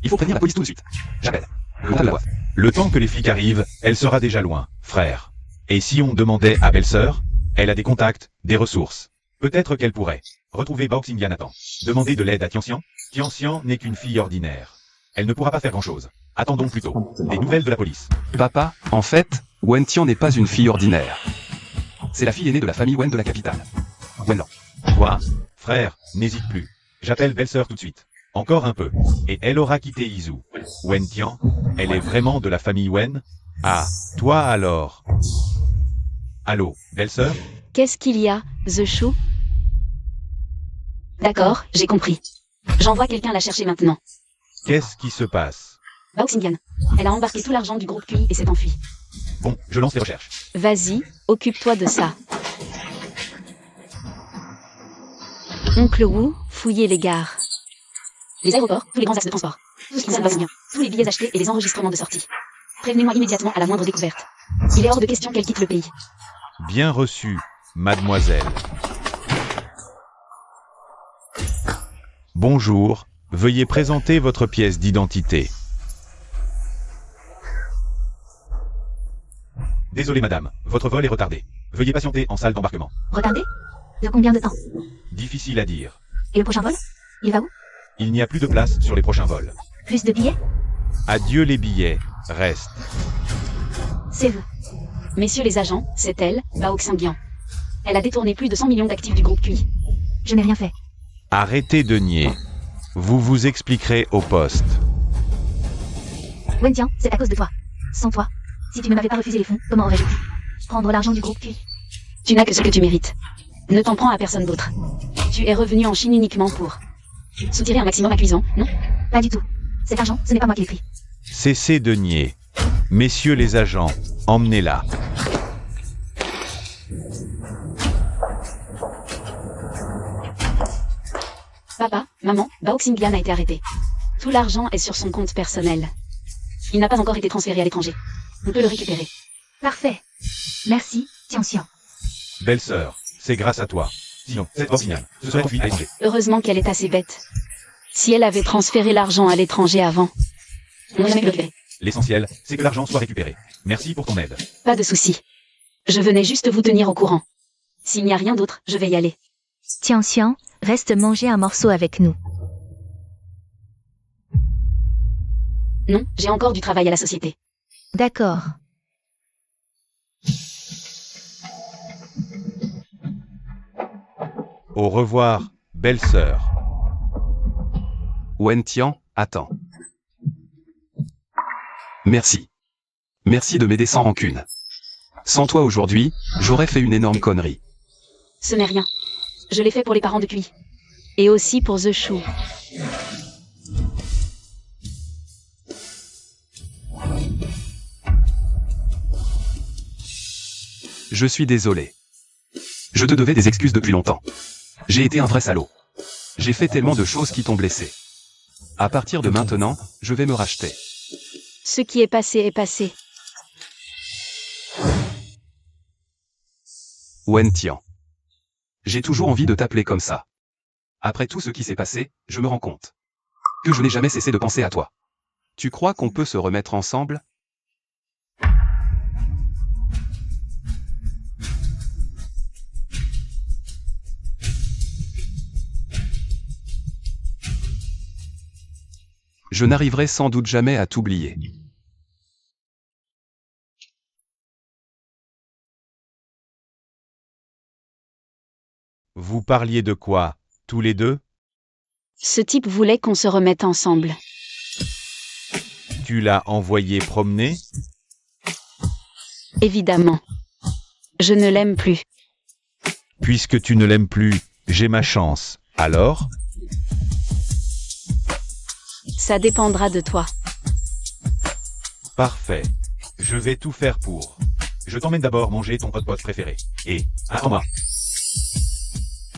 Speaker 2: Il faut prévenir la police tout de suite. J'appelle. Le temps de la boîte.
Speaker 4: Le temps que les flics arrivent, elle sera déjà loin, frère. Et si on demandait à belle-sœur, elle a des contacts, des ressources. Peut-être qu'elle pourrait retrouver Bao Xingyan à temps. Demander de l'aide à Tianxian. Tianxian n'est qu'une fille ordinaire. Elle ne pourra pas faire grand-chose. Attendons plutôt des nouvelles de la police.
Speaker 2: Papa, en fait, Wentian n'est pas une fille ordinaire. C'est la fille aînée de la famille Wen de la capitale. Wenlan.
Speaker 4: Quoi? Frère, n'hésite plus. J'appelle belle-sœur tout de suite. Encore un peu. Et elle aura quitté Izu. Wentian, elle est vraiment de la famille Wen? Ah, toi alors? Allô, belle-sœur?
Speaker 1: Qu'est-ce qu'il y a, The Chou? D'accord, j'ai compris. J'envoie quelqu'un la chercher maintenant.
Speaker 4: Qu'est-ce qui se passe?
Speaker 1: Bao Xingyan. Elle a embarqué tout l'argent du groupe QI et s'est enfuie.
Speaker 4: Bon, je lance les recherches.
Speaker 1: Vas-y, occupe-toi de ça. Oncle Wu, fouillez les gares. Les aéroports, tous les grands axes de transport. Tout ce qui va venir. Tous les billets achetés et les enregistrements de sortie. Prévenez-moi immédiatement à la moindre découverte. Il est hors de question qu'elle quitte le pays.
Speaker 4: Bien reçu, mademoiselle. Bonjour, veuillez présenter votre pièce d'identité. Désolé madame, votre vol est retardé. Veuillez patienter en salle d'embarquement.
Speaker 3: Retardé? De combien de temps?
Speaker 4: Difficile à dire.
Speaker 3: Et le prochain vol? Il va où?
Speaker 4: Il n'y a plus de place sur les prochains vols.
Speaker 3: Plus de billets?
Speaker 4: Adieu les billets, reste.
Speaker 3: C'est vous.
Speaker 1: Messieurs les agents, c'est elle, Bao Xingyang. Elle a détourné plus de 100 millions d'actifs du groupe QI.
Speaker 3: Je n'ai rien fait.
Speaker 4: Arrêtez de nier. Vous vous expliquerez au poste.
Speaker 3: Wen Tian, c'est à cause de toi. Sans toi. Si tu ne m'avais pas refusé les fonds, comment aurais-je pu prendre l'argent du groupe QI?
Speaker 1: Tu n'as que ce que tu mérites. Ne t'en prends à personne d'autre. Tu es revenu en Chine uniquement pour soutirer un maximum à Cuisant, non?
Speaker 3: Pas du tout. Cet argent, ce n'est pas moi qui l'ai pris.
Speaker 4: Cessez de nier. Messieurs les agents, emmenez-la.
Speaker 1: Papa, maman, Bao Xingyang a été arrêté. Tout l'argent est sur son compte personnel. Il n'a pas encore été transféré à l'étranger. On peut le récupérer.
Speaker 3: Parfait. Merci, Tian Xian.
Speaker 4: Belle-sœur, c'est grâce à toi. Sinon, cette originale, ce serait profil à l'étranger.
Speaker 1: Heureusement qu'elle est assez bête. Si elle avait transféré l'argent à l'étranger avant, on n'aurait jamais pu le récupérer.
Speaker 4: L'essentiel, c'est que l'argent soit récupéré. Merci pour ton aide.
Speaker 1: Pas de souci. Je venais juste vous tenir au courant. S'il n'y a rien d'autre, je vais y aller.
Speaker 3: Tian Xian, reste manger un morceau avec nous.
Speaker 1: Non, j'ai encore du travail à la société.
Speaker 3: D'accord.
Speaker 4: Au revoir, belle-sœur.
Speaker 2: Wen Tian, attends. Merci. Merci de m'aider sans rancune. Sans toi aujourd'hui, j'aurais fait une énorme connerie.
Speaker 1: Ce n'est rien. Je l'ai fait pour les parents de Cui. Et aussi pour The Shu.
Speaker 2: Je suis désolé. Je te devais des excuses depuis longtemps. J'ai été un vrai salaud. J'ai fait tellement de choses qui t'ont blessé. À partir de maintenant, je vais me racheter.
Speaker 1: Ce qui est passé est passé.
Speaker 2: Wen Tian. J'ai toujours envie de t'appeler comme ça. Après tout ce qui s'est passé, je me rends compte que je n'ai jamais cessé de penser à toi. Tu crois qu'on peut se remettre ensemble? Je n'arriverai sans doute jamais à t'oublier.
Speaker 4: Vous parliez de quoi, tous les deux?
Speaker 1: Ce type voulait qu'on se remette ensemble.
Speaker 4: Tu l'as envoyé promener?
Speaker 1: Évidemment. Je ne l'aime plus.
Speaker 4: Puisque tu ne l'aimes plus, j'ai ma chance. Alors?
Speaker 1: Ça dépendra de toi.
Speaker 4: Parfait. Je vais tout faire pour. Je t'emmène d'abord manger ton hot pot préféré. Et, attends-moi.